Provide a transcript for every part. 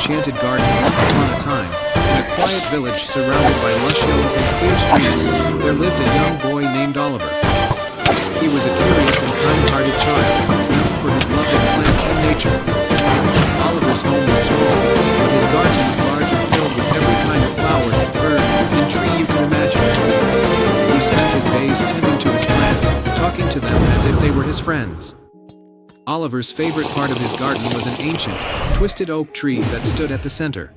enchanted garden once upon a time, in a quiet village surrounded by lush hills and clear streams, there lived a young boy named Oliver. He was a curious and kind-hearted child, known for his love of plants and nature. Oliver's home was small, but his garden was large and filled with every kind of flower, bird, and tree you could imagine. He spent his days tending to his plants, talking to them as if they were his friends. Oliver's favorite part of his garden was an ancient, twisted oak tree that stood at the center.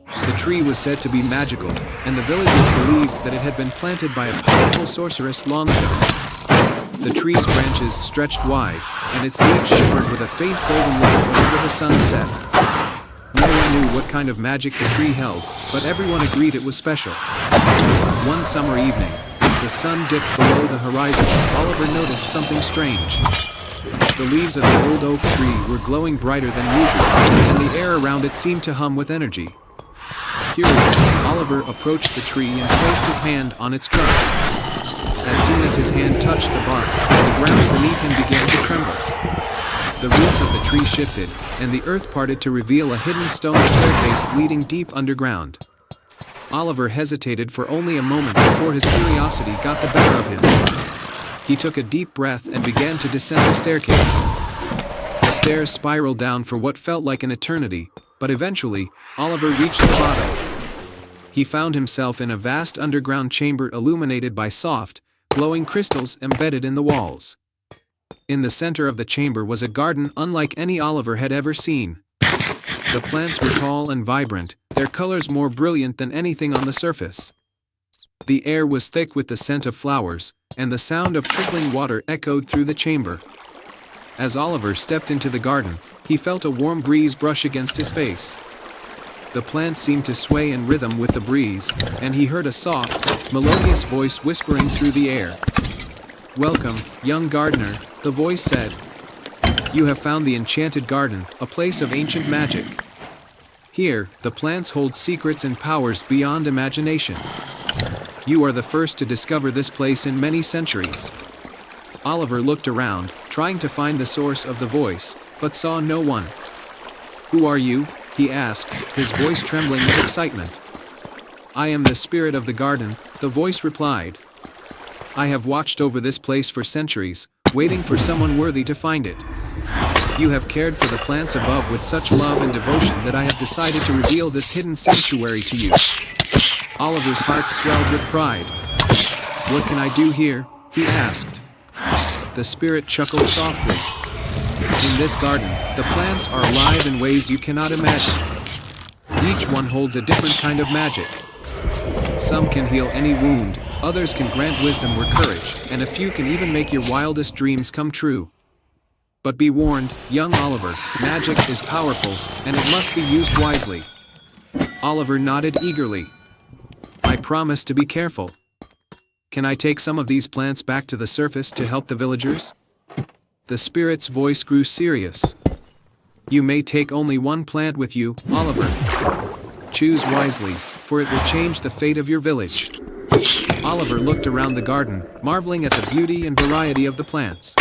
The tree was said to be magical, and the villagers believed that it had been planted by a powerful sorceress long ago. The tree's branches stretched wide, and its leaves shimmered with a faint golden light whenever the sun set. No one knew what kind of magic the tree held, but everyone agreed it was special. One summer evening, as the sun dipped below the horizon, Oliver noticed something strange. The leaves of the old oak tree were glowing brighter than usual, and the air around it seemed to hum with energy. Curious, Oliver approached the tree and placed his hand on its trunk. As soon as his hand touched the bark, the ground beneath him began to tremble. The roots of the tree shifted, and the earth parted to reveal a hidden stone staircase leading deep underground. Oliver hesitated for only a moment before his curiosity got the better of him. He took a deep breath and began to descend the staircase. The stairs spiraled down for what felt like an eternity, but eventually, Oliver reached the bottom. He found himself in a vast underground chamber illuminated by soft, glowing crystals embedded in the walls. In the center of the chamber was a garden unlike any Oliver had ever seen. The plants were tall and vibrant, their colors more brilliant than anything on the surface. The air was thick with the scent of flowers, and the sound of trickling water echoed through the chamber. As Oliver stepped into the garden, he felt a warm breeze brush against his face. The plants seemed to sway in rhythm with the breeze, and he heard a soft, melodious voice whispering through the air. "Welcome, young gardener," the voice said. "You have found the enchanted garden, a place of ancient magic. Here, the plants hold secrets and powers beyond imagination. You are the first to discover this place in many centuries." Oliver looked around, trying to find the source of the voice, but saw no one. "Who are you?" he asked, his voice trembling with excitement. "I am the spirit of the garden," the voice replied. "I have watched over this place for centuries, waiting for someone worthy to find it. You have cared for the plants above with such love and devotion that I have decided to reveal this hidden sanctuary to you." Oliver's heart swelled with pride. "What can I do here?" he asked. The spirit chuckled softly. "In this garden, the plants are alive in ways you cannot imagine. Each one holds a different kind of magic. Some can heal any wound, others can grant wisdom or courage, and a few can even make your wildest dreams come true. But be warned, young Oliver, magic is powerful, and it must be used wisely." Oliver nodded eagerly. "I promise to be careful. Can I take some of these plants back to the surface to help the villagers?" The spirit's voice grew serious. "You may take only one plant with you, Oliver. Choose wisely, for it will change the fate of your village." Oliver looked around the garden, marveling at the beauty and variety of the plants.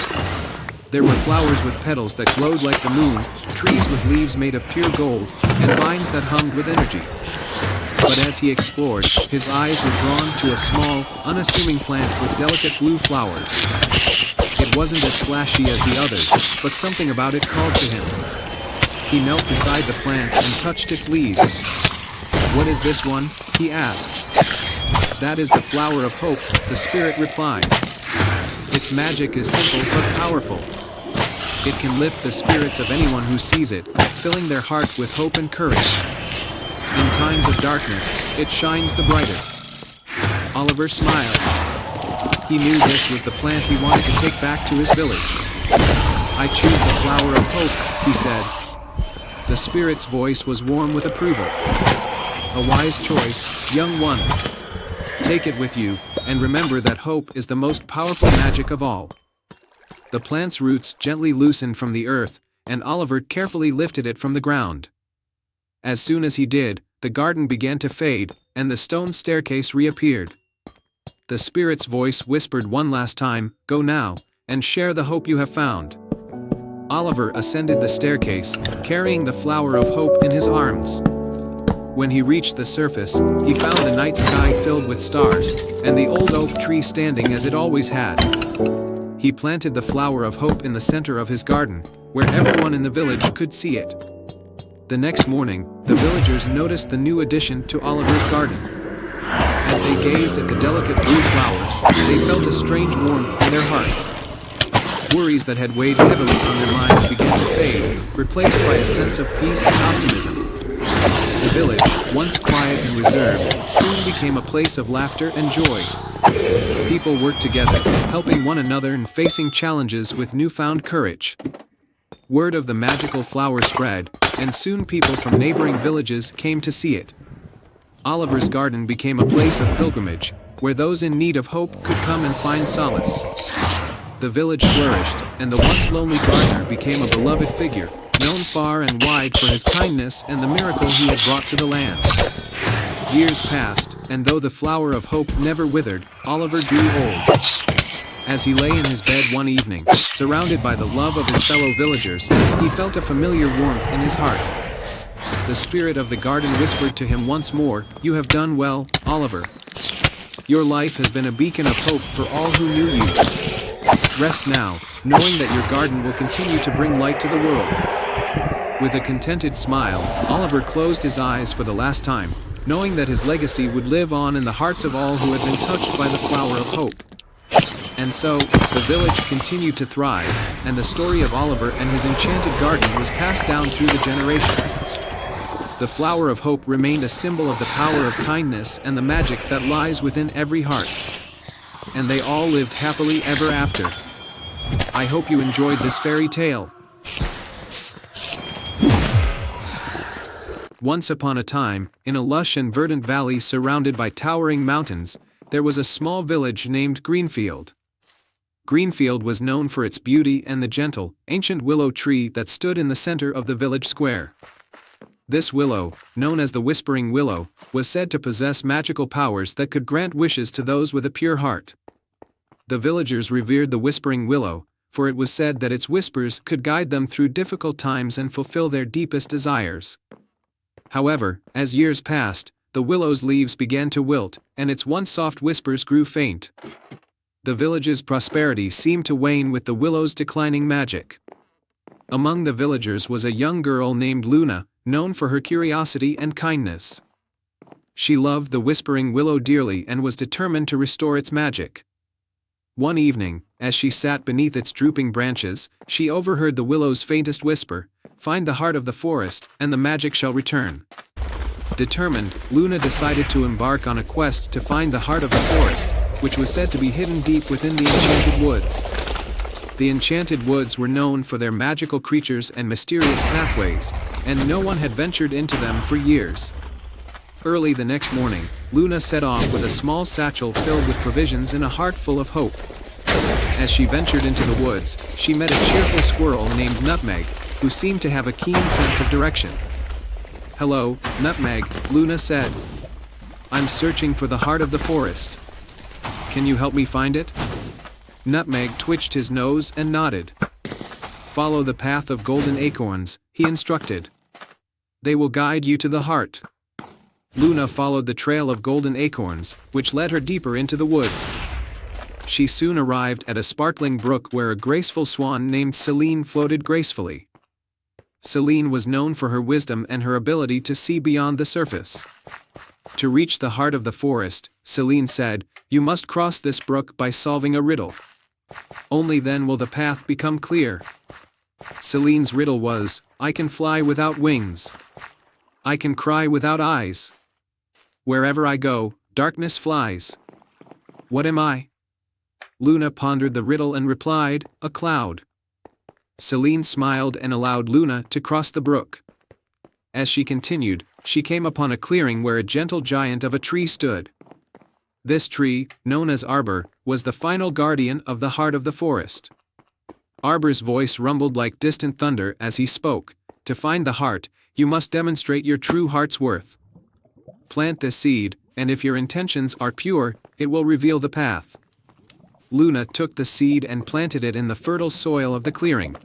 There were flowers with petals that glowed like the moon, trees with leaves made of pure gold, and vines that hummed with energy. But as he explored, his eyes were drawn to a small, unassuming plant with delicate blue flowers. It wasn't as flashy as the others, but something about it called to him. He knelt beside the plant and touched its leaves. "What is this one?" he asked. "That is the flower of hope," the spirit replied. "Its magic is simple but powerful. It can lift the spirits of anyone who sees it, filling their heart with hope and courage. In times of darkness, it shines the brightest." Oliver smiled. He knew this was the plant he wanted to take back to his village. "I choose the flower of hope," he said. The spirit's voice was warm with approval. "A wise choice, young one. Take it with you, and remember that hope is the most powerful magic of all." The plant's roots gently loosened from the earth, and Oliver carefully lifted it from the ground. As soon as he did, the garden began to fade, and the stone staircase reappeared. The spirit's voice whispered one last time, "Go now, and share the hope you have found." Oliver ascended the staircase, carrying the flower of hope in his arms. When he reached the surface, he found the night sky filled with stars, and the old oak tree standing as it always had. He planted the flower of hope in the center of his garden, where everyone in the village could see it. The next morning, the villagers noticed the new addition to Oliver's garden. As they gazed at the delicate blue flowers, they felt a strange warmth in their hearts. Worries that had weighed heavily on their minds began to fade, replaced by a sense of peace and optimism. The village, once quiet and reserved, soon became a place of laughter and joy. People worked together, helping one another and facing challenges with newfound courage. Word of the magical flower spread, and soon people from neighboring villages came to see it. Oliver's garden became a place of pilgrimage, where those in need of hope could come and find solace. The village flourished, and the once lonely gardener became a beloved figure, known far and wide for his kindness and the miracle he had brought to the land. Years passed, and though the flower of hope never withered, Oliver grew old. As he lay in his bed one evening, surrounded by the love of his fellow villagers, he felt a familiar warmth in his heart. The spirit of the garden whispered to him once more, "You have done well, Oliver. Your life has been a beacon of hope for all who knew you. Rest now, knowing that your garden will continue to bring light to the world." With a contented smile, Oliver closed his eyes for the last time, knowing that his legacy would live on in the hearts of all who had been touched by the flower of hope. And so, the village continued to thrive, and the story of Oliver and his enchanted garden was passed down through the generations. The flower of hope remained a symbol of the power of kindness and the magic that lies within every heart. And they all lived happily ever after. I hope you enjoyed this fairy tale. Once upon a time, in a lush and verdant valley surrounded by towering mountains, there was a small village named Greenfield. Greenfield was known for its beauty and the gentle, ancient willow tree that stood in the center of the village square. This willow, known as the Whispering Willow, was said to possess magical powers that could grant wishes to those with a pure heart. The villagers revered the Whispering Willow, for it was said that its whispers could guide them through difficult times and fulfill their deepest desires. However, as years passed, the willow's leaves began to wilt, and its once soft whispers grew faint. The village's prosperity seemed to wane with the willow's declining magic. Among the villagers was a young girl named Luna, known for her curiosity and kindness. She loved the Whispering Willow dearly and was determined to restore its magic. One evening, as she sat beneath its drooping branches, she overheard the willow's faintest whisper, "Find the heart of the forest, and the magic shall return." Determined, Luna decided to embark on a quest to find the heart of the forest, which was said to be hidden deep within the enchanted woods. The enchanted woods were known for their magical creatures and mysterious pathways, and no one had ventured into them for years. Early the next morning, Luna set off with a small satchel filled with provisions and a heart full of hope. As she ventured into the woods, she met a cheerful squirrel named Nutmeg, who seemed to have a keen sense of direction. "Hello, Nutmeg," Luna said. "I'm searching for the heart of the forest. Can you help me find it?" Nutmeg twitched his nose and nodded. "Follow the path of golden acorns," he instructed. "They will guide you to the heart." Luna followed the trail of golden acorns, which led her deeper into the woods. She soon arrived at a sparkling brook where a graceful swan named Celine floated gracefully. Celine was known for her wisdom and her ability to see beyond the surface. To reach the heart of the forest, Celine said, "You must cross this brook by solving a riddle. Only then will the path become clear." Celine's riddle was, "I can fly without wings. I can cry without eyes. Wherever I go, darkness flies. What am I?" Luna pondered the riddle and replied, "A cloud." Celine smiled and allowed Luna to cross the brook. As she continued, she came upon a clearing where a gentle giant of a tree stood. This tree, known as Arbor, was the final guardian of the heart of the forest. Arbor's voice rumbled like distant thunder as he spoke. "To find the heart, you must demonstrate your true heart's worth. Plant this seed, and if your intentions are pure, it will reveal the path." Luna took the seed and planted it in the fertile soil of the clearing.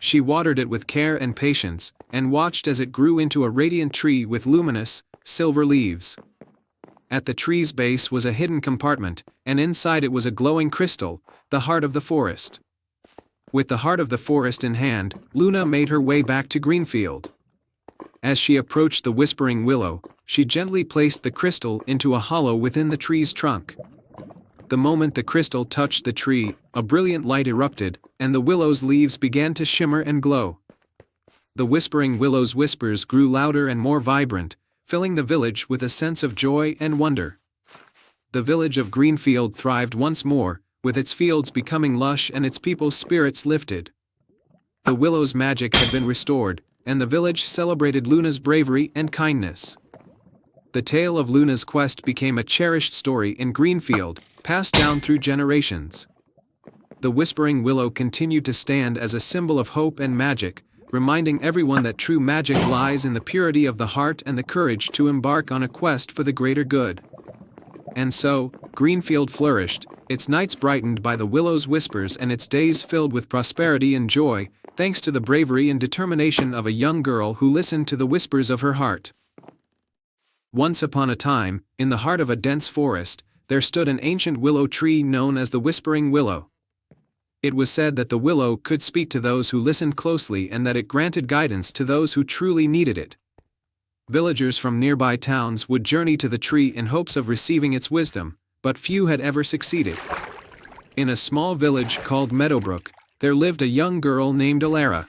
She watered it with care and patience, and watched as it grew into a radiant tree with luminous, silver leaves. At the tree's base was a hidden compartment, and inside it was a glowing crystal, the heart of the forest. With the heart of the forest in hand, Luna made her way back to Greenfield. As she approached the whispering willow, she gently placed the crystal into a hollow within the tree's trunk. The moment the crystal touched the tree, a brilliant light erupted, and the willow's leaves began to shimmer and glow. The whispering willow's whispers grew louder and more vibrant, filling the village with a sense of joy and wonder. The village of Greenfield thrived once more, with its fields becoming lush and its people's spirits lifted. The willow's magic had been restored, and the village celebrated Luna's bravery and kindness. The tale of Luna's quest became a cherished story in Greenfield, passed down through generations. The whispering willow continued to stand as a symbol of hope and magic, reminding everyone that true magic lies in the purity of the heart and the courage to embark on a quest for the greater good. And so, Greenfield flourished, its nights brightened by the willow's whispers and its days filled with prosperity and joy, thanks to the bravery and determination of a young girl who listened to the whispers of her heart. Once upon a time, in the heart of a dense forest, there stood an ancient willow tree known as the Whispering Willow. It was said that the willow could speak to those who listened closely and that it granted guidance to those who truly needed it. Villagers from nearby towns would journey to the tree in hopes of receiving its wisdom, but few had ever succeeded. In a small village called Meadowbrook, there lived a young girl named Elara.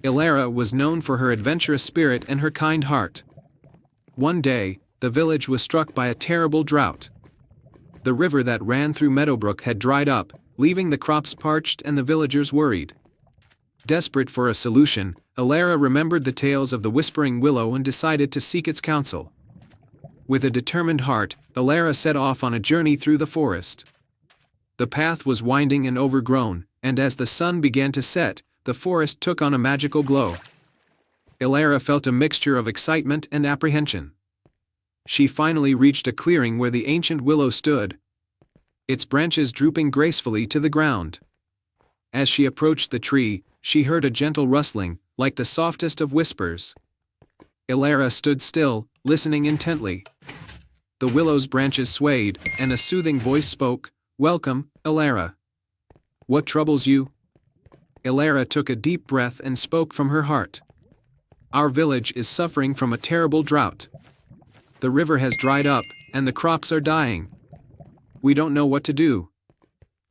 Elara was known for her adventurous spirit and her kind heart. One day, the village was struck by a terrible drought. The river that ran through Meadowbrook had dried up, leaving the crops parched and the villagers worried. Desperate for a solution, Elara remembered the tales of the Whispering Willow and decided to seek its counsel. With a determined heart, Elara set off on a journey through the forest. The path was winding and overgrown, and as the sun began to set, the forest took on a magical glow. Elara felt a mixture of excitement and apprehension. She finally reached a clearing where the ancient willow stood, its branches drooping gracefully to the ground. As she approached the tree, she heard a gentle rustling, like the softest of whispers. Elara stood still, listening intently. The willow's branches swayed, and a soothing voice spoke, "Welcome, Elara. What troubles you?" Elara took a deep breath and spoke from her heart. "Our village is suffering from a terrible drought. The river has dried up, and the crops are dying. We don't know what to do.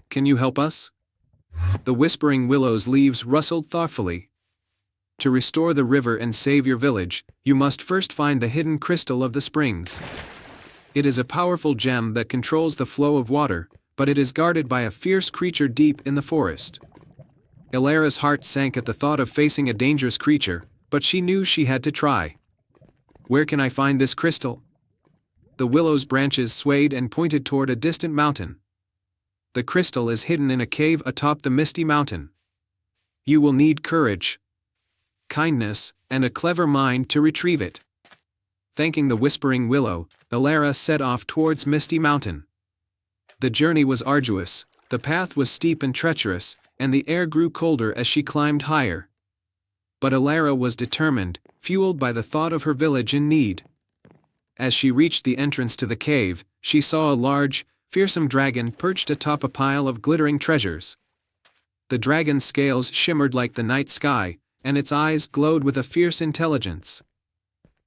Can you help us?" The Whispering Willow's leaves rustled thoughtfully. "To restore the river and save your village, you must first find the hidden crystal of the springs. It is a powerful gem that controls the flow of water, but it is guarded by a fierce creature deep in the forest." Elara's heart sank at the thought of facing a dangerous creature, but she knew she had to try. "Where can I find this crystal?" The willow's branches swayed and pointed toward a distant mountain. "The crystal is hidden in a cave atop the misty mountain. You will need courage, kindness, and a clever mind to retrieve it." Thanking the Whispering Willow, Elara set off towards Misty Mountain. The journey was arduous, the path was steep and treacherous, and the air grew colder as she climbed higher. But Elara was determined, fueled by the thought of her village in need. As she reached the entrance to the cave, she saw a large, fearsome dragon perched atop a pile of glittering treasures. The dragon's scales shimmered like the night sky, and its eyes glowed with a fierce intelligence.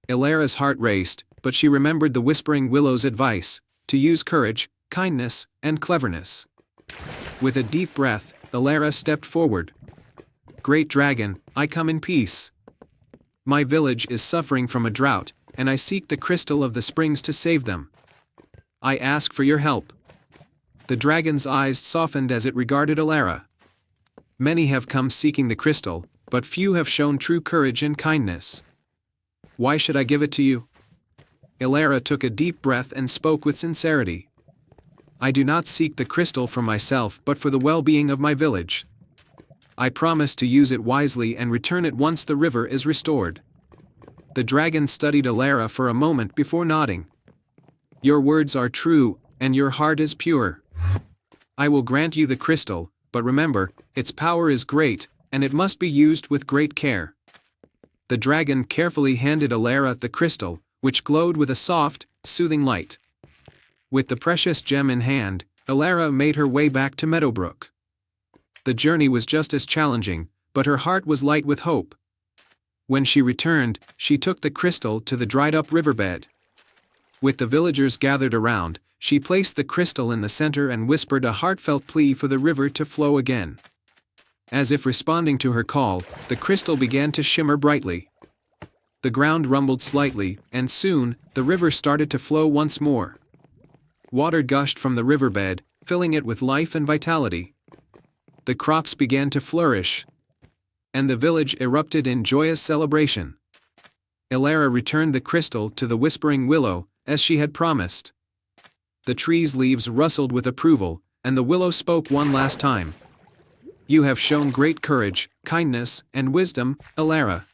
Elara's heart raced, but she remembered the Whispering Willow's advice, to use courage, kindness, and cleverness. With a deep breath, Elara stepped forward. "Great dragon, I come in peace. My village is suffering from a drought, and I seek the crystal of the springs to save them. I ask for your help." The dragon's eyes softened as it regarded Elara. "Many have come seeking the crystal, but few have shown true courage and kindness. Why should I give it to you?" Elara took a deep breath and spoke with sincerity. "I do not seek the crystal for myself but for the well-being of my village. I promise to use it wisely and return it once the river is restored." The dragon studied Elara for a moment before nodding. "Your words are true, and your heart is pure. I will grant you the crystal, but remember, its power is great, and it must be used with great care. The dragon carefully handed Alara the crystal, which glowed with a soft, soothing light. With the precious gem in hand, Alara made her way back to Meadowbrook. The journey was just as challenging, but her heart was light with hope. When she returned, she took the crystal to the dried-up riverbed. With the villagers gathered around, she placed the crystal in the center and whispered a heartfelt plea for the river to flow again. As if responding to her call, the crystal began to shimmer brightly. The ground rumbled slightly, and soon, the river started to flow once more. Water gushed from the riverbed, filling it with life and vitality. The crops began to flourish, and the village erupted in joyous celebration. Alara returned the crystal to the Whispering Willow, as she had promised. The tree's leaves rustled with approval, and the willow spoke one last time. "You have shown great courage, kindness, and wisdom, Alara.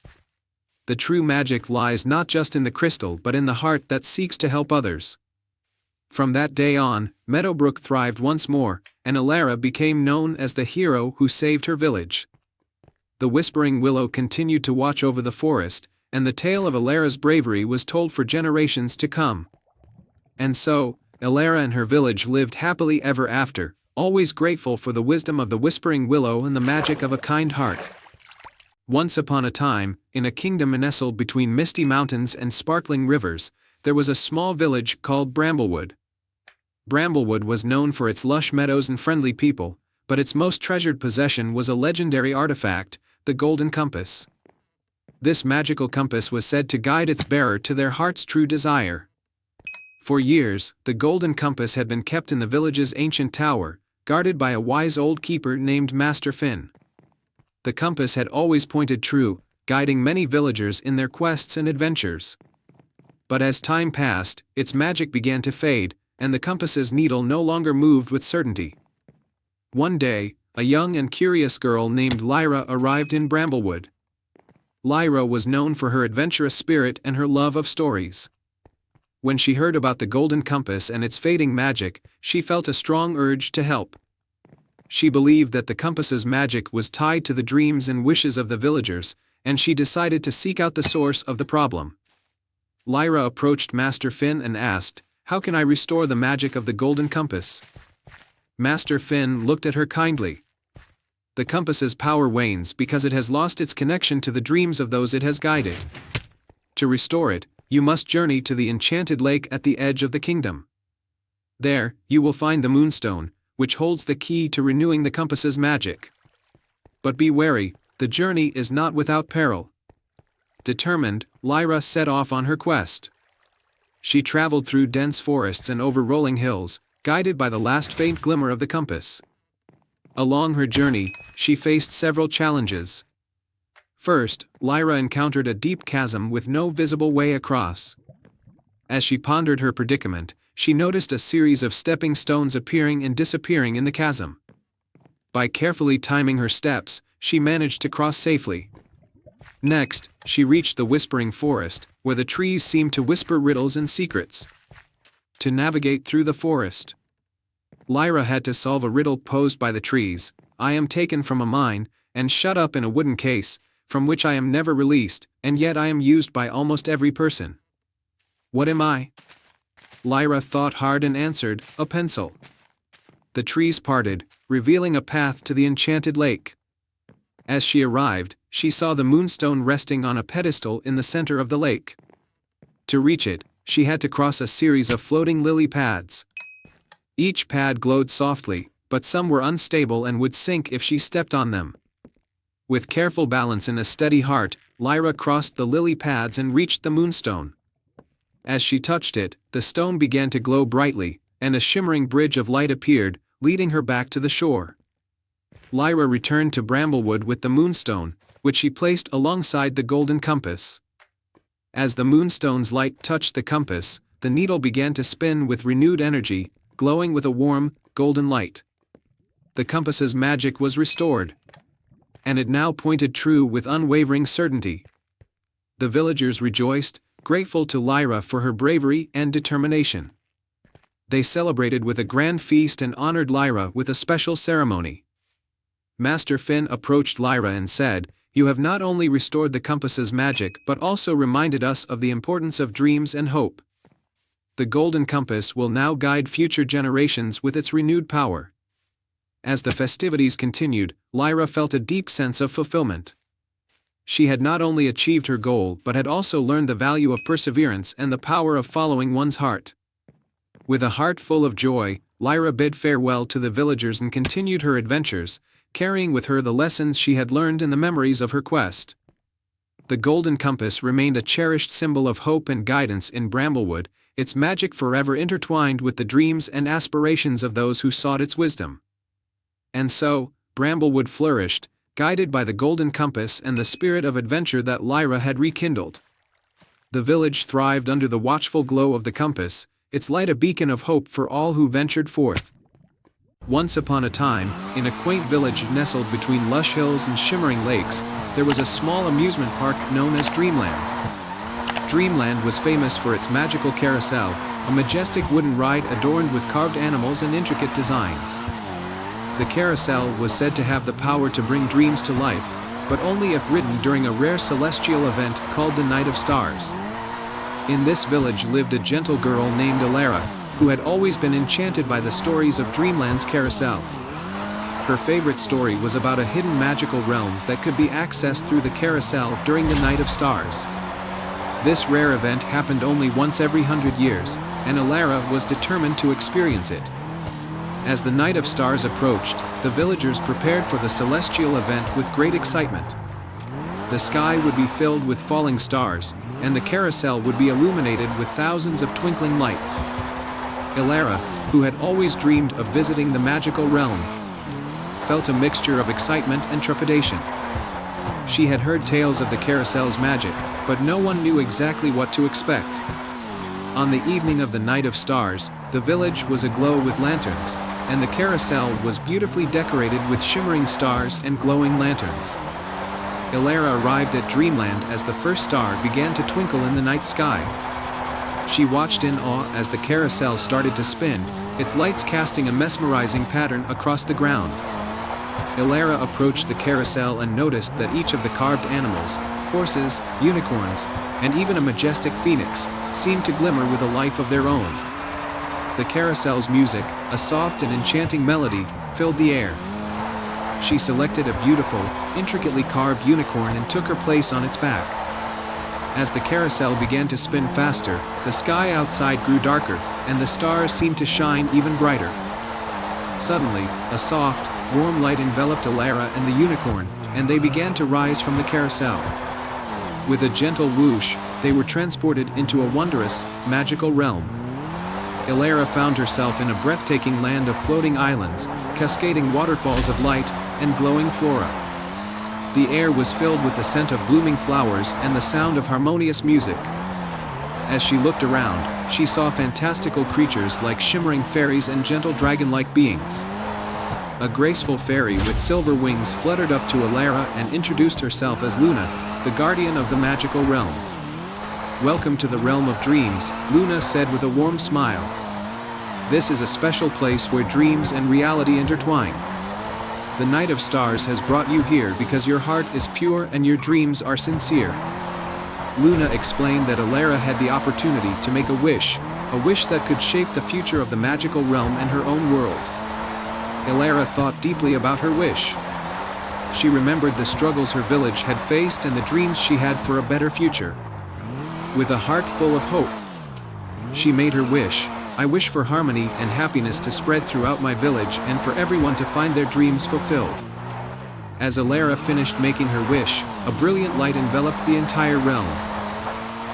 The true magic lies not just in the crystal but in the heart that seeks to help others." From that day on, Meadowbrook thrived once more, and Alara became known as the hero who saved her village. The Whispering Willow continued to watch over the forest, and the tale of Alara's bravery was told for generations to come. And so, Alara and her village lived happily ever after, always grateful for the wisdom of the Whispering Willow and the magic of a kind heart. Once upon a time, in a kingdom nestled between misty mountains and sparkling rivers, there was a small village called Bramblewood. Bramblewood was known for its lush meadows and friendly people, but its most treasured possession was a legendary artifact, the Golden Compass. This magical compass was said to guide its bearer to their heart's true desire. For years, the Golden Compass had been kept in the village's ancient tower, guarded by a wise old keeper named Master Finn. The compass had always pointed true, guiding many villagers in their quests and adventures. But as time passed, its magic began to fade, and the compass's needle no longer moved with certainty. One day, a young and curious girl named Lyra arrived in Bramblewood. Lyra was known for her adventurous spirit and her love of stories. When she heard about the Golden Compass and its fading magic, she felt a strong urge to help. She believed that the compass's magic was tied to the dreams and wishes of the villagers, and she decided to seek out the source of the problem. Lyra approached Master Finn and asked, "How can I restore the magic of the Golden Compass?" Master Finn looked at her kindly. "The compass's power wanes because it has lost its connection to the dreams of those it has guided. To restore it, you must journey to the enchanted lake at the edge of the kingdom. There, you will find the Moonstone, which holds the key to renewing the compass's magic. But be wary, the journey is not without peril." Determined, Lyra set off on her quest. She traveled through dense forests and over rolling hills, guided by the last faint glimmer of the compass. Along her journey, she faced several challenges. First, Lyra encountered a deep chasm with no visible way across. As she pondered her predicament, she noticed a series of stepping stones appearing and disappearing in the chasm. By carefully timing her steps, she managed to cross safely. Next, she reached the Whispering Forest, where the trees seemed to whisper riddles and secrets. To navigate through the forest, Lyra had to solve a riddle posed by the trees. "I am taken from a mine, and shut up in a wooden case, from which I am never released, and yet I am used by almost every person. What am I?" Lyra thought hard and answered, "A pencil." The trees parted, revealing a path to the enchanted lake. As she arrived, she saw the Moonstone resting on a pedestal in the center of the lake. To reach it, she had to cross a series of floating lily pads. Each pad glowed softly, but some were unstable and would sink if she stepped on them. With careful balance and a steady heart, Lyra crossed the lily pads and reached the Moonstone. As she touched it, the stone began to glow brightly, and a shimmering bridge of light appeared, leading her back to the shore. Lyra returned to Bramblewood with the Moonstone, which she placed alongside the Golden Compass. As the Moonstone's light touched the compass, the needle began to spin with renewed energy, glowing with a warm, golden light. The compass's magic was restored, and it now pointed true with unwavering certainty. The villagers rejoiced, grateful to Lyra for her bravery and determination. They celebrated with a grand feast and honored Lyra with a special ceremony. Master Finn approached Lyra and said, "You have not only restored the compass's magic but also reminded us of the importance of dreams and hope. The golden compass will now guide future generations with its renewed power." As the festivities continued, Lyra felt a deep sense of fulfillment. She had not only achieved her goal but had also learned the value of perseverance and the power of following one's heart. With a heart full of joy, Lyra bid farewell to the villagers and continued her adventures, carrying with her the lessons she had learned and the memories of her quest. The golden compass remained a cherished symbol of hope and guidance in Bramblewood, its magic forever intertwined with the dreams and aspirations of those who sought its wisdom. And so, Bramblewood flourished, guided by the golden compass and the spirit of adventure that Lyra had rekindled. The village thrived under the watchful glow of the compass, its light a beacon of hope for all who ventured forth. Once upon a time, in a quaint village nestled between lush hills and shimmering lakes, there was a small amusement park known as Dreamland. Dreamland was famous for its magical carousel, a majestic wooden ride adorned with carved animals and intricate designs. The carousel was said to have the power to bring dreams to life, but only if ridden during a rare celestial event called the Night of Stars. In this village lived a gentle girl named Alara, who had always been enchanted by the stories of Dreamland's carousel. Her favorite story was about a hidden magical realm that could be accessed through the carousel during the Night of Stars. This rare event happened only once every 100 years, and Alara was determined to experience it. As the Night of Stars approached, the villagers prepared for the celestial event with great excitement. The sky would be filled with falling stars, and the carousel would be illuminated with thousands of twinkling lights. Alara, who had always dreamed of visiting the magical realm, felt a mixture of excitement and trepidation. She had heard tales of the carousel's magic, but no one knew exactly what to expect. On the evening of the Night of Stars, the village was aglow with lanterns, and the carousel was beautifully decorated with shimmering stars and glowing lanterns. Alara arrived at Dreamland as the first star began to twinkle in the night sky. She watched in awe as the carousel started to spin, its lights casting a mesmerizing pattern across the ground. Alara approached the carousel and noticed that each of the carved animals, horses, unicorns, and even a majestic phoenix, seemed to glimmer with a life of their own. The carousel's music, a soft and enchanting melody, filled the air. She selected a beautiful, intricately carved unicorn and took her place on its back. As the carousel began to spin faster, the sky outside grew darker, and the stars seemed to shine even brighter. Suddenly, a soft, warm light enveloped Alara and the unicorn, and they began to rise from the carousel. With a gentle whoosh, they were transported into a wondrous, magical realm. Alara found herself in a breathtaking land of floating islands, cascading waterfalls of light, and glowing flora. The air was filled with the scent of blooming flowers and the sound of harmonious music. As she looked around, she saw fantastical creatures like shimmering fairies and gentle dragon-like beings. A graceful fairy with silver wings fluttered up to Alara and introduced herself as Luna, the guardian of the magical realm. "Welcome to the realm of dreams," Luna said with a warm smile. "This is a special place where dreams and reality intertwine. The Night of Stars has brought you here because your heart is pure and your dreams are sincere." Luna explained that Alara had the opportunity to make a wish that could shape the future of the magical realm and her own world. Alara thought deeply about her wish. She remembered the struggles her village had faced and the dreams she had for a better future. With a heart full of hope, she made her wish. "I wish for harmony and happiness to spread throughout my village and for everyone to find their dreams fulfilled." As Alara finished making her wish, a brilliant light enveloped the entire realm.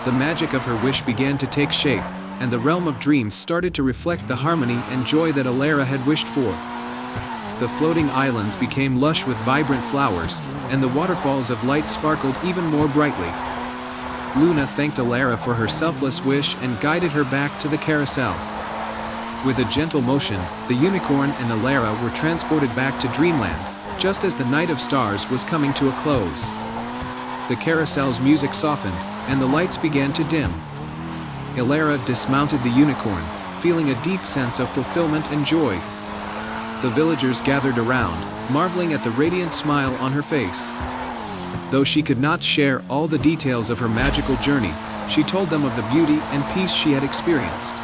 The magic of her wish began to take shape, and the realm of dreams started to reflect the harmony and joy that Alara had wished for. The floating islands became lush with vibrant flowers, and the waterfalls of light sparkled even more brightly. Luna thanked Alara for her selfless wish and guided her back to the carousel. With a gentle motion, the unicorn and Alara were transported back to Dreamland, just as the Night of Stars was coming to a close. The carousel's music softened, and the lights began to dim. Alara dismounted the unicorn, feeling a deep sense of fulfillment and joy. The villagers gathered around, marveling at the radiant smile on her face. Though she could not share all the details of her magical journey, she told them of the beauty and peace she had experienced.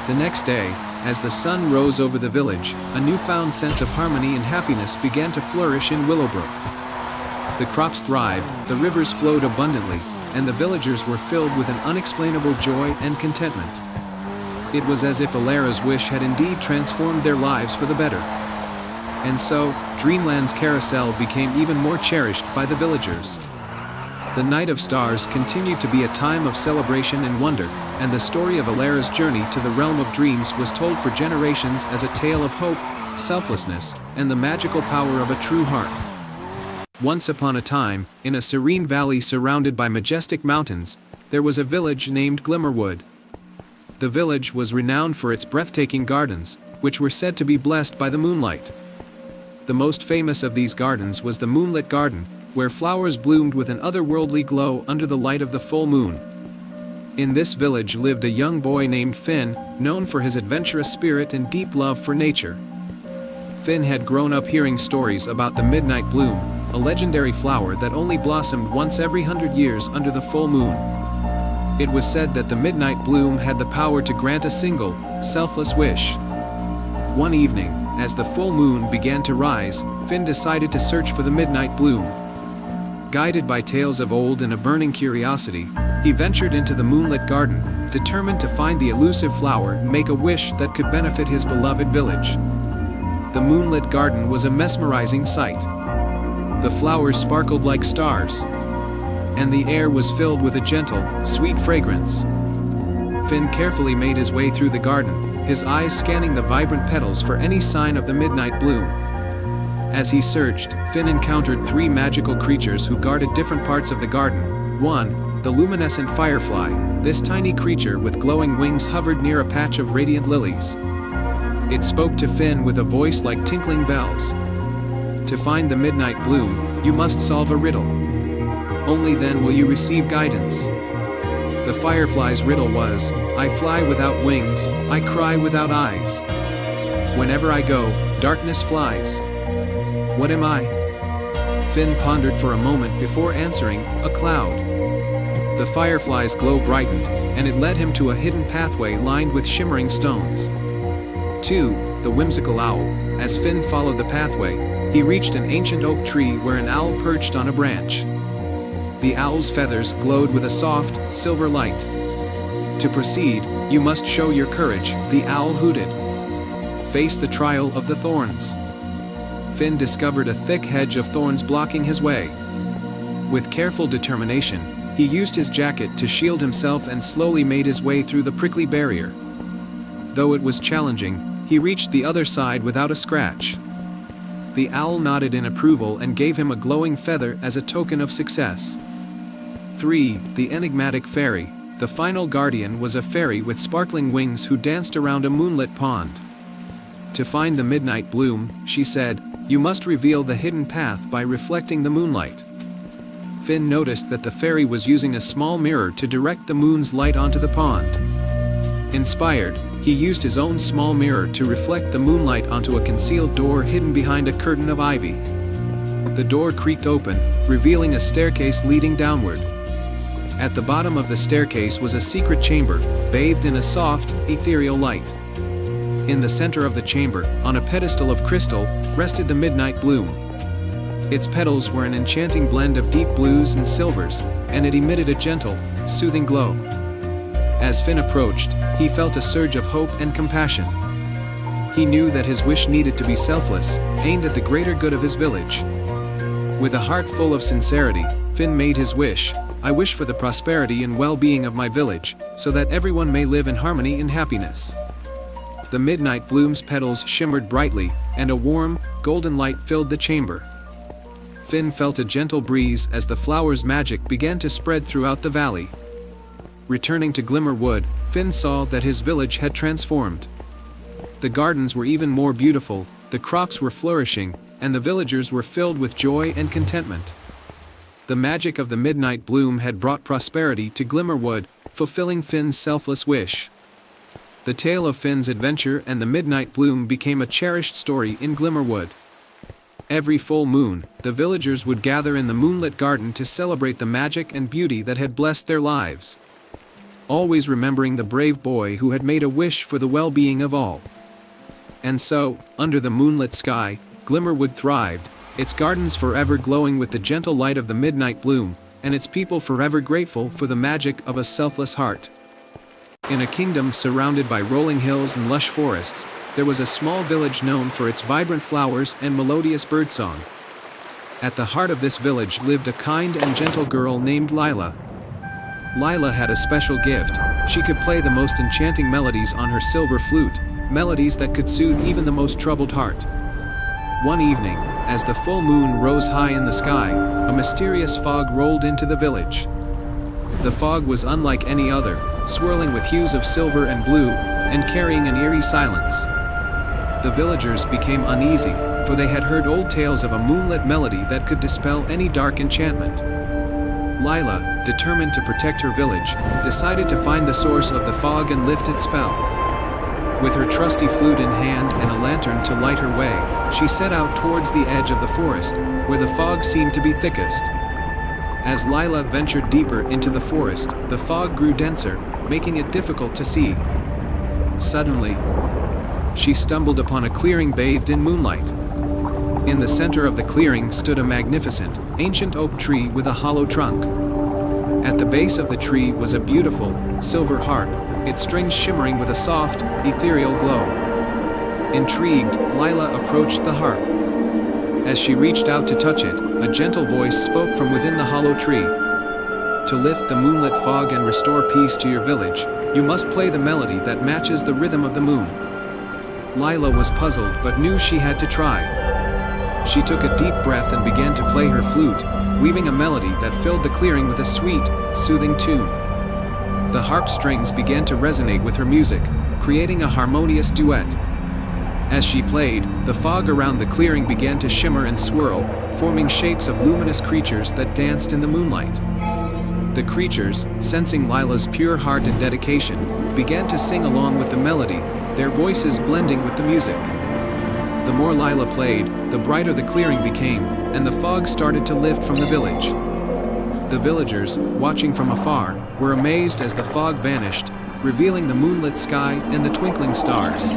The next day, as the sun rose over the village, a newfound sense of harmony and happiness began to flourish in Willowbrook. The crops thrived, the rivers flowed abundantly, and the villagers were filled with an unexplainable joy and contentment. It was as if Alara's wish had indeed transformed their lives for the better. And so, Dreamland's carousel became even more cherished by the villagers. The Night of Stars continued to be a time of celebration and wonder, and the story of Alara's journey to the realm of dreams was told for generations as a tale of hope, selflessness, and the magical power of a true heart. Once upon a time, in a serene valley surrounded by majestic mountains, there was a village named Glimmerwood. The village was renowned for its breathtaking gardens, which were said to be blessed by the moonlight. The most famous of these gardens was the Moonlit Garden, where flowers bloomed with an otherworldly glow under the light of the full moon. In this village lived a young boy named Finn, known for his adventurous spirit and deep love for nature. Finn had grown up hearing stories about the Midnight Bloom, a legendary flower that only blossomed once every 100 years under the full moon. It was said that the Midnight Bloom had the power to grant a single, selfless wish. One evening, as the full moon began to rise, Finn decided to search for the Midnight Bloom. Guided by tales of old and a burning curiosity, he ventured into the Moonlit Garden, determined to find the elusive flower and make a wish that could benefit his beloved village. The Moonlit Garden was a mesmerizing sight. The flowers sparkled like stars, and the air was filled with a gentle, sweet fragrance. Finn carefully made his way through the garden, his eyes scanning the vibrant petals for any sign of the Midnight Bloom. As he searched, Finn encountered three magical creatures who guarded different parts of the garden. One, the luminescent firefly. This tiny creature with glowing wings hovered near a patch of radiant lilies. It spoke to Finn with a voice like tinkling bells. To find the Midnight Bloom, you must solve a riddle. Only then will you receive guidance. The firefly's riddle was, I fly without wings, I cry without eyes. Whenever I go, darkness flies. What am I? Finn pondered for a moment before answering, a cloud. The firefly's glow brightened, and it led him to a hidden pathway lined with shimmering stones. 2. The whimsical owl. As Finn followed the pathway, he reached an ancient oak tree where an owl perched on a branch. The owl's feathers glowed with a soft, silver light. To proceed, you must show your courage, the owl hooted. Face the trial of the thorns. Finn discovered a thick hedge of thorns blocking his way. With careful determination, he used his jacket to shield himself and slowly made his way through the prickly barrier. Though it was challenging, he reached the other side without a scratch. The owl nodded in approval and gave him a glowing feather as a token of success. 3. The enigmatic fairy. The final guardian was a fairy with sparkling wings who danced around a moonlit pond. To find the Midnight Bloom, she said, you must reveal the hidden path by reflecting the moonlight. Finn noticed that the fairy was using a small mirror to direct the moon's light onto the pond. Inspired, he used his own small mirror to reflect the moonlight onto a concealed door hidden behind a curtain of ivy. The door creaked open, revealing a staircase leading downward. At the bottom of the staircase was a secret chamber, bathed in a soft, ethereal light. In the center of the chamber, on a pedestal of crystal, rested the Midnight Bloom. Its petals were an enchanting blend of deep blues and silvers, and it emitted a gentle, soothing glow. As Finn approached, he felt a surge of hope and compassion. He knew that his wish needed to be selfless, aimed at the greater good of his village. With a heart full of sincerity, Finn made his wish, I wish for the prosperity and well-being of my village, so that everyone may live in harmony and happiness. The Midnight Bloom's petals shimmered brightly, and a warm, golden light filled the chamber. Finn felt a gentle breeze as the flower's magic began to spread throughout the valley. Returning to Glimmerwood, Finn saw that his village had transformed. The gardens were even more beautiful, the crops were flourishing, and the villagers were filled with joy and contentment. The magic of the Midnight Bloom had brought prosperity to Glimmerwood, fulfilling Finn's selfless wish. The tale of Finn's adventure and the midnight bloom became a cherished story in Glimmerwood. Every full moon, the villagers would gather in the moonlit garden to celebrate the magic and beauty that had blessed their lives, always remembering the brave boy who had made a wish for the well-being of all. And so, under the moonlit sky, Glimmerwood thrived, its gardens forever glowing with the gentle light of the midnight bloom, and its people forever grateful for the magic of a selfless heart. In a kingdom surrounded by rolling hills and lush forests, there was a small village known for its vibrant flowers and melodious birdsong. At the heart of this village lived a kind and gentle girl named Lila. Lila had a special gift. She could play the most enchanting melodies on her silver flute, melodies that could soothe even the most troubled heart. One evening, as the full moon rose high in the sky, a mysterious fog rolled into the village. The fog was unlike any other, swirling with hues of silver and blue, and carrying an eerie silence. The villagers became uneasy, for they had heard old tales of a moonlit melody that could dispel any dark enchantment. Lila, determined to protect her village, decided to find the source of the fog and lift its spell. With her trusty flute in hand and a lantern to light her way, she set out towards the edge of the forest, where the fog seemed to be thickest. As Lila ventured deeper into the forest, the fog grew denser, making it difficult to see. Suddenly, she stumbled upon a clearing bathed in moonlight. In the center of the clearing stood a magnificent, ancient oak tree with a hollow trunk. At the base of the tree was a beautiful, silver harp, its strings shimmering with a soft, ethereal glow. Intrigued, Lila approached the harp. As she reached out to touch it, a gentle voice spoke from within the hollow tree. To lift the moonlit fog and restore peace to your village, you must play the melody that matches the rhythm of the moon. Lila was puzzled but knew she had to try. She took a deep breath and began to play her flute, weaving a melody that filled the clearing with a sweet, soothing tune. The harp strings began to resonate with her music, creating a harmonious duet. As she played, the fog around the clearing began to shimmer and swirl, forming shapes of luminous creatures that danced in the moonlight. The creatures, sensing Lila's pure heart and dedication, began to sing along with the melody, their voices blending with the music. The more Lila played, the brighter the clearing became, and the fog started to lift from the village. The villagers, watching from afar, were amazed as the fog vanished, revealing the moonlit sky and the twinkling stars.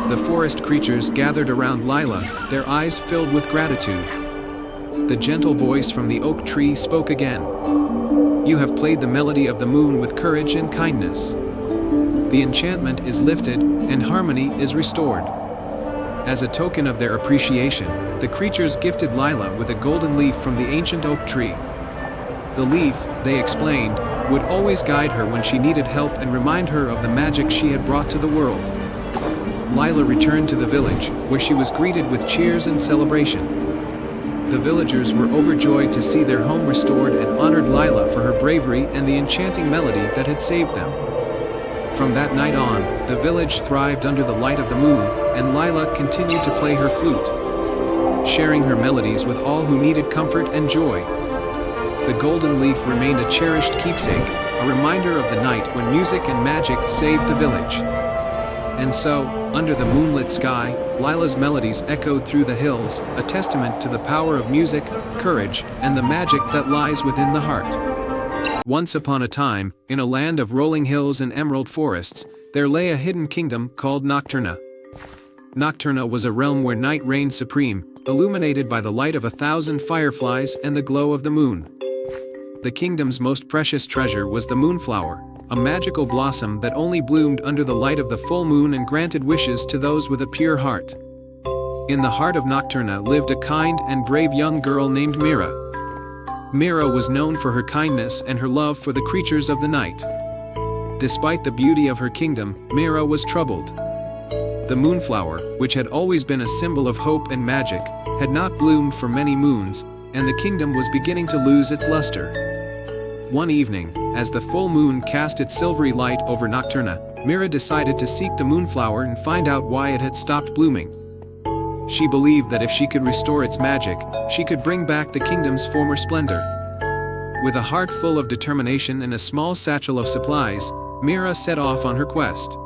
The forest creatures gathered around Lila, their eyes filled with gratitude. The gentle voice from the oak tree spoke again. You have played the melody of the moon with courage and kindness. The enchantment is lifted, and harmony is restored. As a token of their appreciation, the creatures gifted Lila with a golden leaf from the ancient oak tree. The leaf, they explained, would always guide her when she needed help and remind her of the magic she had brought to the world. Lila returned to the village, where she was greeted with cheers and celebration. The villagers were overjoyed to see their home restored and honored Lila for her bravery and the enchanting melody that had saved them. From that night on, the village thrived under the light of the moon, and Lila continued to play her flute, sharing her melodies with all who needed comfort and joy. The golden leaf remained a cherished keepsake, a reminder of the night when music and magic saved the village. And so, under the moonlit sky, Lila's melodies echoed through the hills, a testament to the power of music, courage, and the magic that lies within the heart. Once upon a time, in a land of rolling hills and emerald forests, there lay a hidden kingdom called Nocturna. Nocturna was a realm where night reigned supreme, illuminated by the light of 1,000 fireflies and the glow of the moon. The kingdom's most precious treasure was the moonflower, a magical blossom that only bloomed under the light of the full moon and granted wishes to those with a pure heart. In the heart of Nocturna lived a kind and brave young girl named Mira. Mira was known for her kindness and her love for the creatures of the night. Despite the beauty of her kingdom, Mira was troubled. The moonflower, which had always been a symbol of hope and magic, had not bloomed for many moons, and the kingdom was beginning to lose its luster. One evening, as the full moon cast its silvery light over Nocturna, Mira decided to seek the moonflower and find out why it had stopped blooming. She believed that if she could restore its magic, she could bring back the kingdom's former splendor. With a heart full of determination and a small satchel of supplies, Mira set off on her quest.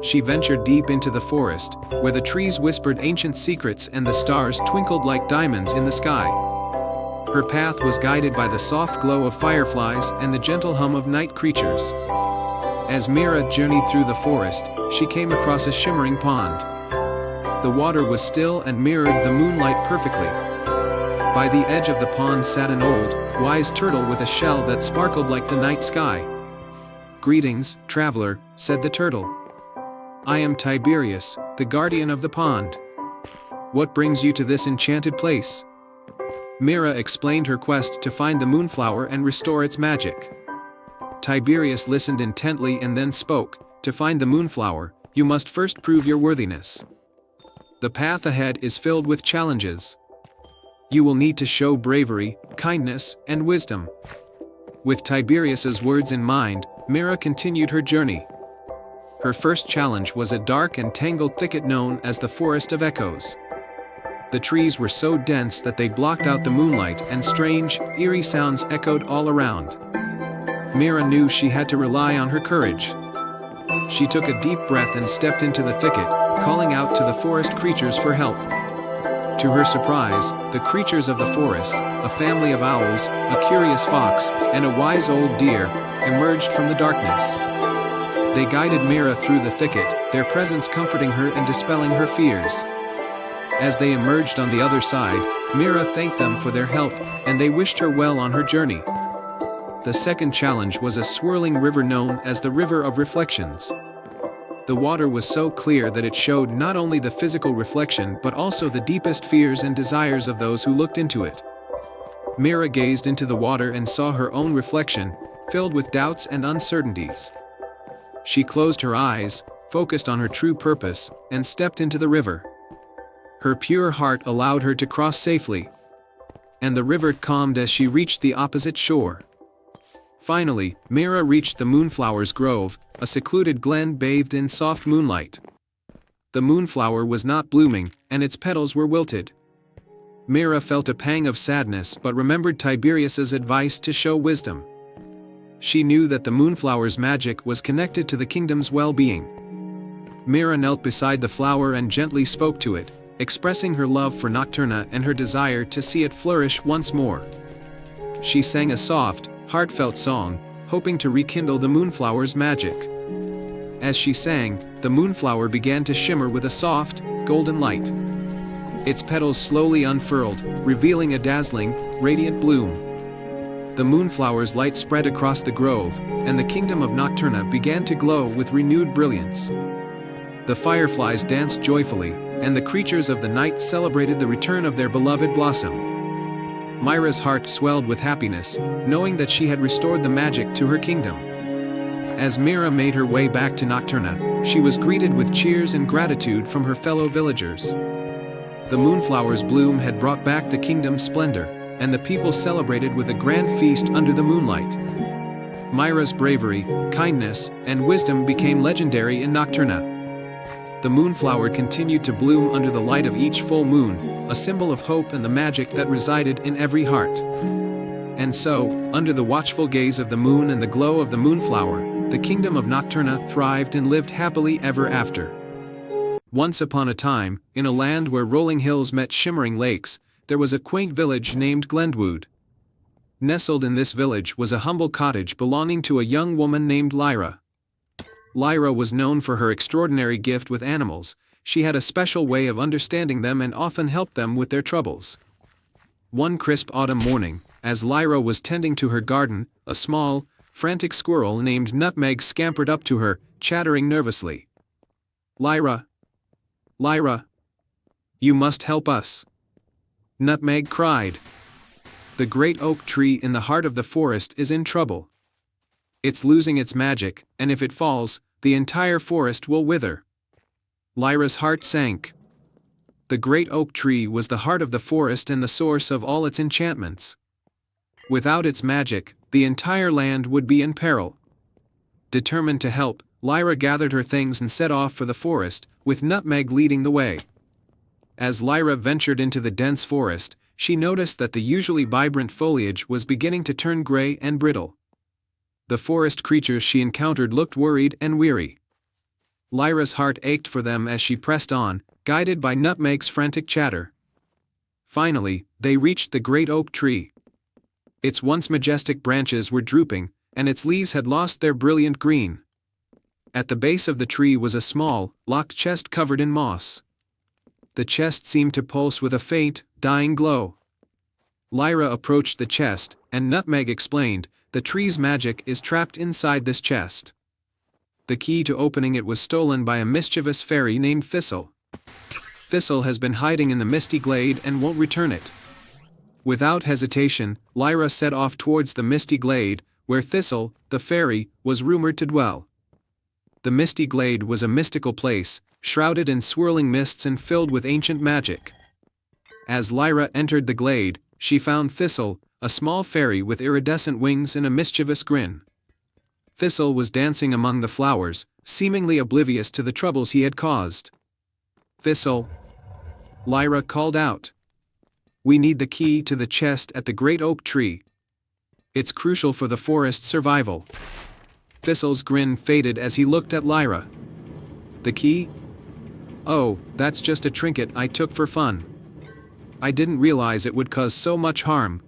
She ventured deep into the forest, where the trees whispered ancient secrets and the stars twinkled like diamonds in the sky. Her path was guided by the soft glow of fireflies and the gentle hum of night creatures. As Mira journeyed through the forest, she came across a shimmering pond. The water was still and mirrored the moonlight perfectly. By the edge of the pond sat an old, wise turtle with a shell that sparkled like the night sky. "Greetings, traveler," said the turtle. "I am Tiberius, the guardian of the pond. What brings you to this enchanted place?" Mira explained her quest to find the moonflower and restore its magic. Tiberius listened intently and then spoke. "To find the moonflower, you must first prove your worthiness. The path ahead is filled with challenges. You will need to show bravery, kindness, and wisdom." With Tiberius's words in mind, Mira continued her journey. Her first challenge was a dark and tangled thicket known as the Forest of Echoes. The trees were so dense that they blocked out the moonlight, and strange, eerie sounds echoed all around. Mira knew she had to rely on her courage. She took a deep breath and stepped into the thicket, calling out to the forest creatures for help. To her surprise, the creatures of the forest, a family of owls, a curious fox, and a wise old deer, emerged from the darkness. They guided Mira through the thicket, their presence comforting her and dispelling her fears. As they emerged on the other side, Mira thanked them for their help, and they wished her well on her journey. The second challenge was a swirling river known as the River of Reflections. The water was so clear that it showed not only the physical reflection but also the deepest fears and desires of those who looked into it. Mira gazed into the water and saw her own reflection, filled with doubts and uncertainties. She closed her eyes, focused on her true purpose, and stepped into the river. Her pure heart allowed her to cross safely, and the river calmed as she reached the opposite shore. Finally, Mira reached the Moonflower's Grove, a secluded glen bathed in soft moonlight. The moonflower was not blooming, and its petals were wilted. Mira felt a pang of sadness but remembered Tiberius's advice to show wisdom. She knew that the moonflower's magic was connected to the kingdom's well-being. Mira knelt beside the flower and gently spoke to it, expressing her love for Nocturna and her desire to see it flourish once more. She sang a soft, heartfelt song, hoping to rekindle the moonflower's magic. As she sang, the moonflower began to shimmer with a soft, golden light. Its petals slowly unfurled, revealing a dazzling, radiant bloom. The moonflower's light spread across the grove, and the kingdom of Nocturna began to glow with renewed brilliance. The fireflies danced joyfully, and the creatures of the night celebrated the return of their beloved blossom. Mira's heart swelled with happiness, knowing that she had restored the magic to her kingdom. As Mira made her way back to Nocturna, she was greeted with cheers and gratitude from her fellow villagers. The moonflower's bloom had brought back the kingdom's splendor, and the people celebrated with a grand feast under the moonlight. Mira's bravery, kindness, and wisdom became legendary in Nocturna. The moonflower continued to bloom under the light of each full moon, a symbol of hope and the magic that resided in every heart. And so, under the watchful gaze of the moon and the glow of the moonflower, the kingdom of Nocturna thrived and lived happily ever after. Once upon a time, in a land where rolling hills met shimmering lakes, there was a quaint village named Glendwood. Nestled in this village was a humble cottage belonging to a young woman named Lyra. Lyra was known for her extraordinary gift with animals. She had a special way of understanding them and often helped them with their troubles. One crisp autumn morning, as Lyra was tending to her garden, a small, frantic squirrel named Nutmeg scampered up to her, chattering nervously. "Lyra! Lyra! You must help us!" Nutmeg cried. "The great oak tree in the heart of the forest is in trouble. It's losing its magic, and if it falls, the entire forest will wither." Lyra's heart sank. The great oak tree was the heart of the forest and the source of all its enchantments. Without its magic, the entire land would be in peril. Determined to help, Lyra gathered her things and set off for the forest, with Nutmeg leading the way. As Lyra ventured into the dense forest, she noticed that the usually vibrant foliage was beginning to turn gray and brittle. The forest creatures she encountered looked worried and weary. Lyra's heart ached for them as she pressed on, guided by Nutmeg's frantic chatter. Finally, they reached the great oak tree. Its once majestic branches were drooping, and its leaves had lost their brilliant green. At the base of the tree was a small, locked chest covered in moss. The chest seemed to pulse with a faint, dying glow. Lyra approached the chest, and Nutmeg explained, "The tree's magic is trapped inside this chest. The key to opening it was stolen by a mischievous fairy named Thistle. Thistle has been hiding in the misty glade and won't return it." Without hesitation, Lyra set off towards the misty glade, where Thistle, the fairy, was rumored to dwell. The misty glade was a mystical place, shrouded in swirling mists and filled with ancient magic. As Lyra entered the glade, she found Thistle, a small fairy with iridescent wings and a mischievous grin. Thistle was dancing among the flowers, seemingly oblivious to the troubles he had caused. "Thistle," Lyra called out. "We need the key to the chest at the great oak tree. It's crucial for the forest's survival." Thistle's grin faded as he looked at Lyra. "The key? Oh, that's just a trinket I took for fun. I didn't realize it would cause so much harm."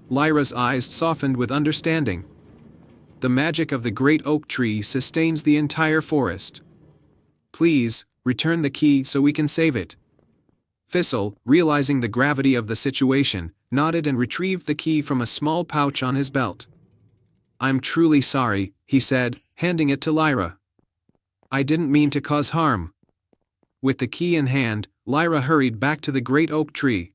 Lyra's eyes softened with understanding. "The magic of the great oak tree sustains the entire forest. Please, return the key so we can save it." Thistle, realizing the gravity of the situation, nodded and retrieved the key from a small pouch on his belt. "I'm truly sorry," he said, handing it to Lyra. "I didn't mean to cause harm." With the key in hand, Lyra hurried back to the great oak tree.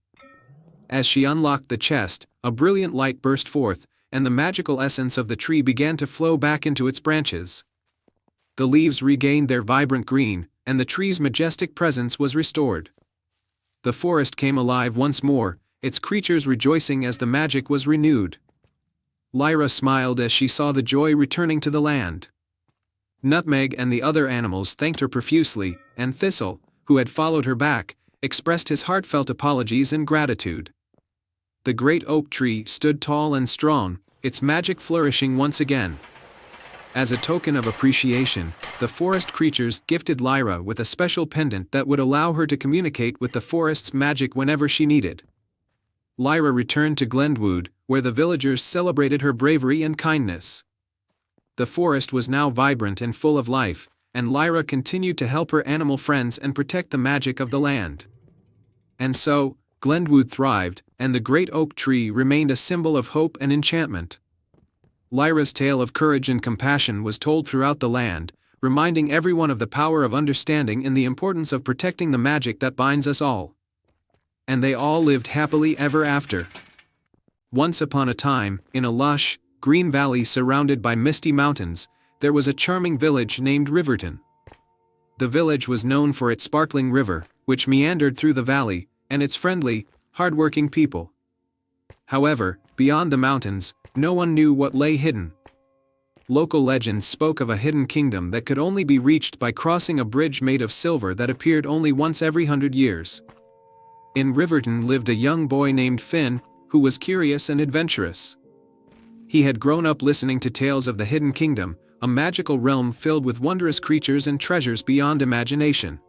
As she unlocked the chest, a brilliant light burst forth, and the magical essence of the tree began to flow back into its branches. The leaves regained their vibrant green, and the tree's majestic presence was restored. The forest came alive once more, its creatures rejoicing as the magic was renewed. Lyra smiled as she saw the joy returning to the land. Nutmeg and the other animals thanked her profusely, and Thistle, who had followed her back, expressed his heartfelt apologies and gratitude. The great oak tree stood tall and strong, its magic flourishing once again. As a token of appreciation, the forest creatures gifted Lyra with a special pendant that would allow her to communicate with the forest's magic whenever she needed. Lyra returned to Glenwood, where the villagers celebrated her bravery and kindness. The forest was now vibrant and full of life, and Lyra continued to help her animal friends and protect the magic of the land. And so, Glenwood thrived, and the great oak tree remained a symbol of hope and enchantment. Lyra's tale of courage and compassion was told throughout the land, reminding everyone of the power of understanding and the importance of protecting the magic that binds us all. And they all lived happily ever after. Once upon a time, in a lush, green valley surrounded by misty mountains, there was a charming village named Riverton. The village was known for its sparkling river, which meandered through the valley, and its friendly, hard-working people. However, beyond the mountains, no one knew what lay hidden. Local legends spoke of a hidden kingdom that could only be reached by crossing a bridge made of silver that appeared only once every 100 years. In Riverton lived a young boy named Finn, who was curious and adventurous. He had grown up listening to tales of the Hidden Kingdom, a magical realm filled with wondrous creatures and treasures beyond imagination.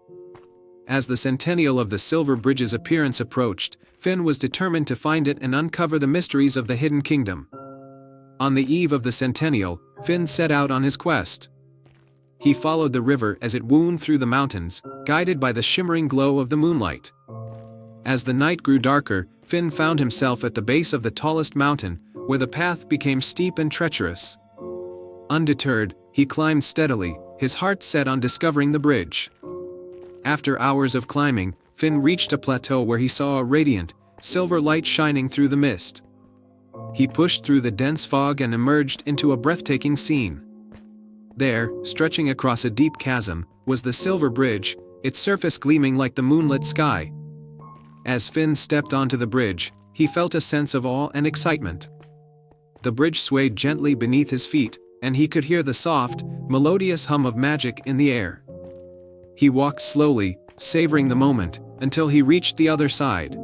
As the centennial of the Silver Bridge's appearance approached, Finn was determined to find it and uncover the mysteries of the Hidden Kingdom. On the eve of the centennial, Finn set out on his quest. He followed the river as it wound through the mountains, guided by the shimmering glow of the moonlight. As the night grew darker, Finn found himself at the base of the tallest mountain, where the path became steep and treacherous. Undeterred, he climbed steadily, his heart set on discovering the bridge. After hours of climbing, Finn reached a plateau where he saw a radiant, silver light shining through the mist. He pushed through the dense fog and emerged into a breathtaking scene. There, stretching across a deep chasm, was the Silver Bridge, its surface gleaming like the moonlit sky. As Finn stepped onto the bridge, he felt a sense of awe and excitement. The bridge swayed gently beneath his feet, and he could hear the soft, melodious hum of magic in the air. He walked slowly, savoring the moment, until he reached the other side.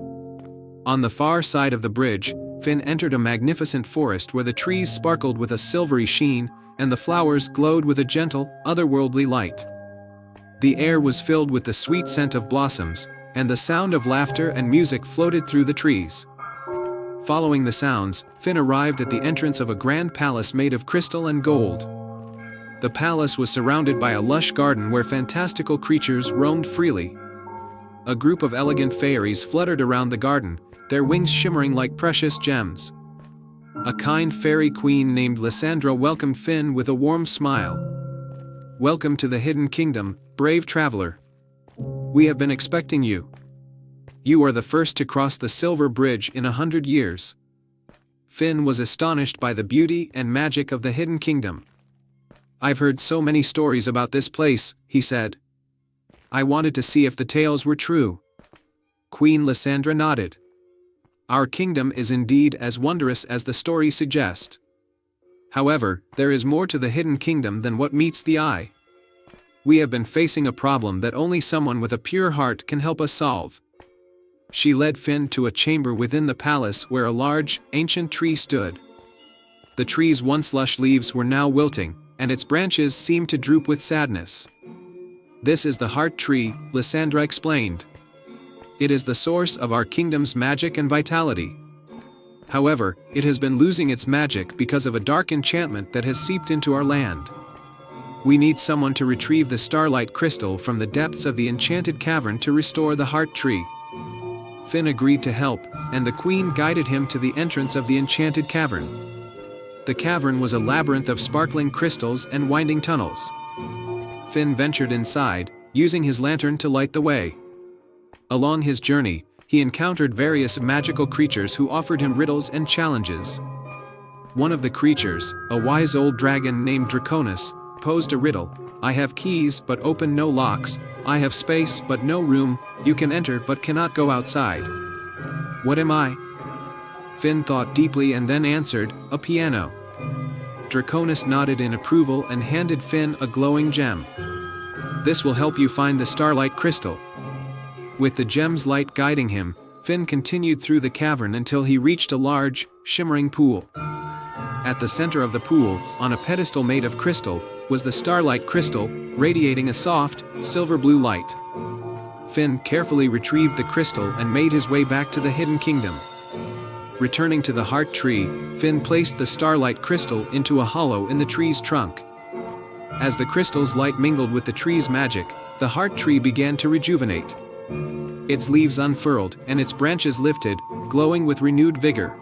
On the far side of the bridge, Finn entered a magnificent forest where the trees sparkled with a silvery sheen, and the flowers glowed with a gentle, otherworldly light. The air was filled with the sweet scent of blossoms, and the sound of laughter and music floated through the trees. Following the sounds, Finn arrived at the entrance of a grand palace made of crystal and gold. The palace was surrounded by a lush garden where fantastical creatures roamed freely. A group of elegant fairies fluttered around the garden, their wings shimmering like precious gems. A kind fairy queen named Lysandra welcomed Finn with a warm smile. "Welcome to the Hidden Kingdom, brave traveler. We have been expecting you. You are the first to cross the Silver Bridge in 100 years." Finn was astonished by the beauty and magic of the Hidden Kingdom. "I've heard so many stories about this place," he said. "I wanted to see if the tales were true." Queen Lysandra nodded. "Our kingdom is indeed as wondrous as the stories suggest. However, there is more to the Hidden Kingdom than what meets the eye. We have been facing a problem that only someone with a pure heart can help us solve." She led Finn to a chamber within the palace where a large, ancient tree stood. The tree's once lush leaves were now wilting, and its branches seemed to droop with sadness. "This is the heart tree," Lysandra explained. "It is the source of our kingdom's magic and vitality. However, it has been losing its magic because of a dark enchantment that has seeped into our land. We need someone to retrieve the starlight crystal from the depths of the enchanted cavern to restore the heart tree." Finn agreed to help, and the queen guided him to the entrance of the enchanted cavern. The cavern was a labyrinth of sparkling crystals and winding tunnels. Finn ventured inside, using his lantern to light the way. Along his journey, he encountered various magical creatures who offered him riddles and challenges. One of the creatures, a wise old dragon named Draconis, posed a riddle. "I have keys but open no locks, I have space but no room, you can enter but cannot go outside. What am I?" Finn thought deeply and then answered, "A piano." Draconis nodded in approval and handed Finn a glowing gem. "This will help you find the starlight crystal." With the gem's light guiding him, Finn continued through the cavern until he reached a large, shimmering pool. At the center of the pool, on a pedestal made of crystal, was the starlight crystal, radiating a soft, silver-blue light. Finn carefully retrieved the crystal and made his way back to the Hidden Kingdom. Returning to the heart tree, Finn placed the starlight crystal into a hollow in the tree's trunk. As the crystal's light mingled with the tree's magic, the heart tree began to rejuvenate. Its leaves unfurled and its branches lifted, glowing with renewed vigor.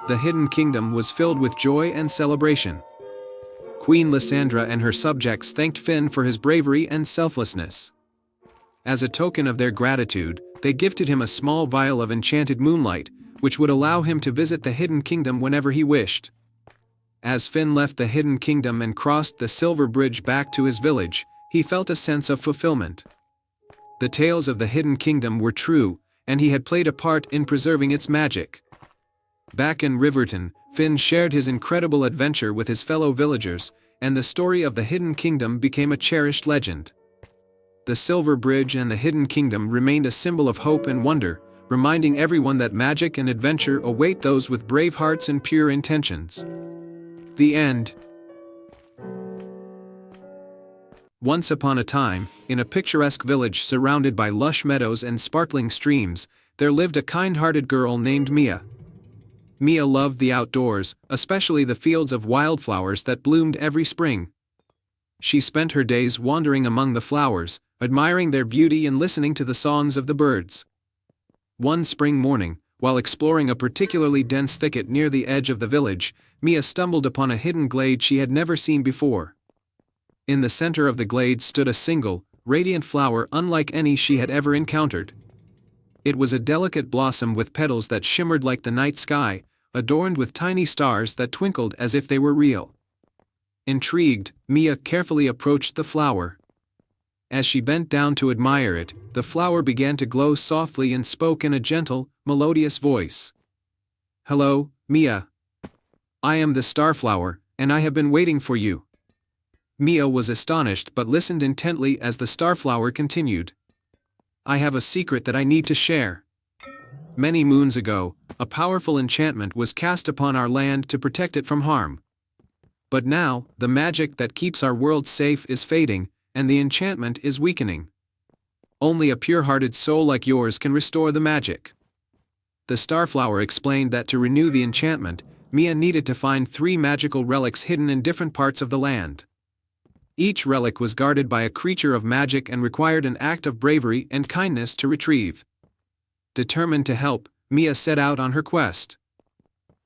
The Hidden Kingdom was filled with joy and celebration. Queen Lysandra and her subjects thanked Finn for his bravery and selflessness. As a token of their gratitude, they gifted him a small vial of enchanted moonlight, which would allow him to visit the Hidden Kingdom whenever he wished. As Finn left the Hidden Kingdom and crossed the Silver Bridge back to his village, he felt a sense of fulfillment. The tales of the Hidden Kingdom were true, and he had played a part in preserving its magic. Back in Riverton, Finn shared his incredible adventure with his fellow villagers, and the story of the Hidden Kingdom became a cherished legend. The Silver Bridge and the Hidden Kingdom remained a symbol of hope and wonder, reminding everyone that magic and adventure await those with brave hearts and pure intentions. The end. Once upon a time, in a picturesque village surrounded by lush meadows and sparkling streams, there lived a kind-hearted girl named Mia. Mia loved the outdoors, especially the fields of wildflowers that bloomed every spring. She spent her days wandering among the flowers, admiring their beauty and listening to the songs of the birds. One spring morning, while exploring a particularly dense thicket near the edge of the village, Mia stumbled upon a hidden glade she had never seen before. In the center of the glade stood a single, radiant flower unlike any she had ever encountered. It was a delicate blossom with petals that shimmered like the night sky, adorned with tiny stars that twinkled as if they were real. Intrigued, Mia carefully approached the flower. As she bent down to admire it, the flower began to glow softly and spoke in a gentle, melodious voice. "Hello, Mia. I am the Starflower, and I have been waiting for you." Mia was astonished but listened intently as the Starflower continued. "I have a secret that I need to share. Many moons ago, a powerful enchantment was cast upon our land to protect it from harm. But now, the magic that keeps our world safe is fading, and the enchantment is weakening. Only a pure-hearted soul like yours can restore the magic. The Starflower explained that to renew the enchantment, Mia needed to find 3 magical relics hidden in different parts of the land. Each relic was guarded by a creature of magic and required an act of bravery and kindness to retrieve. Determined to help, Mia set out on her quest.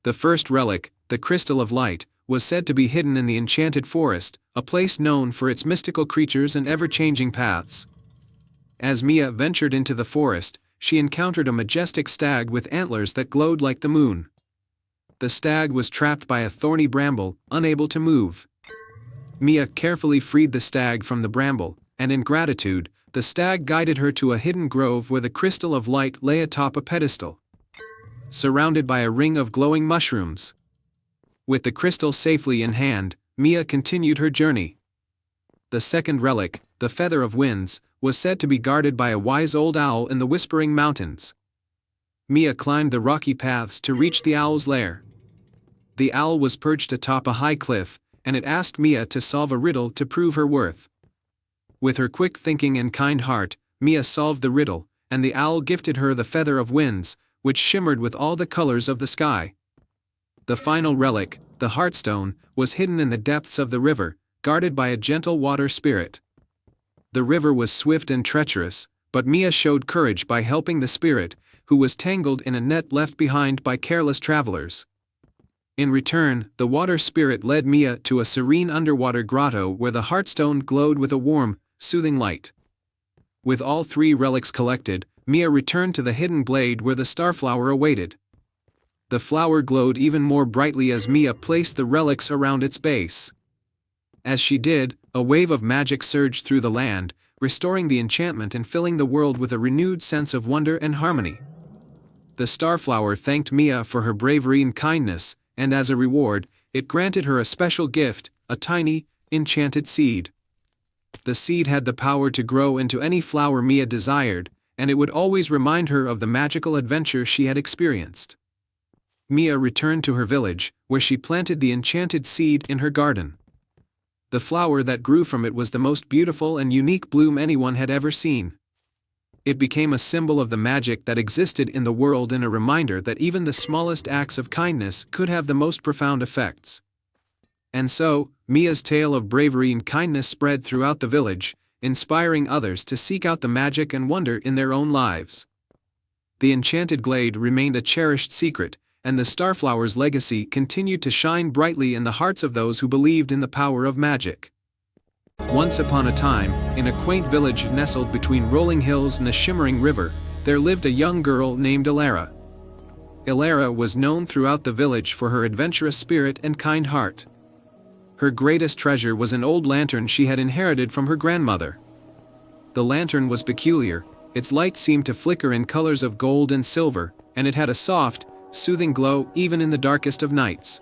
The first relic, the Crystal of Light, was said to be hidden in the Enchanted Forest, a place known for its mystical creatures and ever-changing paths. As Mia ventured into the forest, she encountered a majestic stag with antlers that glowed like the moon. The stag was trapped by a thorny bramble, unable to move. Mia carefully freed the stag from the bramble, and in gratitude, the stag guided her to a hidden grove where the Crystal of Light lay atop a pedestal, surrounded by a ring of glowing mushrooms. With the crystal safely in hand, Mia continued her journey. The second relic, the Feather of Winds, was said to be guarded by a wise old owl in the Whispering Mountains. Mia climbed the rocky paths to reach the owl's lair. The owl was perched atop a high cliff, and it asked Mia to solve a riddle to prove her worth. With her quick thinking and kind heart, Mia solved the riddle, and the owl gifted her the Feather of Winds, which shimmered with all the colors of the sky. The final relic, the Heartstone, was hidden in the depths of the river, guarded by a gentle water spirit. The river was swift and treacherous, but Mia showed courage by helping the spirit, who was tangled in a net left behind by careless travelers. In return, the water spirit led Mia to a serene underwater grotto where the Heartstone glowed with a warm, soothing light. With all 3 relics collected, Mia returned to the hidden glade where the Starflower awaited. The flower glowed even more brightly as Mia placed the relics around its base. As she did, a wave of magic surged through the land, restoring the enchantment and filling the world with a renewed sense of wonder and harmony. The Starflower thanked Mia for her bravery and kindness, and as a reward, it granted her a special gift, a tiny, enchanted seed. The seed had the power to grow into any flower Mia desired, and it would always remind her of the magical adventure she had experienced. Mia returned to her village, where she planted the enchanted seed in her garden. The flower that grew from it was the most beautiful and unique bloom anyone had ever seen. It became a symbol of the magic that existed in the world and a reminder that even the smallest acts of kindness could have the most profound effects. And so, Mia's tale of bravery and kindness spread throughout the village, inspiring others to seek out the magic and wonder in their own lives. The enchanted glade remained a cherished secret, and the Starflower's legacy continued to shine brightly in the hearts of those who believed in the power of magic. Once upon a time, in a quaint village nestled between rolling hills and a shimmering river, there lived a young girl named Elara. Elara was known throughout the village for her adventurous spirit and kind heart. Her greatest treasure was an old lantern she had inherited from her grandmother. The lantern was peculiar, its light seemed to flicker in colors of gold and silver, and it had a soft, soothing glow even in the darkest of nights.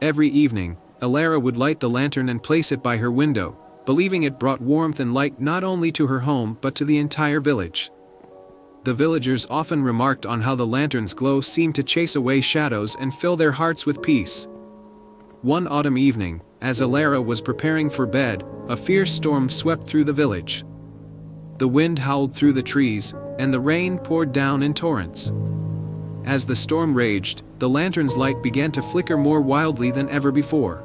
Every evening, Elara would light the lantern and place it by her window, believing it brought warmth and light not only to her home but to the entire village. The villagers often remarked on how the lantern's glow seemed to chase away shadows and fill their hearts with peace. One autumn evening, as Elara was preparing for bed, a fierce storm swept through the village. The wind howled through the trees, and the rain poured down in torrents. As the storm raged, the lantern's light began to flicker more wildly than ever before.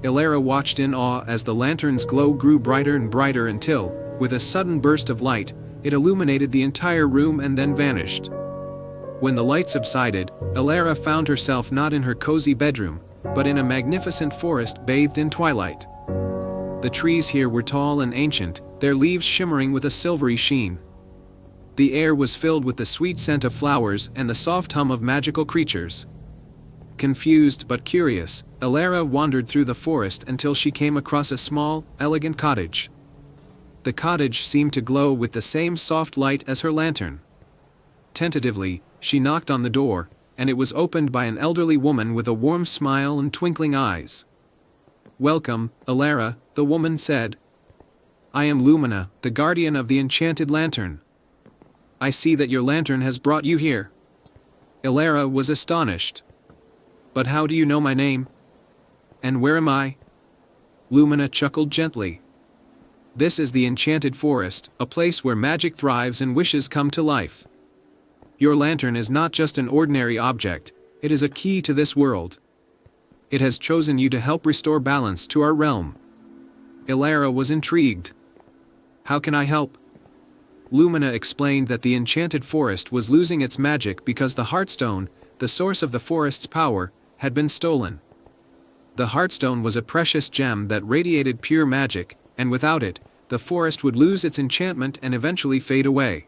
Elara watched in awe as the lantern's glow grew brighter and brighter until, with a sudden burst of light, it illuminated the entire room and then vanished. When the light subsided, Elara found herself not in her cozy bedroom, but in a magnificent forest bathed in twilight. The trees here were tall and ancient, their leaves shimmering with a silvery sheen. The air was filled with the sweet scent of flowers and the soft hum of magical creatures. Confused but curious, Elara wandered through the forest until she came across a small, elegant cottage. The cottage seemed to glow with the same soft light as her lantern. Tentatively, she knocked on the door, and it was opened by an elderly woman with a warm smile and twinkling eyes. "Welcome, Elara," the woman said. "I am Lumina, the guardian of the enchanted lantern. I see that your lantern has brought you here." Elara was astonished. "But how do you know my name? And where am I?" Lumina chuckled gently. This is the Enchanted Forest, a place where magic thrives and wishes come to life. Your lantern is not just an ordinary object, it is a key to this world. It has chosen you to help restore balance to our realm. Elara was intrigued. How can I help? Lumina explained that the Enchanted Forest was losing its magic because the Heartstone, the source of the forest's power, had been stolen. The Heartstone was a precious gem that radiated pure magic, and without it, the forest would lose its enchantment and eventually fade away.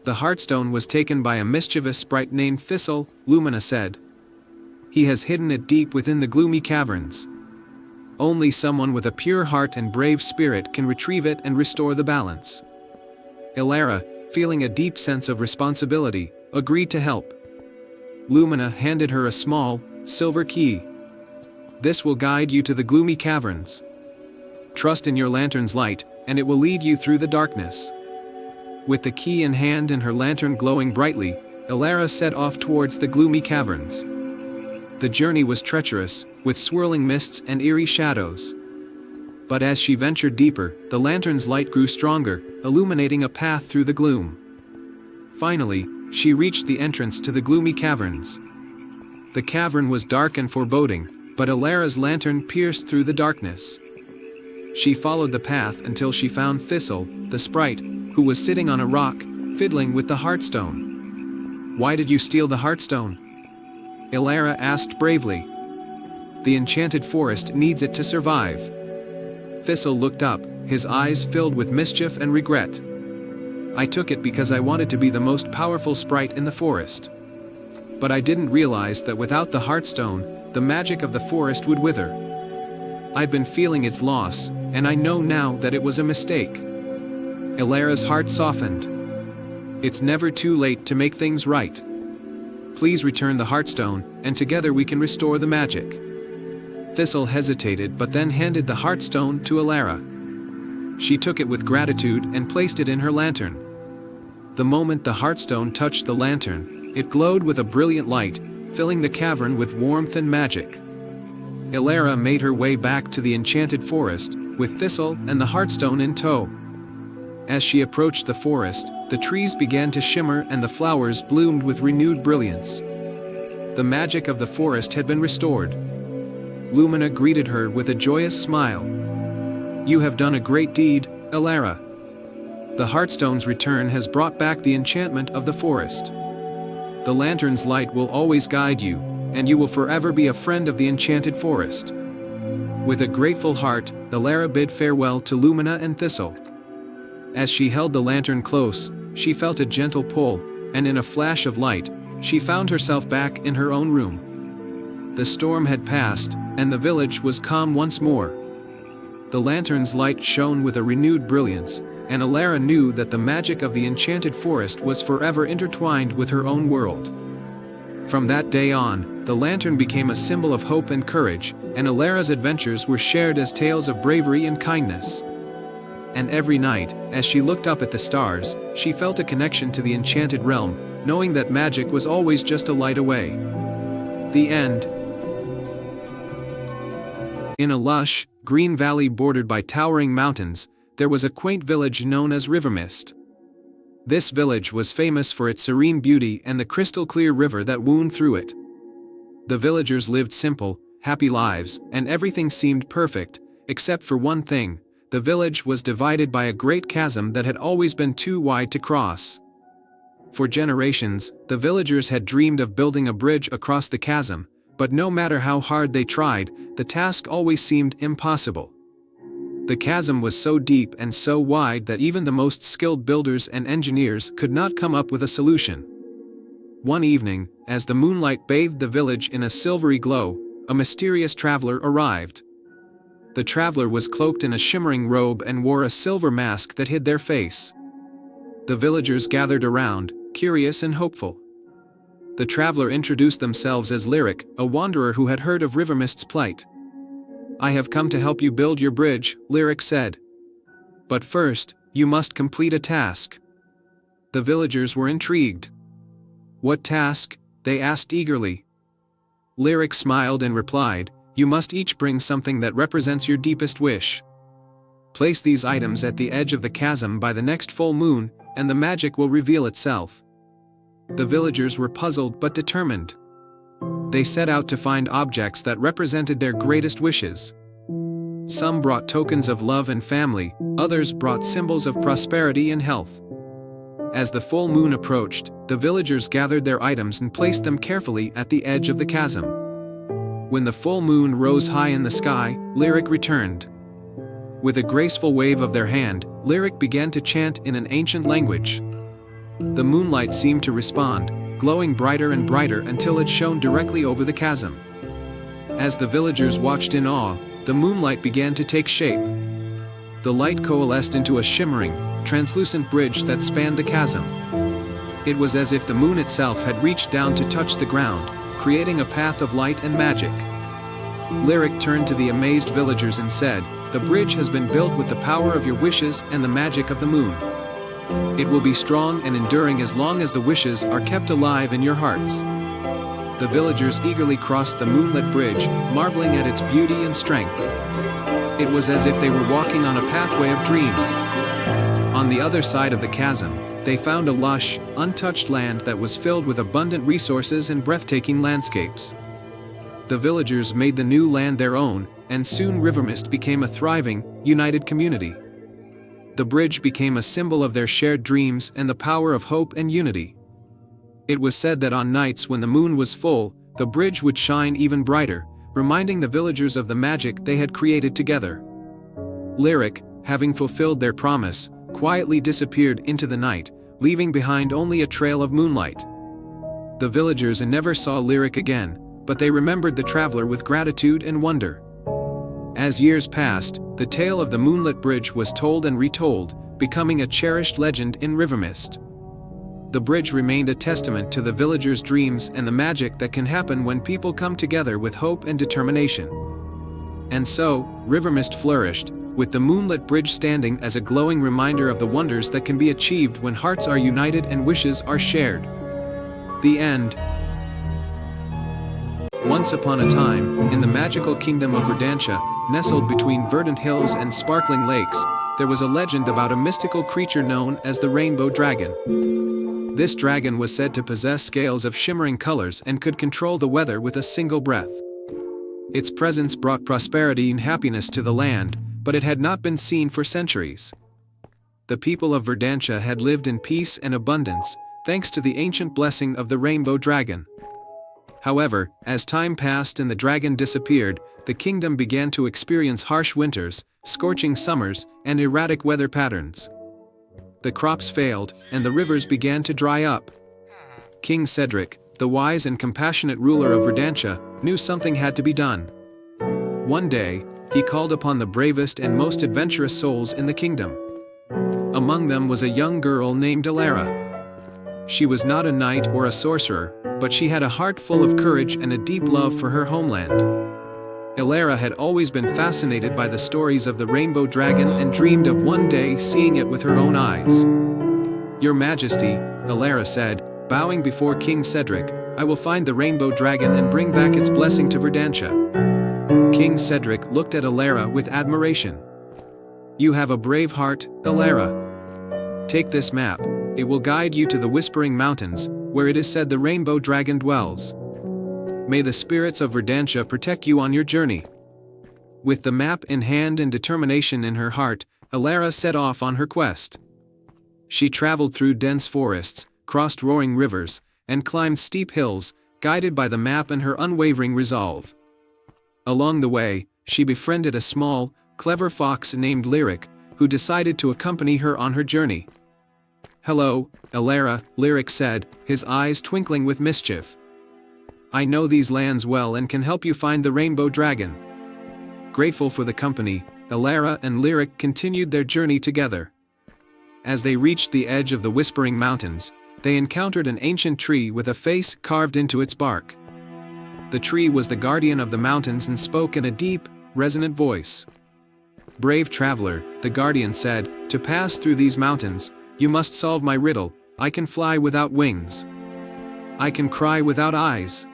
The Heartstone was taken by a mischievous sprite named Thistle, Lumina said. He has hidden it deep within the gloomy caverns. Only someone with a pure heart and brave spirit can retrieve it and restore the balance. Elara, feeling a deep sense of responsibility, agreed to help. Lumina handed her a small, silver key. This will guide you to the gloomy caverns. Trust in your lantern's light, and it will lead you through the darkness. With the key in hand and her lantern glowing brightly, Elara set off towards the gloomy caverns. The journey was treacherous, with swirling mists and eerie shadows. But as she ventured deeper, the lantern's light grew stronger, illuminating a path through the gloom. Finally, she reached the entrance to the gloomy caverns. The cavern was dark and foreboding, but Elara's lantern pierced through the darkness. She followed the path until she found Thistle, the sprite, who was sitting on a rock, fiddling with the Heartstone. Why did you steal the Heartstone? Elara asked bravely. The Enchanted Forest needs it to survive. Thistle looked up, his eyes filled with mischief and regret. I took it because I wanted to be the most powerful sprite in the forest. But I didn't realize that without the Heartstone, the magic of the forest would wither. I've been feeling its loss, and I know now that it was a mistake. Elara's heart softened. It's never too late to make things right. Please return the Heartstone, and together we can restore the magic. Thistle hesitated but then handed the Heartstone to Elara. She took it with gratitude and placed it in her lantern. The moment the Heartstone touched the lantern, it glowed with a brilliant light, filling the cavern with warmth and magic. Elara made her way back to the Enchanted Forest, with Thistle and the Heartstone in tow. As she approached the forest, the trees began to shimmer and the flowers bloomed with renewed brilliance. The magic of the forest had been restored. Lumina greeted her with a joyous smile. You have done a great deed, Elara. The Heartstone's return has brought back the enchantment of the forest. The lantern's light will always guide you, and you will forever be a friend of the Enchanted Forest. With a grateful heart, Elara bid farewell to Lumina and Thistle. As she held the lantern close, she felt a gentle pull, and in a flash of light, she found herself back in her own room. The storm had passed, and the village was calm once more. The lantern's light shone with a renewed brilliance, and Elara knew that the magic of the Enchanted Forest was forever intertwined with her own world. From that day on, the lantern became a symbol of hope and courage, and Elara's adventures were shared as tales of bravery and kindness. And every night, as she looked up at the stars, she felt a connection to the enchanted realm, knowing that magic was always just a light away. The end. In a lush, green valley bordered by towering mountains, there was a quaint village known as Rivermist. This village was famous for its serene beauty and the crystal-clear river that wound through it. The villagers lived simple, happy lives, and everything seemed perfect, except for one thing: the village was divided by a great chasm that had always been too wide to cross. For generations, the villagers had dreamed of building a bridge across the chasm, but no matter how hard they tried, the task always seemed impossible. The chasm was so deep and so wide that even the most skilled builders and engineers could not come up with a solution. One evening, as the moonlight bathed the village in a silvery glow, a mysterious traveler arrived. The traveler was cloaked in a shimmering robe and wore a silver mask that hid their face. The villagers gathered around, curious and hopeful. The traveler introduced themselves as Lyric, a wanderer who had heard of Rivermist's plight. "I have come to help you build your bridge," Lyric said. "But first, you must complete a task." The villagers were intrigued. "What task?" they asked eagerly. Lyric smiled and replied, "You must each bring something that represents your deepest wish. Place these items at the edge of the chasm by the next full moon, and the magic will reveal itself. The villagers were puzzled but determined. They set out to find objects that represented their greatest wishes. Some brought tokens of love and family, others brought symbols of prosperity and health. As the full moon approached, the villagers gathered their items and placed them carefully at the edge of the chasm. When the full moon rose high in the sky, Lyric returned. With a graceful wave of their hand, Lyric began to chant in an ancient language. The moonlight seemed to respond, glowing brighter and brighter until it shone directly over the chasm. As the villagers watched in awe, the moonlight began to take shape. The light coalesced into a shimmering, translucent bridge that spanned the chasm. It was as if the moon itself had reached down to touch the ground, creating a path of light and magic. Lyric turned to the amazed villagers and said, "The bridge has been built with the power of your wishes and the magic of the moon. It will be strong and enduring as long as the wishes are kept alive in your hearts." The villagers eagerly crossed the moonlit bridge, marveling at its beauty and strength. It was as if they were walking on a pathway of dreams. On the other side of the chasm, they found a lush, untouched land that was filled with abundant resources and breathtaking landscapes. The villagers made the new land their own, and soon Rivermist became a thriving, united community. The bridge became a symbol of their shared dreams and the power of hope and unity. It was said that on nights when the moon was full, the bridge would shine even brighter, reminding the villagers of the magic they had created together. Lyric, having fulfilled their promise, quietly disappeared into the night, leaving behind only a trail of moonlight. The villagers never saw Lyric again, but they remembered the traveler with gratitude and wonder. As years passed, the tale of the moonlit bridge was told and retold, becoming a cherished legend in Rivermist. The bridge remained a testament to the villagers' dreams and the magic that can happen when people come together with hope and determination. And so, Rivermist flourished, with the moonlit bridge standing as a glowing reminder of the wonders that can be achieved when hearts are united and wishes are shared. The end. Once upon a time, in the magical kingdom of Verdantia, nestled between verdant hills and sparkling lakes, there was a legend about a mystical creature known as the Rainbow Dragon. This dragon was said to possess scales of shimmering colors and could control the weather with a single breath. Its presence brought prosperity and happiness to the land, but it had not been seen for centuries. The people of Verdantia had lived in peace and abundance, thanks to the ancient blessing of the Rainbow Dragon. However, as time passed and the dragon disappeared, the kingdom began to experience harsh winters, scorching summers, and erratic weather patterns. The crops failed, and the rivers began to dry up. King Cedric, the wise and compassionate ruler of Verdantia, knew something had to be done. One day, he called upon the bravest and most adventurous souls in the kingdom. Among them was a young girl named Elara. She was not a knight or a sorcerer, but she had a heart full of courage and a deep love for her homeland. Elara had always been fascinated by the stories of the Rainbow Dragon and dreamed of one day seeing it with her own eyes. "Your Majesty," Elara said, bowing before King Cedric, "I will find the Rainbow Dragon and bring back its blessing to Verdantia." King Cedric looked at Elara with admiration. "You have a brave heart, Elara. Take this map. It will guide you to the Whispering Mountains, where it is said the Rainbow Dragon dwells. May the spirits of Verdantia protect you on your journey." With the map in hand and determination in her heart, Elara set off on her quest. She traveled through dense forests, crossed roaring rivers, and climbed steep hills, guided by the map and her unwavering resolve. Along the way, she befriended a small, clever fox named Lyric, who decided to accompany her on her journey. "Hello, Elara," Lyric said, his eyes twinkling with mischief. "I know these lands well and can help you find the Rainbow Dragon." Grateful for the company, Elara and Lyric continued their journey together. As they reached the edge of the Whispering Mountains, they encountered an ancient tree with a face carved into its bark. The tree was the guardian of the mountains and spoke in a deep, resonant voice. "Brave traveler," the guardian said, "to pass through these mountains, you must solve my riddle. I can fly without wings. I can cry without eyes.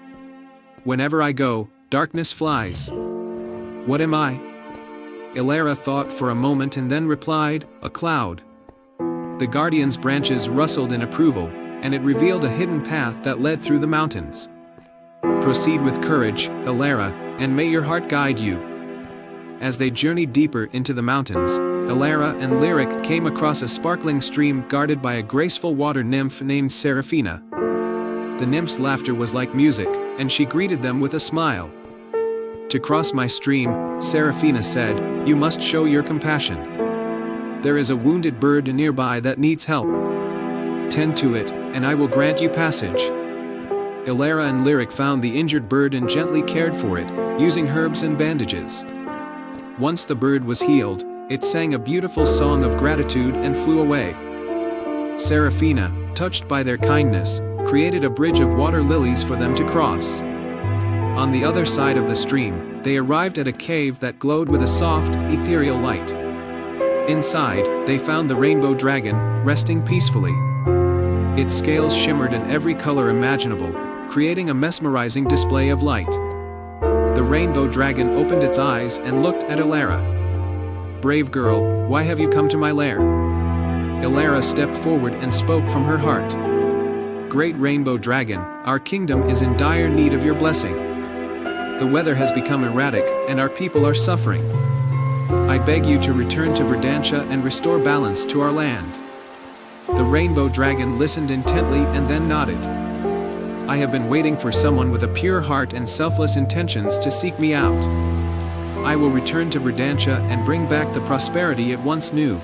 Whenever I go, darkness flies. What am I?" Ilara thought for a moment and then replied, "A cloud." The guardian's branches rustled in approval, and it revealed a hidden path that led through the mountains. "Proceed with courage, Ilara, and may your heart guide you." As they journeyed deeper into the mountains, Ilara and Lyric came across a sparkling stream guarded by a graceful water nymph named Seraphina. The nymph's laughter was like music, and she greeted them with a smile. "To cross my stream," Seraphina said, "you must show your compassion. There is a wounded bird nearby that needs help. Tend to it, and I will grant you passage." Ilara and Lyric found the injured bird and gently cared for it, using herbs and bandages. Once the bird was healed, it sang a beautiful song of gratitude and flew away. Seraphina, touched by their kindness, created a bridge of water lilies for them to cross. On the other side of the stream, they arrived at a cave that glowed with a soft, ethereal light. Inside, they found the rainbow dragon, resting peacefully. Its scales shimmered in every color imaginable, creating a mesmerizing display of light. The rainbow dragon opened its eyes and looked at Ilara. "Brave girl, why have you come to my lair?" Ilara stepped forward and spoke from her heart. "Great rainbow dragon, our kingdom is in dire need of your blessing. The weather has become erratic, and our people are suffering. I beg you to return to Verdantia and restore balance to our land." The rainbow dragon listened intently and then nodded. "I have been waiting for someone with a pure heart and selfless intentions to seek me out. I will return to Verdantia and bring back the prosperity it once knew."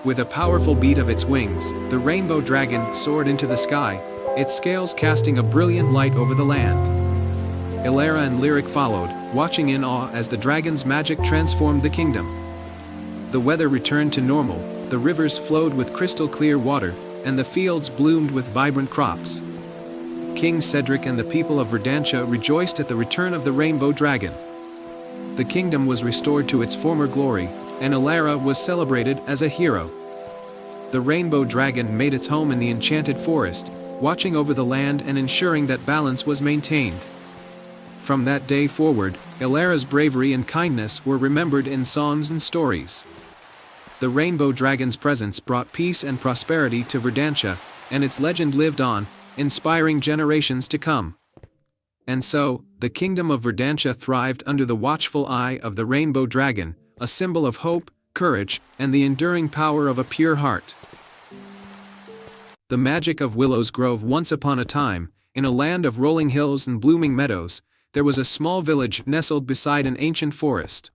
With a powerful beat of its wings, the rainbow dragon soared into the sky, its scales casting a brilliant light over the land. Ilara and Lyric followed, watching in awe as the dragon's magic transformed the kingdom. The weather returned to normal, the rivers flowed with crystal-clear water, and the fields bloomed with vibrant crops. King Cedric and the people of Verdantia rejoiced at the return of the rainbow dragon. The kingdom was restored to its former glory, and Ilara was celebrated as a hero. The rainbow dragon made its home in the enchanted forest, watching over the land and ensuring that balance was maintained. From that day forward, Ilara's bravery and kindness were remembered in songs and stories. The rainbow dragon's presence brought peace and prosperity to Verdantia, and its legend lived on, inspiring generations to come. And so, the kingdom of Verdantia thrived under the watchful eye of the rainbow dragon, a symbol of hope, courage, and the enduring power of a pure heart. The magic of Willow's Grove. Once upon a time, in a land of rolling hills and blooming meadows, there was a small village nestled beside an ancient forest.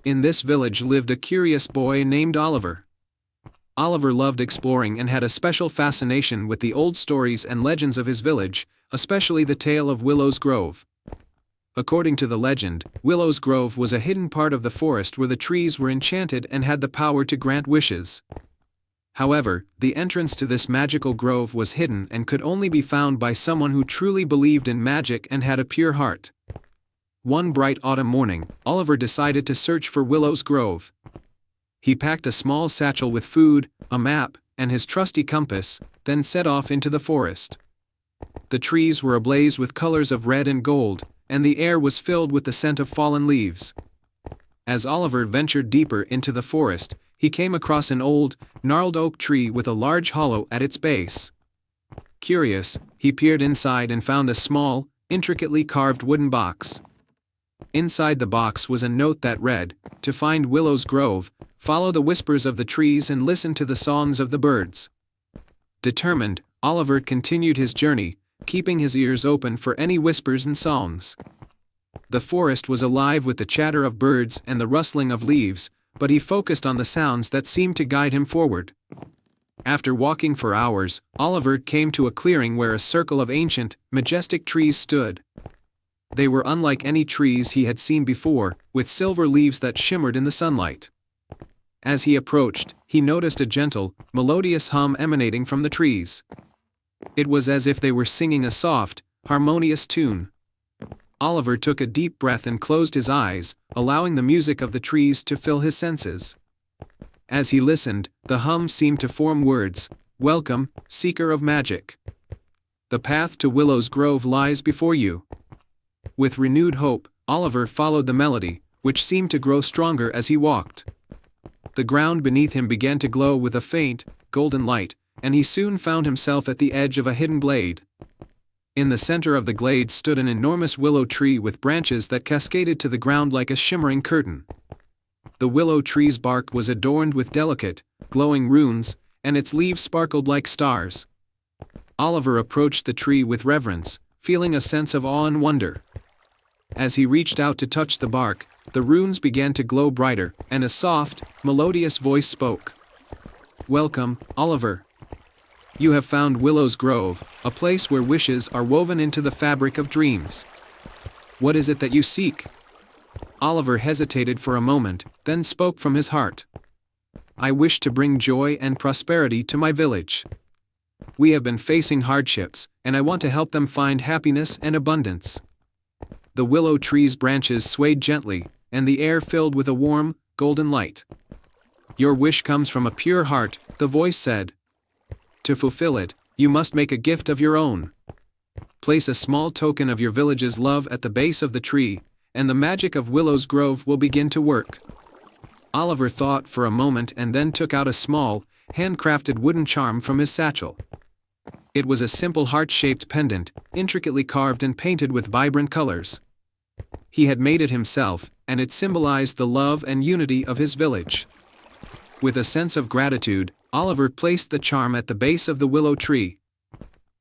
In this village lived a curious boy named Oliver. Oliver loved exploring and had a special fascination with the old stories and legends of his village, especially the tale of Willow's Grove. According to the legend, Willow's Grove was a hidden part of the forest where the trees were enchanted and had the power to grant wishes. However, the entrance to this magical grove was hidden and could only be found by someone who truly believed in magic and had a pure heart. One bright autumn morning, Oliver decided to search for Willow's Grove. He packed a small satchel with food, a map, and his trusty compass, then set off into the forest. The trees were ablaze with colors of red and gold, and the air was filled with the scent of fallen leaves. As Oliver ventured deeper into the forest, he came across an old, gnarled oak tree with a large hollow at its base. Curious, he peered inside and found a small, intricately carved wooden box. Inside the box was a note that read, "To find Willow's Grove, follow the whispers of the trees and listen to the songs of the birds." Determined, Oliver continued his journey, keeping his ears open for any whispers and songs. The forest was alive with the chatter of birds and the rustling of leaves, but he focused on the sounds that seemed to guide him forward. After walking for hours, Oliver came to a clearing where a circle of ancient, majestic trees stood. They were unlike any trees he had seen before, with silver leaves that shimmered in the sunlight. As he approached, he noticed a gentle, melodious hum emanating from the trees. It was as if they were singing a soft, harmonious tune. Oliver took a deep breath and closed his eyes, allowing the music of the trees to fill his senses. As he listened, the hum seemed to form words, "Welcome, seeker of magic. The path to Willow's Grove lies before you." With renewed hope, Oliver followed the melody, which seemed to grow stronger as he walked. The ground beneath him began to glow with a faint, golden light, and he soon found himself at the edge of a hidden glade. In the center of the glade stood an enormous willow tree with branches that cascaded to the ground like a shimmering curtain. The willow tree's bark was adorned with delicate, glowing runes, and its leaves sparkled like stars. Oliver approached the tree with reverence, feeling a sense of awe and wonder. As he reached out to touch the bark, the runes began to glow brighter, and a soft, melodious voice spoke. "Welcome, Oliver. You have found Willow's Grove, a place where wishes are woven into the fabric of dreams. What is it that you seek?" Oliver hesitated for a moment, then spoke from his heart. "I wish to bring joy and prosperity to my village. We have been facing hardships, and I want to help them find happiness and abundance." The willow tree's branches swayed gently, and the air filled with a warm, golden light. "Your wish comes from a pure heart," the voice said. "To fulfill it, you must make a gift of your own. Place a small token of your village's love at the base of the tree, and the magic of Willow's Grove will begin to work." Oliver thought for a moment and then took out a small, handcrafted wooden charm from his satchel. It was a simple heart-shaped pendant, intricately carved and painted with vibrant colors. He had made it himself, and it symbolized the love and unity of his village. With a sense of gratitude, Oliver placed the charm at the base of the willow tree.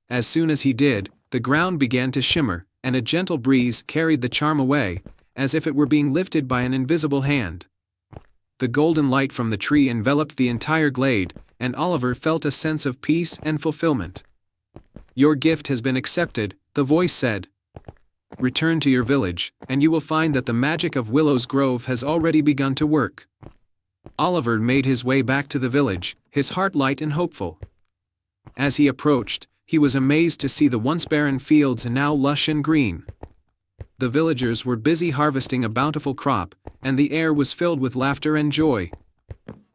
As soon as he did, the ground began to shimmer, and a gentle breeze carried the charm away, as if it were being lifted by an invisible hand. The golden light from the tree enveloped the entire glade, and Oliver felt a sense of peace and fulfillment. "Your gift has been accepted," the voice said. "Return to your village, and you will find that the magic of Willow's Grove has already begun to work." Oliver made his way back to the village, his heart light and hopeful. As he approached, he was amazed to see the once barren fields now lush and green. The villagers were busy harvesting a bountiful crop, and the air was filled with laughter and joy.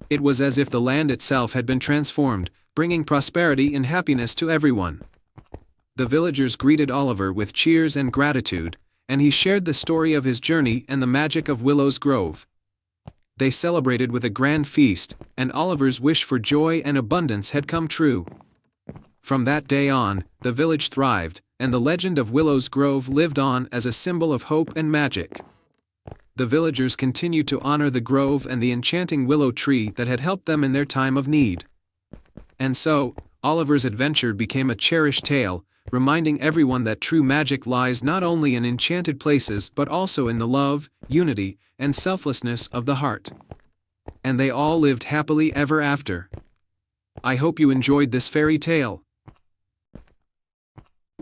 It was as if the land itself had been transformed, bringing prosperity and happiness to everyone. The villagers greeted Oliver with cheers and gratitude, and he shared the story of his journey and the magic of Willow's Grove. They celebrated with a grand feast, and Oliver's wish for joy and abundance had come true. From that day on, the village thrived, and the legend of Willow's Grove lived on as a symbol of hope and magic. The villagers continued to honor the grove and the enchanting willow tree that had helped them in their time of need. And so, Oliver's adventure became a cherished tale, reminding everyone that true magic lies not only in enchanted places but also in the love, unity, and selflessness of the heart. And they all lived happily ever after. I hope you enjoyed this fairy tale.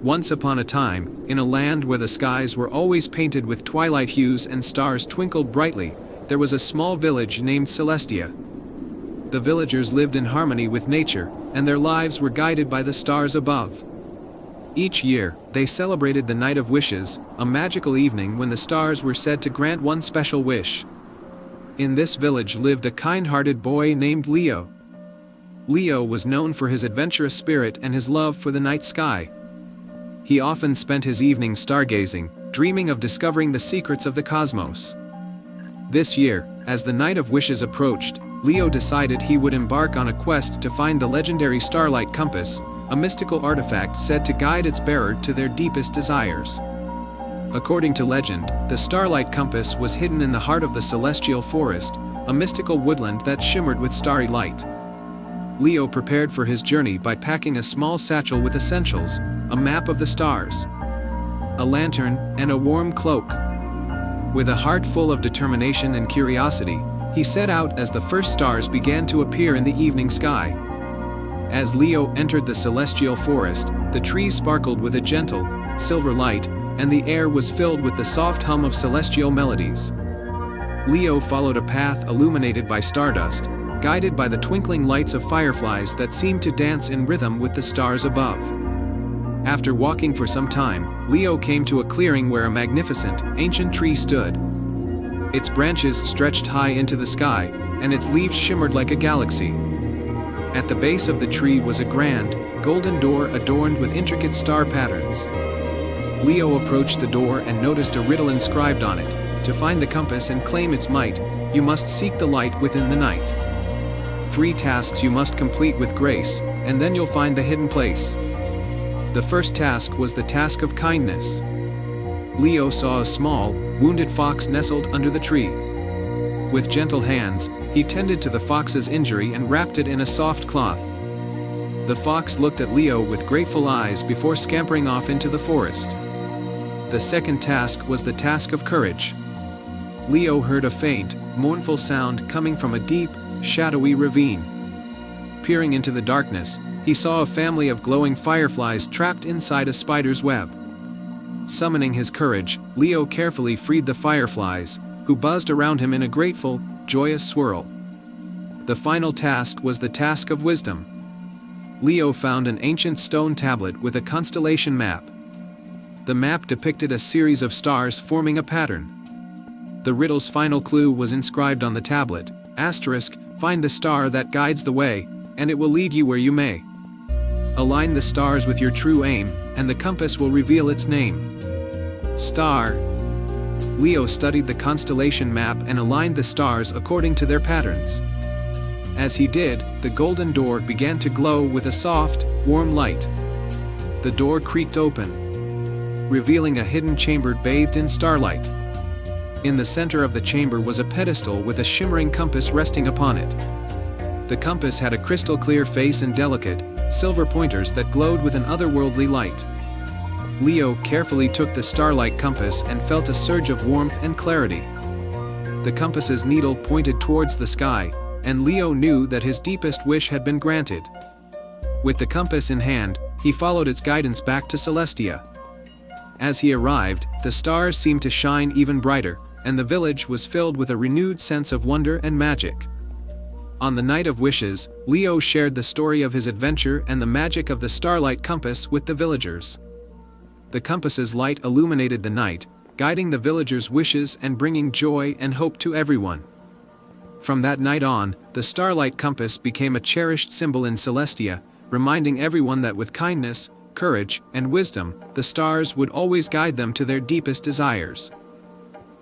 Once upon a time, in a land where the skies were always painted with twilight hues and stars twinkled brightly, there was a small village named Celestia. The villagers lived in harmony with nature, and their lives were guided by the stars above. Each year, they celebrated the Night of Wishes, a magical evening when the stars were said to grant one special wish. In this village lived a kind-hearted boy named Leo. Leo was known for his adventurous spirit and his love for the night sky. He often spent his evenings stargazing, dreaming of discovering the secrets of the cosmos. This year, as the Night of Wishes approached, Leo decided he would embark on a quest to find the legendary Starlight Compass, a mystical artifact said to guide its bearer to their deepest desires. According to legend, the Starlight Compass was hidden in the heart of the Celestial Forest, a mystical woodland that shimmered with starry light. Leo prepared for his journey by packing a small satchel with essentials, a map of the stars, a lantern, and a warm cloak. With a heart full of determination and curiosity, he set out as the first stars began to appear in the evening sky. As Leo entered the celestial forest, the trees sparkled with a gentle, silver light, and the air was filled with the soft hum of celestial melodies. Leo followed a path illuminated by stardust, guided by the twinkling lights of fireflies that seemed to dance in rhythm with the stars above. After walking for some time, Leo came to a clearing where a magnificent, ancient tree stood. Its branches stretched high into the sky, and its leaves shimmered like a galaxy. At the base of the tree was a grand, golden door adorned with intricate star patterns. Leo approached the door and noticed a riddle inscribed on it. To find the compass and claim its might, you must seek the light within the night. 3 tasks you must complete with grace, and then you'll find the hidden place. The first task was the task of kindness. Leo saw a small, wounded fox nestled under the tree. With gentle hands, he tended to the fox's injury and wrapped it in a soft cloth. The fox looked at Leo with grateful eyes before scampering off into the forest. The second task was the task of courage. Leo heard a faint, mournful sound coming from a deep, shadowy ravine. Peering into the darkness, he saw a family of glowing fireflies trapped inside a spider's web. Summoning his courage, Leo carefully freed the fireflies, who buzzed around him in a grateful, joyous swirl. The final task was the task of wisdom. Leo found an ancient stone tablet with a constellation map. The map depicted a series of stars forming a pattern. The riddle's final clue was inscribed on the tablet, *, find the star that guides the way, and it will lead you where you may. Align the stars with your true aim, and the compass will reveal its name. Star. Leo studied the constellation map and aligned the stars according to their patterns. As he did, the golden door began to glow with a soft, warm light. The door creaked open, revealing a hidden chamber bathed in starlight. In the center of the chamber was a pedestal with a shimmering compass resting upon it. The compass had a crystal-clear face and delicate, silver pointers that glowed with an otherworldly light. Leo carefully took the starlight compass and felt a surge of warmth and clarity. The compass's needle pointed towards the sky, and Leo knew that his deepest wish had been granted. With the compass in hand, he followed its guidance back to Celestia. As he arrived, the stars seemed to shine even brighter, and the village was filled with a renewed sense of wonder and magic. On the Night of Wishes, Leo shared the story of his adventure and the magic of the starlight compass with the villagers. The compass's light illuminated the night, guiding the villagers' wishes and bringing joy and hope to everyone. From that night on, the starlight compass became a cherished symbol in Celestia, reminding everyone that with kindness, courage, and wisdom, the stars would always guide them to their deepest desires.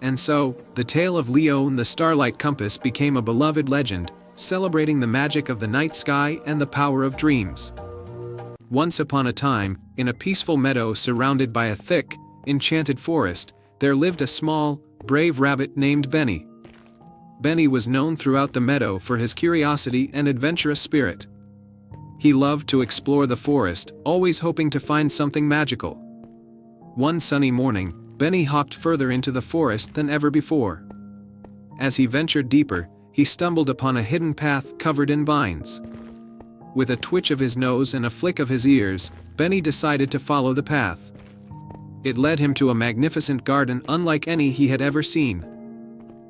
And so, the tale of Leo and the starlight compass became a beloved legend, celebrating the magic of the night sky and the power of dreams. Once upon a time, in a peaceful meadow surrounded by a thick, enchanted forest, there lived a small, brave rabbit named Benny. Benny was known throughout the meadow for his curiosity and adventurous spirit. He loved to explore the forest, always hoping to find something magical. One sunny morning, Benny hopped further into the forest than ever before. As he ventured deeper, he stumbled upon a hidden path covered in vines. With a twitch of his nose and a flick of his ears, Benny decided to follow the path. It led him to a magnificent garden unlike any he had ever seen.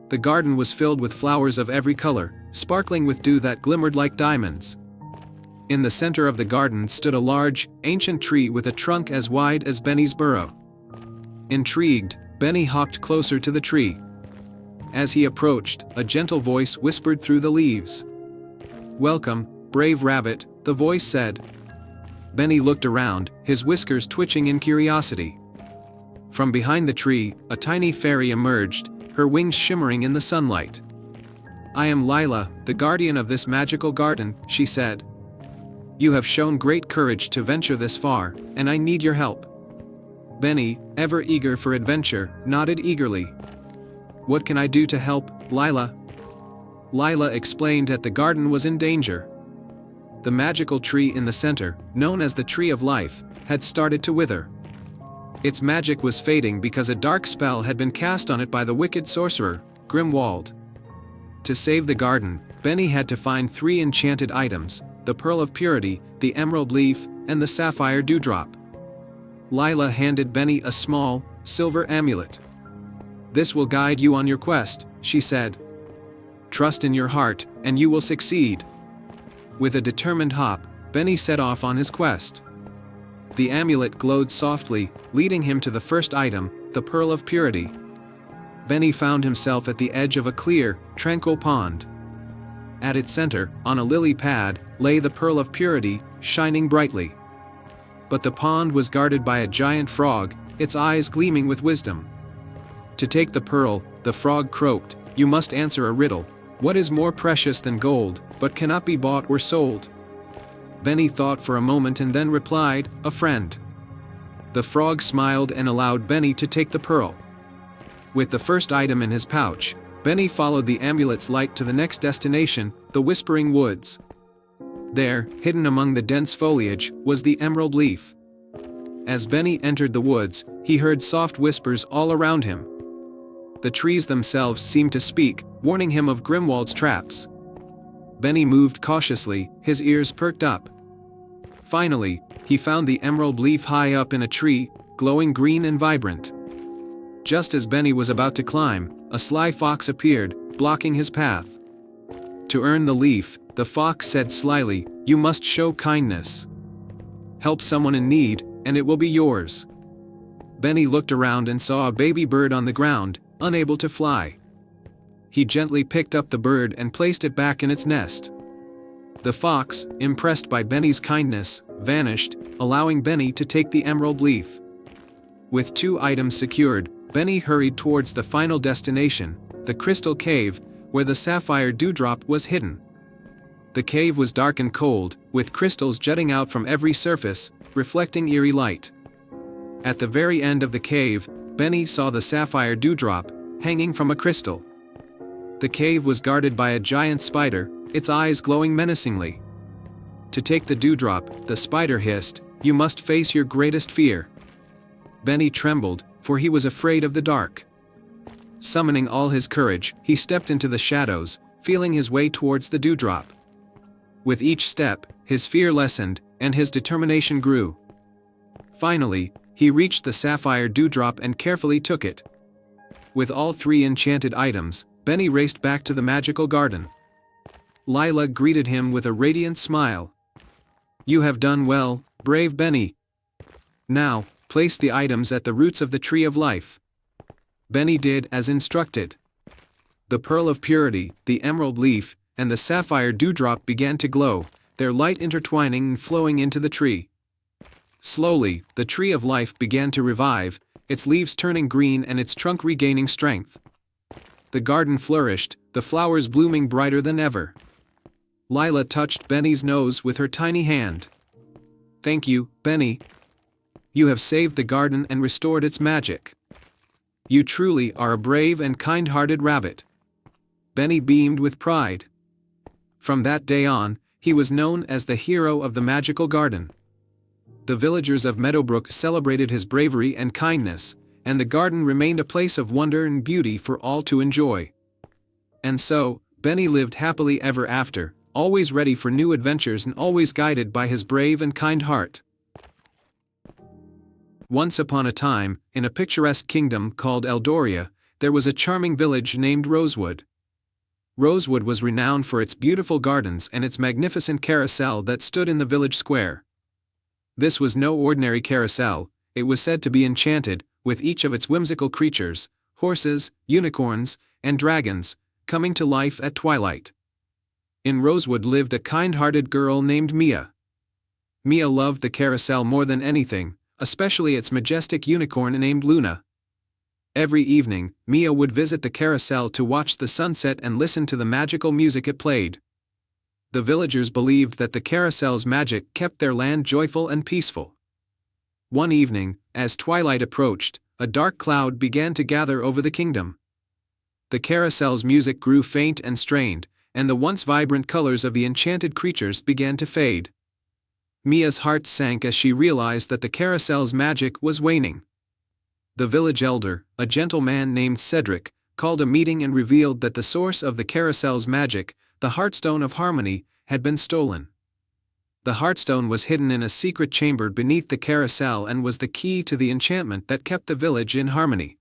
The garden was filled with flowers of every color, sparkling with dew that glimmered like diamonds. In the center of the garden stood a large, ancient tree with a trunk as wide as Benny's burrow. Intrigued, Benny hopped closer to the tree. As he approached, a gentle voice whispered through the leaves. "Welcome, brave rabbit," the voice said. Benny looked around, his whiskers twitching in curiosity. From behind the tree, a tiny fairy emerged, her wings shimmering in the sunlight. "I am Lila, the guardian of this magical garden," she said. "You have shown great courage to venture this far, and I need your help." Benny, ever eager for adventure, nodded eagerly. "What can I do to help, Lila?" Lila explained that the garden was in danger. The magical tree in the center, known as the Tree of Life, had started to wither. Its magic was fading because a dark spell had been cast on it by the wicked sorcerer, Grimwald. To save the garden, Benny had to find 3 enchanted items: the Pearl of Purity, the Emerald Leaf, and the Sapphire Dewdrop. Lila handed Benny a small, silver amulet. "This will guide you on your quest," she said. "Trust in your heart, and you will succeed." With a determined hop, Benny set off on his quest. The amulet glowed softly, leading him to the first item, the Pearl of Purity. Benny found himself at the edge of a clear, tranquil pond. At its center, on a lily pad, lay the Pearl of Purity, shining brightly. But the pond was guarded by a giant frog, its eyes gleaming with wisdom. To take the pearl, The frog croaked, "You must answer a riddle. What is more precious than gold, but cannot be bought or sold?" Benny thought for a moment and then replied, "A friend." The frog smiled and allowed Benny to take the pearl. With the first item in his pouch, Benny followed the amulet's light to the next destination, the Whispering Woods. There, hidden among the dense foliage, was the emerald leaf. As Benny entered the woods, he heard soft whispers all around him. The trees themselves seemed to speak, warning him of Grimwald's traps. Benny moved cautiously, his ears perked up. Finally, he found the emerald leaf high up in a tree, glowing green and vibrant. Just as Benny was about to climb, a sly fox appeared, blocking his path. To earn the leaf, the fox said slyly, "You must show kindness. Help someone in need, and it will be yours." Benny looked around and saw a baby bird on the ground, unable to fly. He gently picked up the bird and placed it back in its nest. The fox, impressed by Benny's kindness, vanished, allowing Benny to take the emerald leaf. With 2 items secured, Benny hurried towards the final destination, the Crystal Cave, where the sapphire dewdrop was hidden. The cave was dark and cold, with crystals jutting out from every surface, reflecting eerie light. At the very end of the cave, Benny saw the sapphire dewdrop, hanging from a crystal. The cave was guarded by a giant spider, its eyes glowing menacingly. To take the dewdrop, the spider hissed, "You must face your greatest fear." Benny trembled, for he was afraid of the dark. Summoning all his courage, he stepped into the shadows, feeling his way towards the dewdrop. With each step, his fear lessened, and his determination grew. Finally, he reached the sapphire dewdrop and carefully took it. With all 3 enchanted items, Benny raced back to the magical garden. Lila greeted him with a radiant smile. "You have done well, brave Benny. Now, place the items at the roots of the Tree of Life." Benny did as instructed. The pearl of purity, the emerald leaf, and the sapphire dewdrop began to glow, their light intertwining and flowing into the tree. Slowly, the Tree of Life began to revive, its leaves turning green and its trunk regaining strength. The garden flourished, the flowers blooming brighter than ever. Lila touched Benny's nose with her tiny hand. "Thank you, Benny. You have saved the garden and restored its magic. You truly are a brave and kind-hearted rabbit." Benny beamed with pride. From that day on, he was known as the hero of the magical garden. The villagers of Meadowbrook celebrated his bravery and kindness, and the garden remained a place of wonder and beauty for all to enjoy. And so, Benny lived happily ever after, always ready for new adventures and always guided by his brave and kind heart. Once upon a time, in a picturesque kingdom called Eldoria, there was a charming village named Rosewood. Rosewood was renowned for its beautiful gardens and its magnificent carousel that stood in the village square. This was no ordinary carousel, it was said to be enchanted, with each of its whimsical creatures, horses, unicorns, and dragons, coming to life at twilight. In Rosewood lived a kind-hearted girl named Mia. Mia loved the carousel more than anything, especially its majestic unicorn named Luna. Every evening, Mia would visit the carousel to watch the sunset and listen to the magical music it played. The villagers believed that the carousel's magic kept their land joyful and peaceful. One evening, as twilight approached, a dark cloud began to gather over the kingdom. The carousel's music grew faint and strained, and the once vibrant colors of the enchanted creatures began to fade. Mia's heart sank as she realized that the carousel's magic was waning. The village elder, a gentle man named Cedric, called a meeting and revealed that the source of the carousel's magic, the Heartstone of Harmony, had been stolen. The Heartstone was hidden in a secret chamber beneath the carousel and was the key to the enchantment that kept the village in harmony.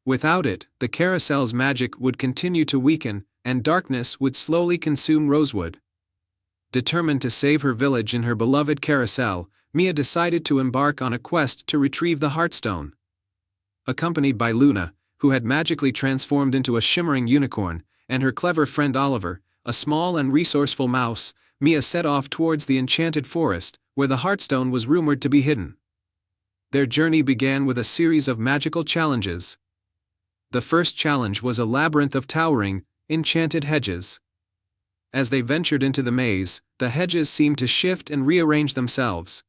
Without it, the carousel's magic would continue to weaken, and darkness would slowly consume Rosewood. Determined to save her village and her beloved carousel, Mia decided to embark on a quest to retrieve the Heartstone. Accompanied by Luna, who had magically transformed into a shimmering unicorn, and her clever friend Oliver, a small and resourceful mouse, Mia set off towards the enchanted forest, where the Heartstone was rumored to be hidden. Their journey began with a series of magical challenges. The first challenge was a labyrinth of towering, enchanted hedges. As they ventured into the maze, the hedges seemed to shift and rearrange themselves.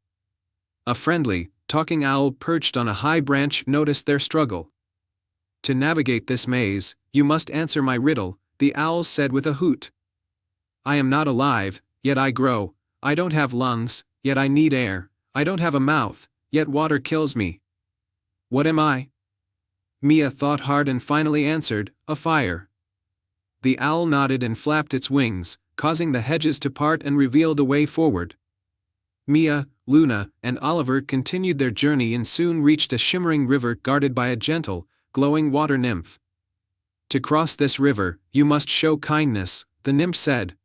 A friendly, talking owl perched on a high branch noticed their struggle. "To navigate this maze, you must answer my riddle," the owl said with a hoot. "I am not alive, yet I grow. I don't have lungs, yet I need air. I don't have a mouth, yet water kills me. What am I?" Mia thought hard and finally answered, "A fire." The owl nodded and flapped its wings, causing the hedges to part and reveal the way forward. Mia, Luna, and Oliver continued their journey and soon reached a shimmering river guarded by a gentle, glowing water nymph. "To cross this river, you must show kindness," the nymph said.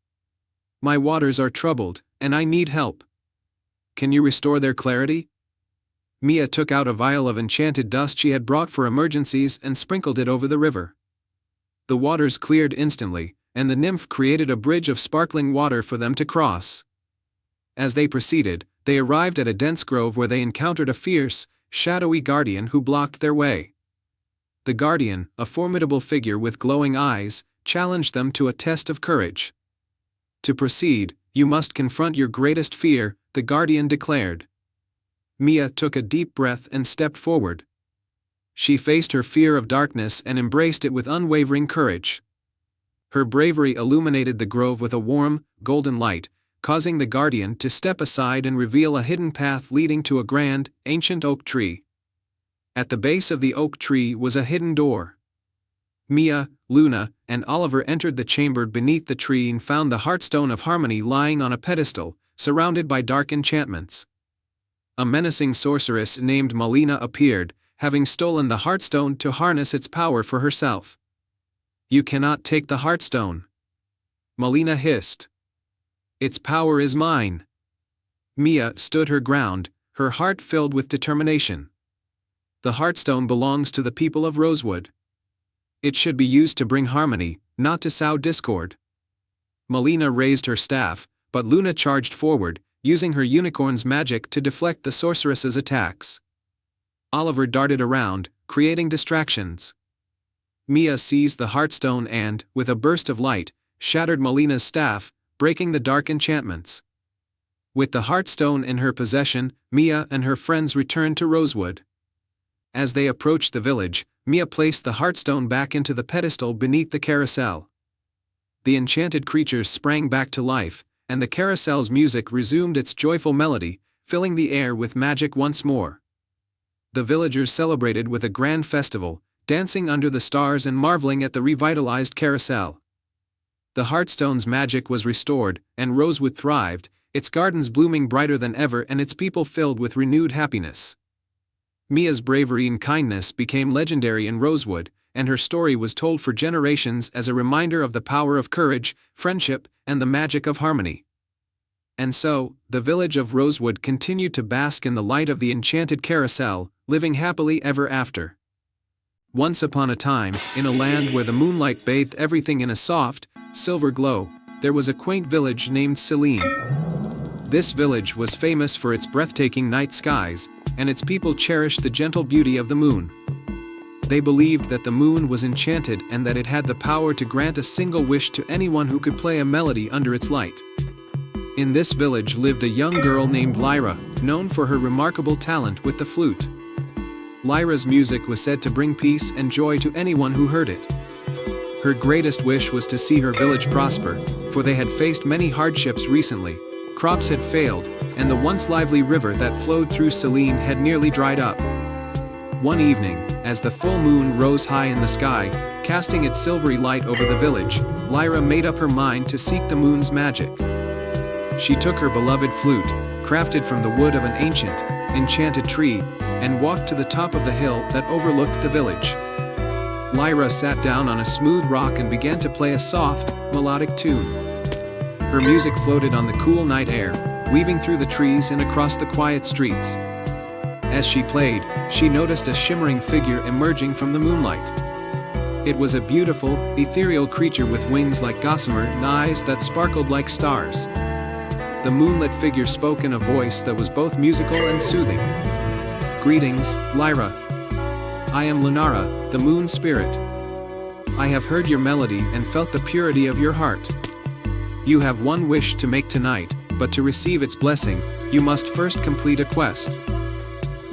"My waters are troubled, and I need help. Can you restore their clarity?" Mia took out a vial of enchanted dust she had brought for emergencies and sprinkled it over the river. The waters cleared instantly, and the nymph created a bridge of sparkling water for them to cross. As they proceeded, they arrived at a dense grove where they encountered a fierce, shadowy guardian who blocked their way. The guardian, a formidable figure with glowing eyes, challenged them to a test of courage. "To proceed, you must confront your greatest fear," the guardian declared. Mia took a deep breath and stepped forward. She faced her fear of darkness and embraced it with unwavering courage. Her bravery illuminated the grove with a warm, golden light, causing the guardian to step aside and reveal a hidden path leading to a grand, ancient oak tree. At the base of the oak tree was a hidden door. Mia, Luna, and Oliver entered the chamber beneath the tree and found the Heartstone of Harmony lying on a pedestal, surrounded by dark enchantments. A menacing sorceress named Malina appeared, having stolen the Heartstone to harness its power for herself. "You cannot take the Heartstone," Malina hissed. "Its power is mine." Mia stood her ground, her heart filled with determination. "The Heartstone belongs to the people of Rosewood. It should be used to bring harmony, not to sow discord." Malina raised her staff, but Luna charged forward, using her unicorn's magic to deflect the sorceress's attacks. Oliver darted around, creating distractions. Mia seized the Heartstone and, with a burst of light, shattered Malina's staff, breaking the dark enchantments. With the Heartstone in her possession, Mia and her friends returned to Rosewood. As they approached the village, Mia placed the Heartstone back into the pedestal beneath the carousel. The enchanted creatures sprang back to life, and the carousel's music resumed its joyful melody, filling the air with magic once more. The villagers celebrated with a grand festival, dancing under the stars and marveling at the revitalized carousel. The Heartstone's magic was restored, and Rosewood thrived, its gardens blooming brighter than ever and its people filled with renewed happiness. Mia's bravery and kindness became legendary in Rosewood, and her story was told for generations as a reminder of the power of courage, friendship, and the magic of harmony. And so, the village of Rosewood continued to bask in the light of the enchanted carousel, living happily ever after. Once upon a time, in a land where the moonlight bathed everything in a soft, silver glow, there was a quaint village named Selene. This village was famous for its breathtaking night skies, and its people cherished the gentle beauty of the moon. They believed that the moon was enchanted and that it had the power to grant a single wish to anyone who could play a melody under its light. In this village lived a young girl named Lyra, known for her remarkable talent with the flute. Lyra's music was said to bring peace and joy to anyone who heard it. Her greatest wish was to see her village prosper, for they had faced many hardships recently. Crops had failed, and the once lively river that flowed through Selene had nearly dried up. One evening, as the full moon rose high in the sky, casting its silvery light over the village, Lyra made up her mind to seek the moon's magic. She took her beloved flute, crafted from the wood of an ancient, enchanted tree, and walked to the top of the hill that overlooked the village. Lyra sat down on a smooth rock and began to play a soft, melodic tune. Her music floated on the cool night air, weaving through the trees and across the quiet streets. As she played, she noticed a shimmering figure emerging from the moonlight. It was a beautiful, ethereal creature with wings like gossamer and eyes that sparkled like stars. The moonlit figure spoke in a voice that was both musical and soothing. "Greetings, Lyra. I am Lunara, the moon spirit. I have heard your melody and felt the purity of your heart. You have one wish to make tonight, but to receive its blessing, you must first complete a quest.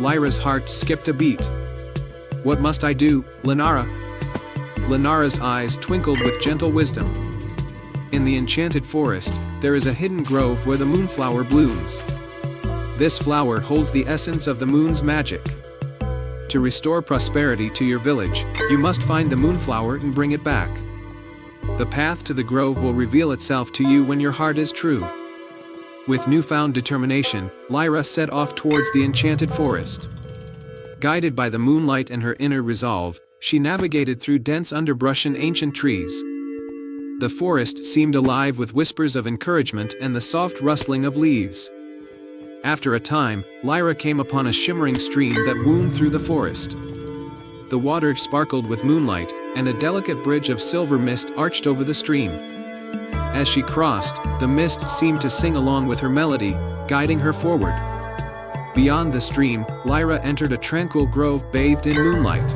Lyra's heart skipped a beat. What must I do, Lunara? Lunara's eyes twinkled with gentle wisdom. In the enchanted forest, there is a hidden grove where the moonflower blooms. This flower holds the essence of the moon's magic. To restore prosperity to your village, you must find the moonflower and bring it back. The path to the grove will reveal itself to you when your heart is true. With newfound determination, Lyra set off towards the enchanted forest. Guided by the moonlight and her inner resolve, she navigated through dense underbrush and ancient trees. The forest seemed alive with whispers of encouragement and the soft rustling of leaves. After a time, Lyra came upon a shimmering stream that wound through the forest. The water sparkled with moonlight, and a delicate bridge of silver mist arched over the stream. As she crossed, the mist seemed to sing along with her melody, guiding her forward. Beyond the stream, Lyra entered a tranquil grove bathed in moonlight.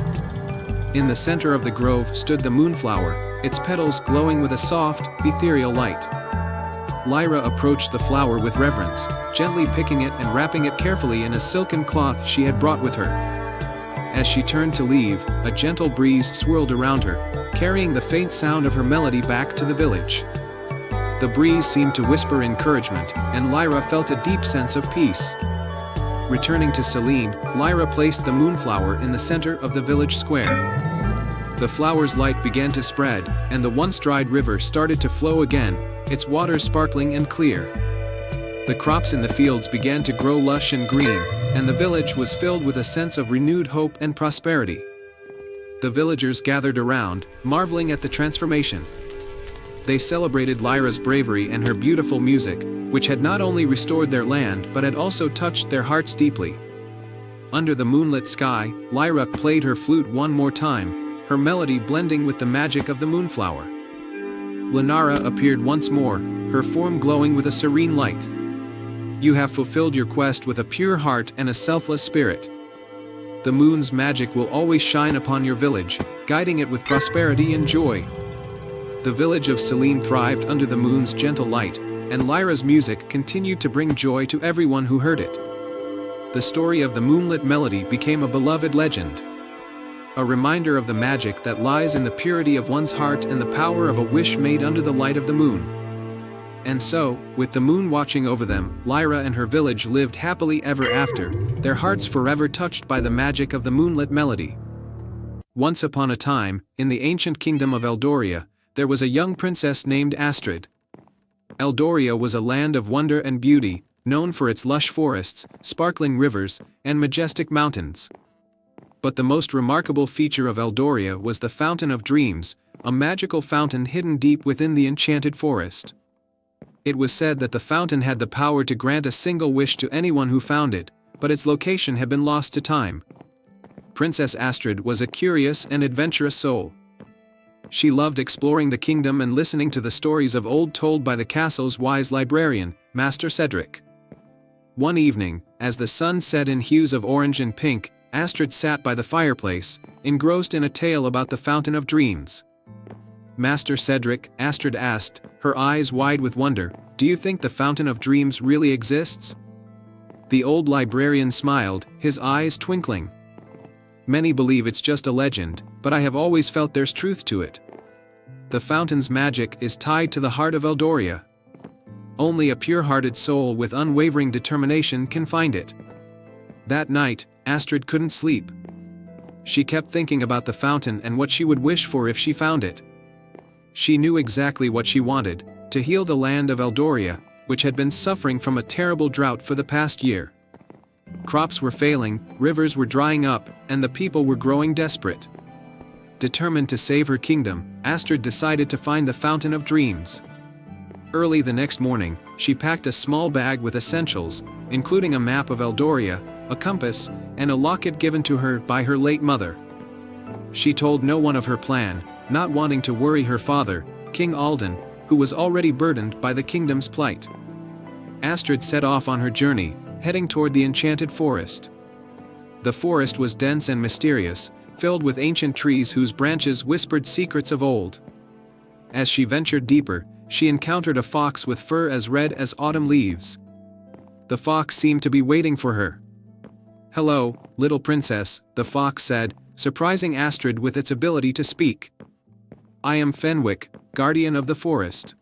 In the center of the grove stood the moonflower, its petals glowing with a soft, ethereal light. Lyra approached the flower with reverence, gently picking it and wrapping it carefully in a silken cloth she had brought with her. As she turned to leave, a gentle breeze swirled around her, carrying the faint sound of her melody back to the village. The breeze seemed to whisper encouragement, and Lyra felt a deep sense of peace. Returning to Selene, Lyra placed the moonflower in the center of the village square. The flower's light began to spread, and the once-dried river started to flow again, its waters sparkling and clear. The crops in the fields began to grow lush and green, and the village was filled with a sense of renewed hope and prosperity. The villagers gathered around, marveling at the transformation. They celebrated Lyra's bravery and her beautiful music, which had not only restored their land but had also touched their hearts deeply. Under the moonlit sky, Lyra played her flute one more time, her melody blending with the magic of the moonflower. Lunara appeared once more, her form glowing with a serene light. You have fulfilled your quest with a pure heart and a selfless spirit. The moon's magic will always shine upon your village, guiding it with prosperity and joy. The village of Selene thrived under the moon's gentle light, and Lyra's music continued to bring joy to everyone who heard it. The story of the moonlit melody became a beloved legend, a reminder of the magic that lies in the purity of one's heart and the power of a wish made under the light of the moon. And so, with the moon watching over them, Lyra and her village lived happily ever after, their hearts forever touched by the magic of the moonlit melody. Once upon a time, in the ancient kingdom of Eldoria, there was a young princess named Astrid. Eldoria was a land of wonder and beauty, known for its lush forests, sparkling rivers, and majestic mountains. But the most remarkable feature of Eldoria was the Fountain of Dreams, a magical fountain hidden deep within the enchanted forest. It was said that the fountain had the power to grant a single wish to anyone who found it, but its location had been lost to time. Princess Astrid was a curious and adventurous soul. She loved exploring the kingdom and listening to the stories of old told by the castle's wise librarian, Master Cedric. One evening, as the sun set in hues of orange and pink, Astrid sat by the fireplace, engrossed in a tale about the Fountain of Dreams. Master Cedric, Astrid asked, her eyes wide with wonder, "Do you think the Fountain of Dreams really exists?" The old librarian smiled, his eyes twinkling. "Many believe it's just a legend, but I have always felt there's truth to it. The fountain's magic is tied to the heart of Eldoria. Only a pure-hearted soul with unwavering determination can find it." That night, Astrid couldn't sleep. She kept thinking about the fountain and what she would wish for if she found it. She knew exactly what she wanted, to heal the land of Eldoria, which had been suffering from a terrible drought for the past year. Crops were failing, rivers were drying up, and the people were growing desperate. Determined to save her kingdom, Astrid decided to find the Fountain of Dreams. Early the next morning, she packed a small bag with essentials, including a map of Eldoria, a compass, and a locket given to her by her late mother. She told no one of her plan, not wanting to worry her father, King Alden, who was already burdened by the kingdom's plight. Astrid set off on her journey, heading toward the enchanted forest. The forest was dense and mysterious, filled with ancient trees whose branches whispered secrets of old. As she ventured deeper, she encountered a fox with fur as red as autumn leaves. The fox seemed to be waiting for her. "Hello, little princess," the fox said, surprising Astrid with its ability to speak. "I am Fenwick, guardian of the forest.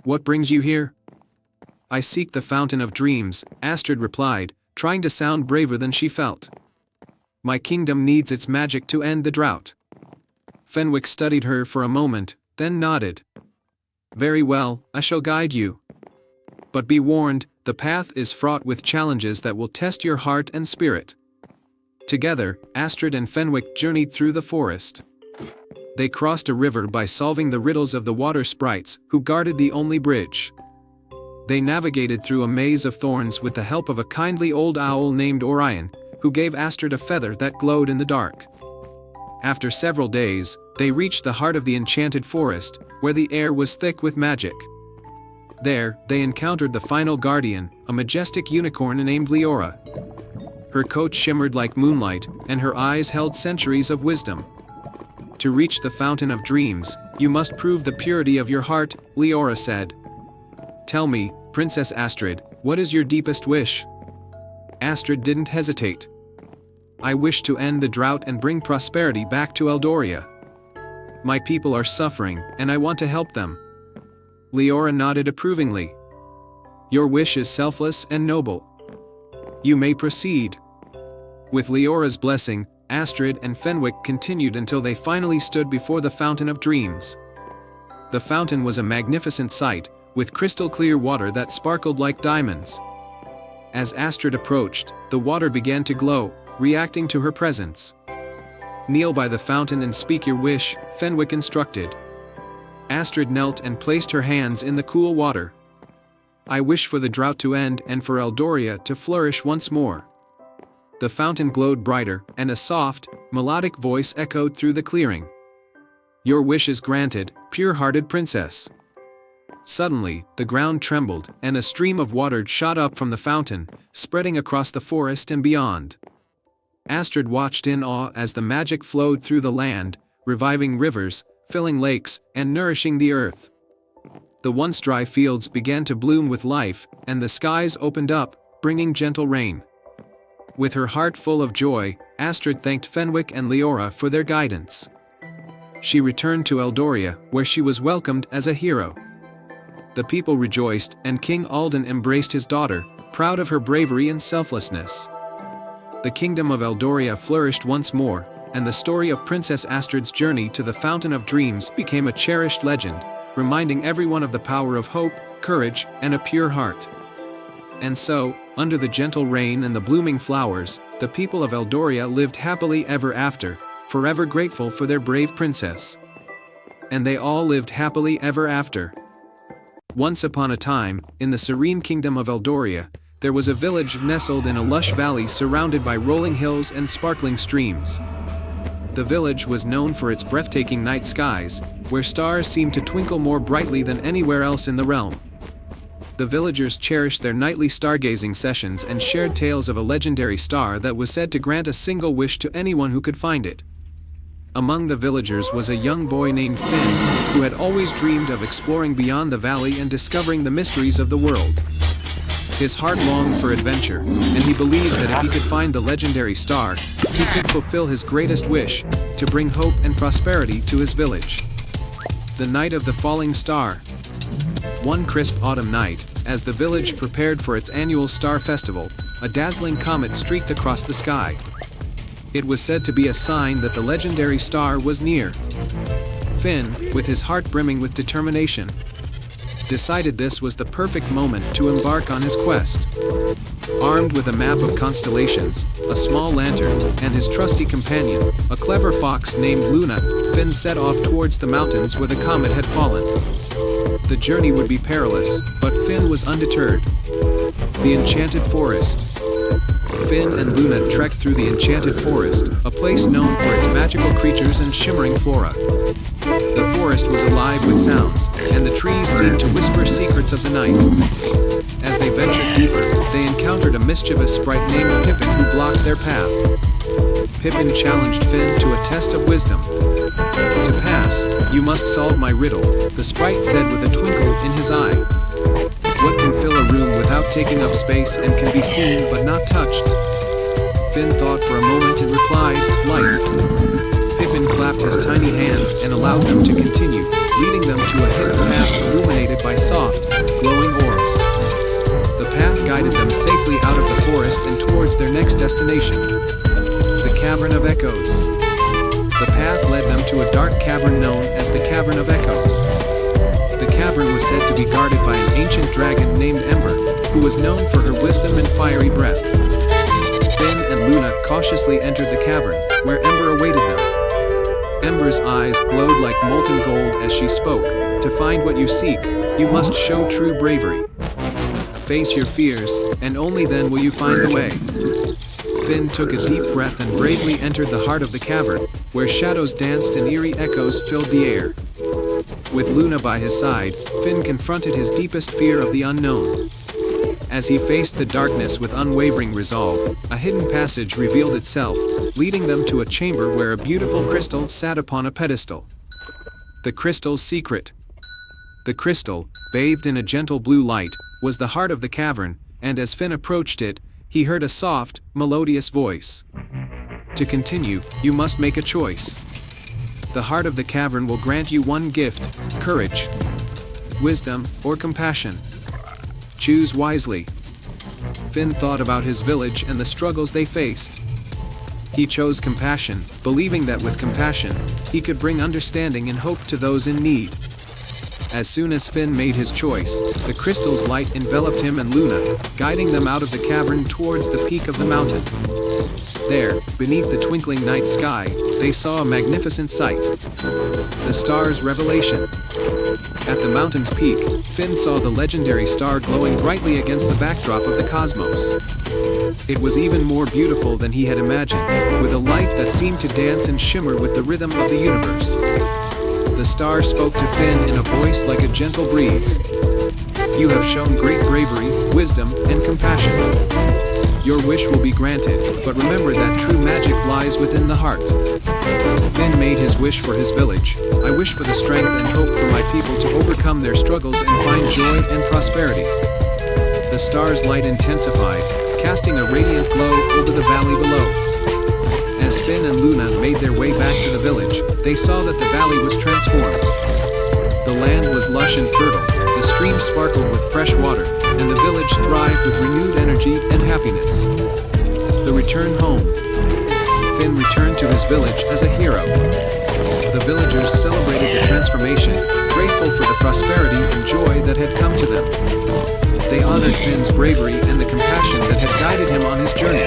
What brings you here?" "I seek the Fountain of Dreams," Astrid replied, trying to sound braver than she felt. "My kingdom needs its magic to end the drought." Fenwick studied her for a moment, then nodded. "Very well, I shall guide you. But be warned, the path is fraught with challenges that will test your heart and spirit." Together, Astrid and Fenwick journeyed through the forest. They crossed a river by solving the riddles of the water sprites, who guarded the only bridge. They navigated through a maze of thorns with the help of a kindly old owl named Orion, who gave Astrid a feather that glowed in the dark. After several days, they reached the heart of the enchanted forest, where the air was thick with magic. There, they encountered the final guardian, a majestic unicorn named Leora. Her coat shimmered like moonlight, and her eyes held centuries of wisdom. "To reach the Fountain of Dreams, you must prove the purity of your heart," Leora said. "Tell me, Princess Astrid, what is your deepest wish?" Astrid didn't hesitate. "I wish to end the drought and bring prosperity back to Eldoria. My people are suffering, and I want to help them." Leora nodded approvingly. "Your wish is selfless and noble. You may proceed." With Leora's blessing, Astrid and Fenwick continued until they finally stood before the Fountain of Dreams. The fountain was a magnificent sight, with crystal-clear water that sparkled like diamonds. As Astrid approached, the water began to glow, reacting to her presence. "Kneel by the fountain and speak your wish," Fenwick instructed. Astrid knelt and placed her hands in the cool water. "I wish for the drought to end and for Eldoria to flourish once more." The fountain glowed brighter, and a soft, melodic voice echoed through the clearing. "Your wish is granted, pure-hearted princess." Suddenly, the ground trembled, and a stream of water shot up from the fountain, spreading across the forest and beyond. Astrid watched in awe as the magic flowed through the land, reviving rivers, filling lakes, and nourishing the earth. The once dry fields began to bloom with life, and the skies opened up, bringing gentle rain. With her heart full of joy, Astrid thanked Fenwick and Leora for their guidance. She returned to Eldoria, where she was welcomed as a hero. The people rejoiced, and King Alden embraced his daughter, proud of her bravery and selflessness. The kingdom of Eldoria flourished once more, and the story of Princess Astrid's journey to the Fountain of Dreams became a cherished legend, reminding everyone of the power of hope, courage, and a pure heart. And so, under the gentle rain and the blooming flowers, the people of Eldoria lived happily ever after, forever grateful for their brave princess. And they all lived happily ever after. Once upon a time, in the serene kingdom of Eldoria, there was a village nestled in a lush valley surrounded by rolling hills and sparkling streams. The village was known for its breathtaking night skies, where stars seemed to twinkle more brightly than anywhere else in the realm. The villagers cherished their nightly stargazing sessions and shared tales of a legendary star that was said to grant a single wish to anyone who could find it. Among the villagers was a young boy named Finn, who had always dreamed of exploring beyond the valley and discovering the mysteries of the world. His heart longed for adventure, and he believed that if he could find the legendary star, he could fulfill his greatest wish, to bring hope and prosperity to his village. The night of the falling star. One crisp autumn night, as the village prepared for its annual star festival, a dazzling comet streaked across the sky. It was said to be a sign that the legendary star was near. Finn, with his heart brimming with determination, decided this was the perfect moment to embark on his quest. Armed with a map of constellations, a small lantern, and his trusty companion, a clever fox named Luna, Finn set off towards the mountains where the comet had fallen. The journey would be perilous, but Finn was undeterred. The Enchanted Forest. Finn and Luna trekked through the Enchanted Forest, a place known for its magical creatures and shimmering flora. The forest was alive with sounds, and the trees seemed to whisper secrets of the night. As they ventured deeper, they encountered a mischievous sprite named Pippin who blocked their path. Pippin challenged Finn to a test of wisdom. To pass, you must solve my riddle, the sprite said with a twinkle in his eye. What can fill a room without taking up space and can be seen but not touched? Finn thought for a moment and replied, light. Pippin clapped his tiny hands and allowed them to continue, leading them to a hidden path illuminated by soft, glowing orbs. The path guided them safely out of the forest and towards their next destination, the Cavern of Echoes. The path led them to a dark cavern known as the Cavern of Echoes. The cavern was said to be guarded by an ancient dragon named Ember, who was known for her wisdom and fiery breath. Finn and Luna cautiously entered the cavern, where Ember awaited them. Ember's eyes glowed like molten gold as she spoke. To find what you seek, you must show true bravery. Face your fears, and only then will you find the way. Finn took a deep breath and bravely entered the heart of the cavern, where shadows danced and eerie echoes filled the air. With Luna by his side, Finn confronted his deepest fear of the unknown. As he faced the darkness with unwavering resolve, a hidden passage revealed itself, leading them to a chamber where a beautiful crystal sat upon a pedestal. The crystal's secret. The crystal, bathed in a gentle blue light, was the heart of the cavern, and as Finn approached it, he heard a soft, melodious voice. To continue, you must make a choice. The heart of the cavern will grant you one gift: courage, wisdom, or compassion. Choose wisely. Finn thought about his village and the struggles they faced. He chose compassion, believing that with compassion, he could bring understanding and hope to those in need. As soon as Finn made his choice, the crystal's light enveloped him and Luna, guiding them out of the cavern towards the peak of the mountain. There, beneath the twinkling night sky, they saw a magnificent sight: the star's revelation. At the mountain's peak, Finn saw the legendary star glowing brightly against the backdrop of the cosmos. It was even more beautiful than he had imagined, with a light that seemed to dance and shimmer with the rhythm of the universe. The star spoke to Finn in a voice like a gentle breeze. You have shown great bravery, wisdom, and compassion. Your wish will be granted, but remember that true magic lies within the heart. Finn made his wish for his village. I wish for the strength and hope for my people to overcome their struggles and find joy and prosperity. The star's light intensified, casting a radiant glow over the valley below. As Finn and Luna made their way back to the village, they saw that the valley was transformed. The land was lush and fertile, the stream sparkled with fresh water, and the village thrived with renewed energy and happiness. The return home. Finn returned to his village as a hero. The villagers celebrated the transformation, grateful for the prosperity and joy that had come to them. They honored Finn's bravery and the compassion that had guided him on his journey.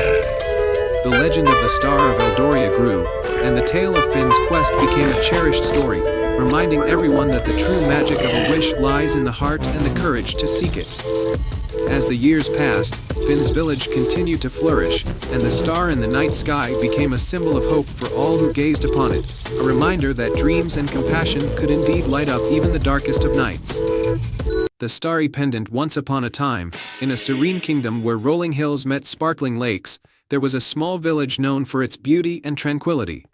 The legend of the Star of Eldoria grew, and the tale of Finn's quest became a cherished story, reminding everyone that the true magic of a wish lies in the heart and the courage to seek it. As the years passed, Finn's village continued to flourish, and the star in the night sky became a symbol of hope for all who gazed upon it, a reminder that dreams and compassion could indeed light up even the darkest of nights. The starry pendant. Once upon a time, in a serene kingdom where rolling hills met sparkling lakes, there was a small village known for its beauty and tranquility.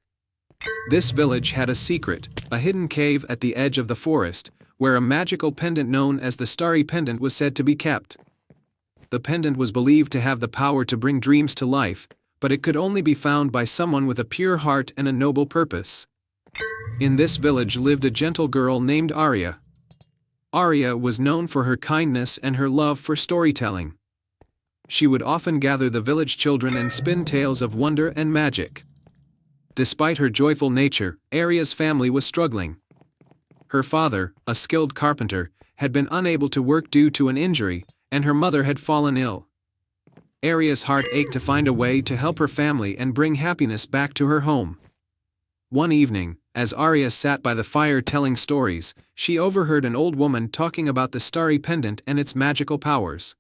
This village had a secret, a hidden cave at the edge of the forest, where a magical pendant known as the Starry Pendant was said to be kept. The pendant was believed to have the power to bring dreams to life, but it could only be found by someone with a pure heart and a noble purpose. In this village lived a gentle girl named Arya. Arya was known for her kindness and her love for storytelling. She would often gather the village children and spin tales of wonder and magic. Despite her joyful nature, Arya's family was struggling. Her father, a skilled carpenter, had been unable to work due to an injury, and her mother had fallen ill. Arya's heart ached to find a way to help her family and bring happiness back to her home. One evening, as Arya sat by the fire telling stories, she overheard an old woman talking about the Starry Pendant and its magical powers.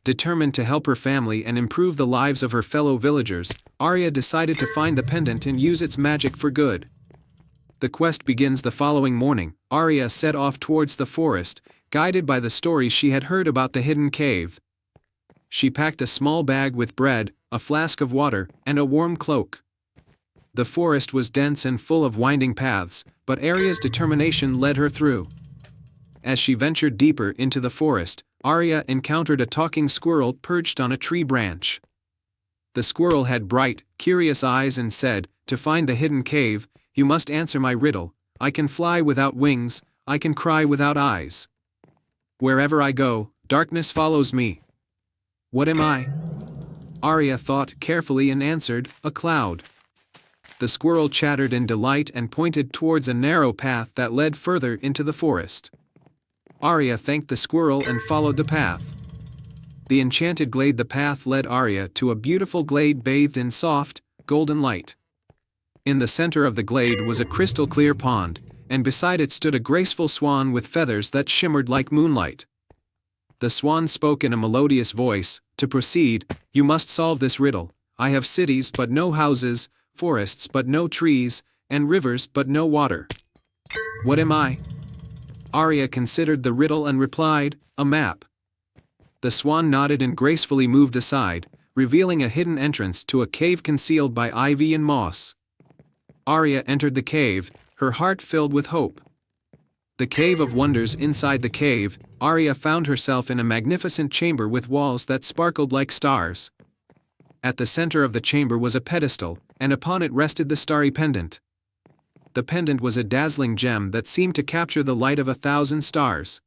Determined to help her family and improve the lives of her fellow villagers, Arya decided to find the pendant and use its magic for good. The quest begins the following morning. Arya set off towards the forest, guided by the stories she had heard about the hidden cave. She packed a small bag with bread, a flask of water, and a warm cloak. The forest was dense and full of winding paths, but Arya's determination led her through. As she ventured deeper into the forest, Arya encountered a talking squirrel perched on a tree branch. The squirrel had bright, curious eyes and said, "To find the hidden cave, you must answer my riddle. I can fly without wings, I can cry without eyes. Wherever I go, darkness follows me. What am I?" Arya thought carefully and answered, "A cloud." The squirrel chattered in delight and pointed towards a narrow path that led further into the forest. Arya thanked the squirrel and followed the path. The enchanted glade. The path led Arya to a beautiful glade bathed in soft, golden light. In the center of the glade was a crystal-clear pond, and beside it stood a graceful swan with feathers that shimmered like moonlight. The swan spoke in a melodious voice, "To proceed, you must solve this riddle. I have cities but no houses, forests but no trees, and rivers but no water. What am I?" Arya considered the riddle and replied, "A map." The swan nodded and gracefully moved aside, revealing a hidden entrance to a cave concealed by ivy and moss. Arya entered the cave, her heart filled with hope. The Cave of Wonders. Inside the cave, Arya found herself in a magnificent chamber with walls that sparkled like stars. At the center of the chamber was a pedestal, and upon it rested the starry pendant. The pendant was a dazzling gem that seemed to capture the light of 1,000 stars.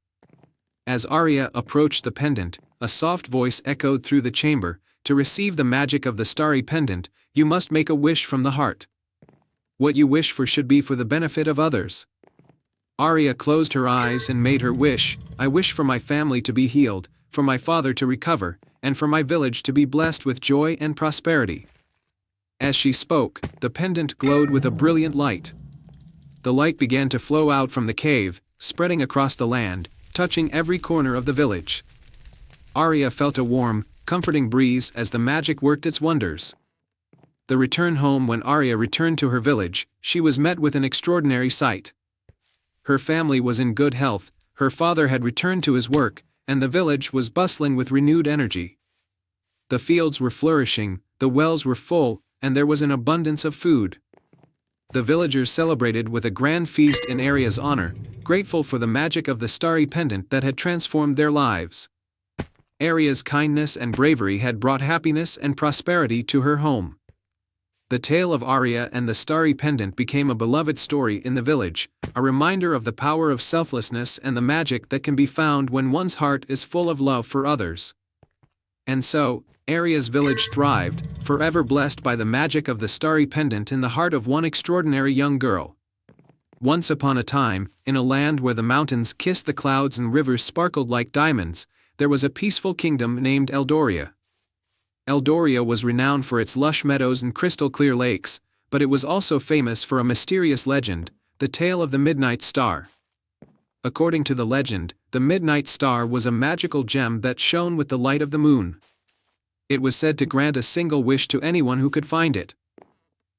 As Arya approached the pendant, a soft voice echoed through the chamber, "To receive the magic of the starry pendant, you must make a wish from the heart. What you wish for should be for the benefit of others." Arya closed her eyes and made her wish, "I wish for my family to be healed, for my father to recover, and for my village to be blessed with joy and prosperity." As she spoke, the pendant glowed with a brilliant light. The light began to flow out from the cave, spreading across the land, touching every corner of the village. Arya felt a warm, comforting breeze as the magic worked its wonders. The return home. When Arya returned to her village, she was met with an extraordinary sight. Her family was in good health, her father had returned to his work, and the village was bustling with renewed energy. The fields were flourishing, the wells were full, and there was an abundance of food. The villagers celebrated with a grand feast in Arya's honor, grateful for the magic of the starry pendant that had transformed their lives. Arya's kindness and bravery had brought happiness and prosperity to her home. The tale of Arya and the starry pendant became a beloved story in the village, a reminder of the power of selflessness and the magic that can be found when one's heart is full of love for others. And so, Arya's village thrived, forever blessed by the magic of the starry pendant in the heart of one extraordinary young girl. Once upon a time, in a land where the mountains kissed the clouds and rivers sparkled like diamonds, there was a peaceful kingdom named Eldoria. Eldoria was renowned for its lush meadows and crystal-clear lakes, but it was also famous for a mysterious legend, the tale of the Midnight Star. According to the legend, the Midnight Star was a magical gem that shone with the light of the moon. It was said to grant a single wish to anyone who could find it.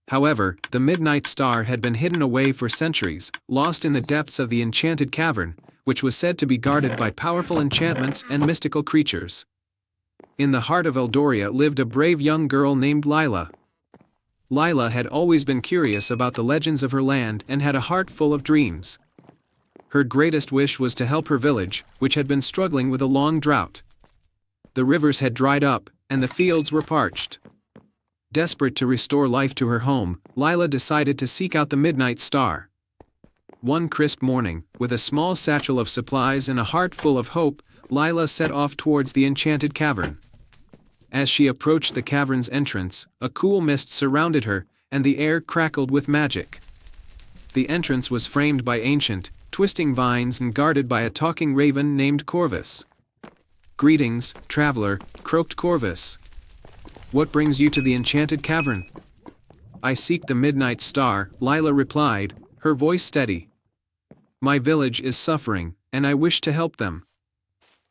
However, the Midnight Star had been hidden away for centuries, lost in the depths of the enchanted cavern, which was said to be guarded by powerful enchantments and mystical creatures. In the heart of Eldoria lived a brave young girl named Lila. Lila had always been curious about the legends of her land and had a heart full of dreams. Her greatest wish was to help her village, which had been struggling with a long drought. The rivers had dried up, and the fields were parched. Desperate to restore life to her home, Lila decided to seek out the Midnight Star. One crisp morning, with a small satchel of supplies and a heart full of hope, Lila set off towards the enchanted cavern. As she approached the cavern's entrance, a cool mist surrounded her, and the air crackled with magic. The entrance was framed by ancient, twisting vines and guarded by a talking raven named Corvus. "Greetings, traveler," croaked Corvus. "What brings you to the enchanted cavern?" "I seek the Midnight Star," Lila replied, her voice steady. "My village is suffering, and I wish to help them."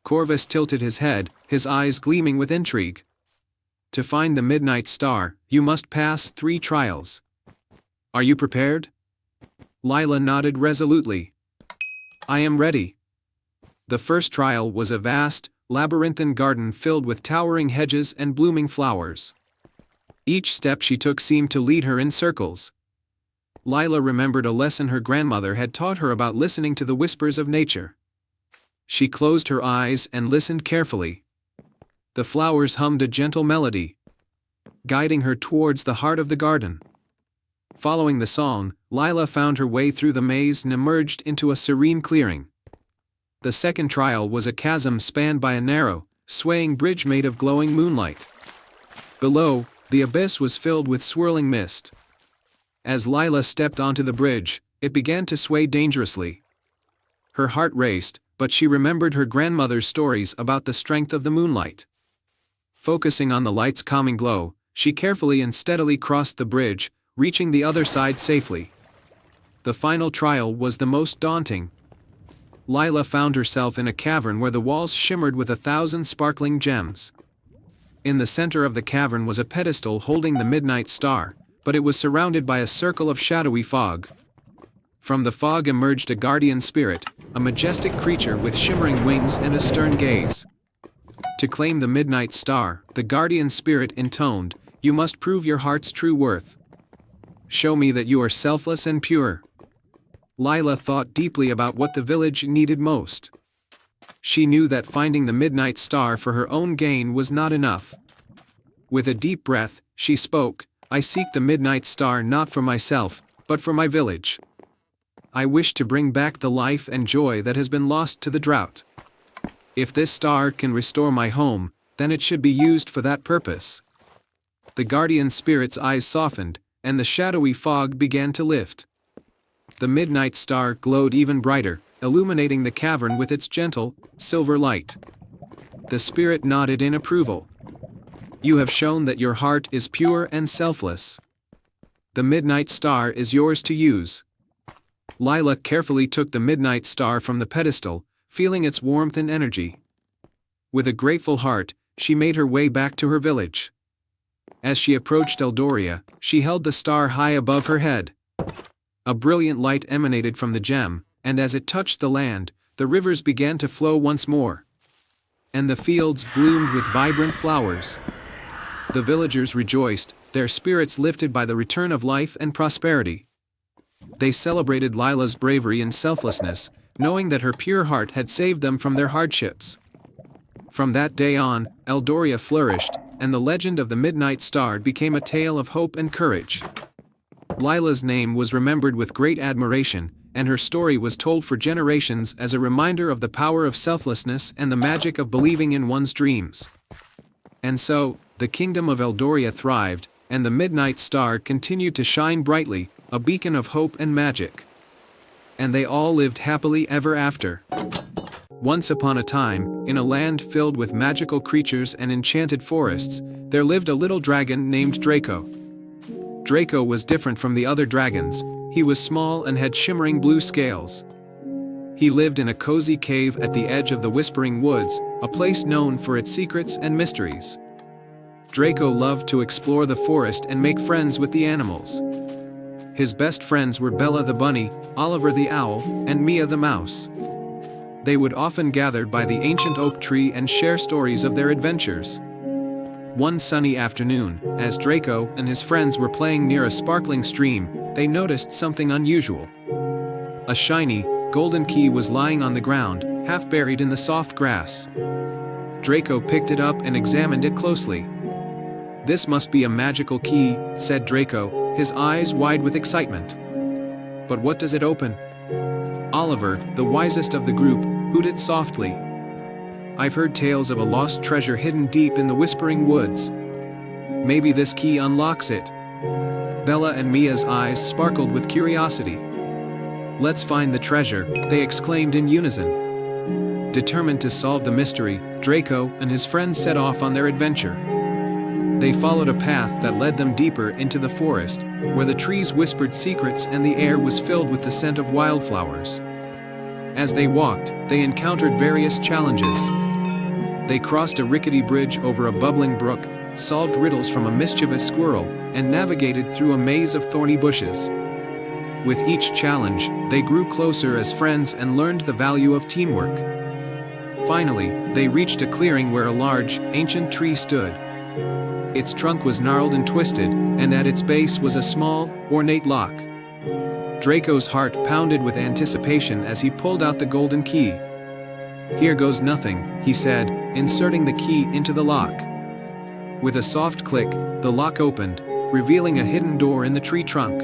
Corvus tilted his head, his eyes gleaming with intrigue. "To find the Midnight Star, you must pass 3 trials. Are you prepared?" Lila nodded resolutely. "I am ready." The first trial was a vast, labyrinthine garden filled with towering hedges and blooming flowers. Each step she took seemed to lead her in circles. Lila remembered a lesson her grandmother had taught her about listening to the whispers of nature. She closed her eyes and listened carefully. The flowers hummed a gentle melody, guiding her towards the heart of the garden. Following the song, Lila found her way through the maze and emerged into a serene clearing. The second trial was a chasm spanned by a narrow, swaying bridge made of glowing moonlight. Below, the abyss was filled with swirling mist. As Lila stepped onto the bridge, it began to sway dangerously. Her heart raced, but she remembered her grandmother's stories about the strength of the moonlight. Focusing on the light's calming glow, she carefully and steadily crossed the bridge, reaching the other side safely. The final trial was the most daunting. Lila found herself in a cavern where the walls shimmered with 1,000 sparkling gems. In the center of the cavern was a pedestal holding the midnight star, but it was surrounded by a circle of shadowy fog. From the fog emerged a guardian spirit, a majestic creature with shimmering wings and a stern gaze. To claim the midnight star, the guardian spirit intoned, "You must prove your heart's true worth. Show me that you are selfless and pure." Lila thought deeply about what the village needed most. She knew that finding the midnight star for her own gain was not enough. With a deep breath, she spoke, "I seek the midnight star not for myself, but for my village. I wish to bring back the life and joy that has been lost to the drought. If this star can restore my home, then it should be used for that purpose." The guardian spirit's eyes softened, and the shadowy fog began to lift. The midnight star glowed even brighter, illuminating the cavern with its gentle, silver light. The spirit nodded in approval. "You have shown that your heart is pure and selfless. The midnight star is yours to use." Lila carefully took the midnight star from the pedestal, feeling its warmth and energy. With a grateful heart, she made her way back to her village. As she approached Eldoria, she held the star high above her head. A brilliant light emanated from the gem, and as it touched the land, the rivers began to flow once more. And the fields bloomed with vibrant flowers. The villagers rejoiced, their spirits lifted by the return of life and prosperity. They celebrated Lila's bravery and selflessness, knowing that her pure heart had saved them from their hardships. From that day on, Eldoria flourished, and the legend of the Midnight Star became a tale of hope and courage. Lila's name was remembered with great admiration, and her story was told for generations as a reminder of the power of selflessness and the magic of believing in one's dreams. And so, the kingdom of Eldoria thrived, and the Midnight Star continued to shine brightly, a beacon of hope and magic. And they all lived happily ever after. Once upon a time, in a land filled with magical creatures and enchanted forests, there lived a little dragon named Draco. Draco was different from the other dragons. He was small and had shimmering blue scales. He lived in a cozy cave at the edge of the Whispering Woods, a place known for its secrets and mysteries. Draco loved to explore the forest and make friends with the animals. His best friends were Bella the bunny, Oliver the owl, and Mia the mouse. They would often gather by the ancient oak tree and share stories of their adventures. One sunny afternoon, as Draco and his friends were playing near a sparkling stream, they noticed something unusual. A shiny, golden key was lying on the ground, half buried in the soft grass. Draco picked it up and examined it closely. "This must be a magical key," said Draco, his eyes wide with excitement. "But what does it open?" Oliver, the wisest of the group, hooted softly. "I've heard tales of a lost treasure hidden deep in the Whispering Woods. Maybe this key unlocks it." Bella and Mia's eyes sparkled with curiosity. "Let's find the treasure," they exclaimed in unison. Determined to solve the mystery, Draco and his friends set off on their adventure. They followed a path that led them deeper into the forest, where the trees whispered secrets and the air was filled with the scent of wildflowers. As they walked, they encountered various challenges. They crossed a rickety bridge over a bubbling brook, solved riddles from a mischievous squirrel, and navigated through a maze of thorny bushes. With each challenge, they grew closer as friends and learned the value of teamwork. Finally, they reached a clearing where a large, ancient tree stood. Its trunk was gnarled and twisted, and at its base was a small, ornate lock. Draco's heart pounded with anticipation as he pulled out the golden key. "Here goes nothing," he said, inserting the key into the lock. With a soft click, the lock opened, revealing a hidden door in the tree trunk.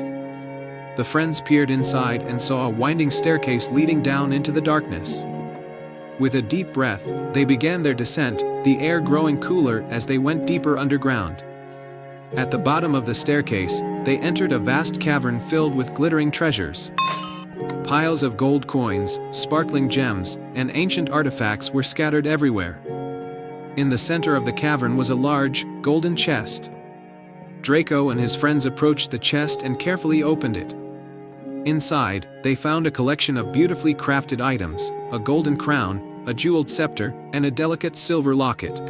The friends peered inside and saw a winding staircase leading down into the darkness. With a deep breath, they began their descent, the air growing cooler as they went deeper underground. At the bottom of the staircase, they entered a vast cavern filled with glittering treasures. Piles of gold coins, sparkling gems, and ancient artifacts were scattered everywhere. In the center of the cavern was a large, golden chest. Draco and his friends approached the chest and carefully opened it. Inside, they found a collection of beautifully crafted items, a golden crown, a jeweled scepter, and a delicate silver locket.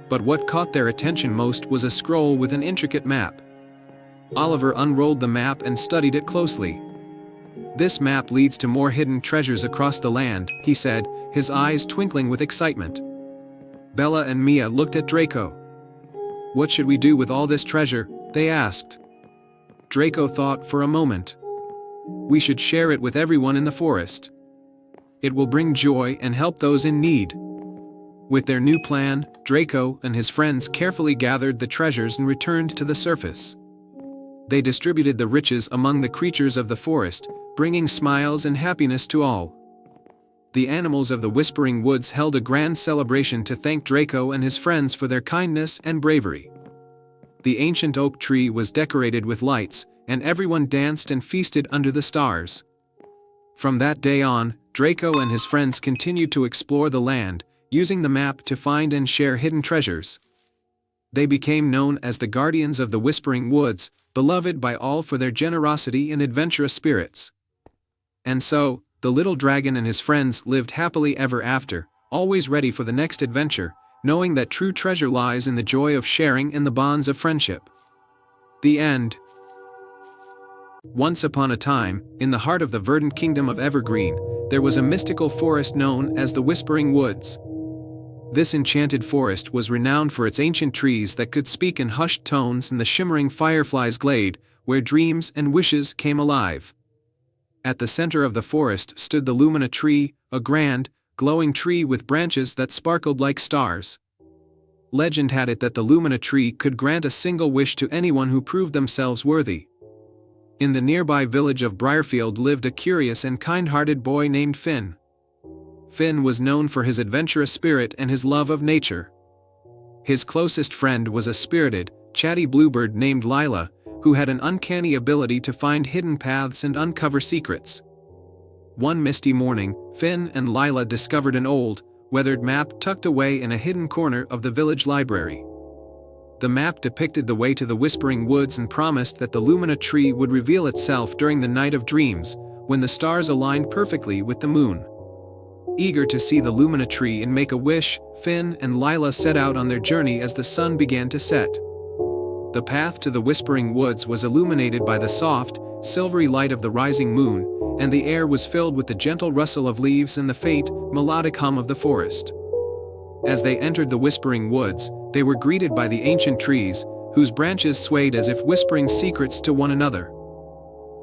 But what caught their attention most was a scroll with an intricate map. Oliver unrolled the map and studied it closely. "This map leads to more hidden treasures across the land," he said, his eyes twinkling with excitement. Bella and Mia looked at Draco. "What should we do with all this treasure?" they asked. Draco thought for a moment. "We should share it with everyone in the forest. It will bring joy and help those in need." With their new plan, Draco and his friends carefully gathered the treasures and returned to the surface. They distributed the riches among the creatures of the forest, bringing smiles and happiness to all. The animals of the Whispering Woods held a grand celebration to thank Draco and his friends for their kindness and bravery. The ancient oak tree was decorated with lights, and everyone danced and feasted under the stars. From that day on, Draco and his friends continued to explore the land, using the map to find and share hidden treasures. They became known as the Guardians of the Whispering Woods, beloved by all for their generosity and adventurous spirits. And so, the little dragon and his friends lived happily ever after, always ready for the next adventure, knowing that true treasure lies in the joy of sharing and the bonds of friendship. The end. Once upon a time, in the heart of the verdant kingdom of Evergreen, there was a mystical forest known as the Whispering Woods. This enchanted forest was renowned for its ancient trees that could speak in hushed tones and the shimmering fireflies glade, where dreams and wishes came alive. At the center of the forest stood the Lumina tree, a grand, glowing tree with branches that sparkled like stars. Legend had it that the Lumina tree could grant a single wish to anyone who proved themselves worthy. In the nearby village of Briarfield lived a curious and kind-hearted boy named Finn. Finn was known for his adventurous spirit and his love of nature. His closest friend was a spirited, chatty bluebird named Lila, who had an uncanny ability to find hidden paths and uncover secrets. One misty morning, Finn and Lila discovered an old, weathered map tucked away in a hidden corner of the village library. The map depicted the way to the Whispering Woods and promised that the Lumina tree would reveal itself during the night of dreams, when the stars aligned perfectly with the moon. Eager to see the Lumina tree and make a wish, Finn and Lila set out on their journey as the sun began to set. The path to the Whispering Woods was illuminated by the soft, silvery light of the rising moon, and the air was filled with the gentle rustle of leaves and the faint, melodic hum of the forest. As they entered the Whispering Woods, they were greeted by the ancient trees, whose branches swayed as if whispering secrets to one another.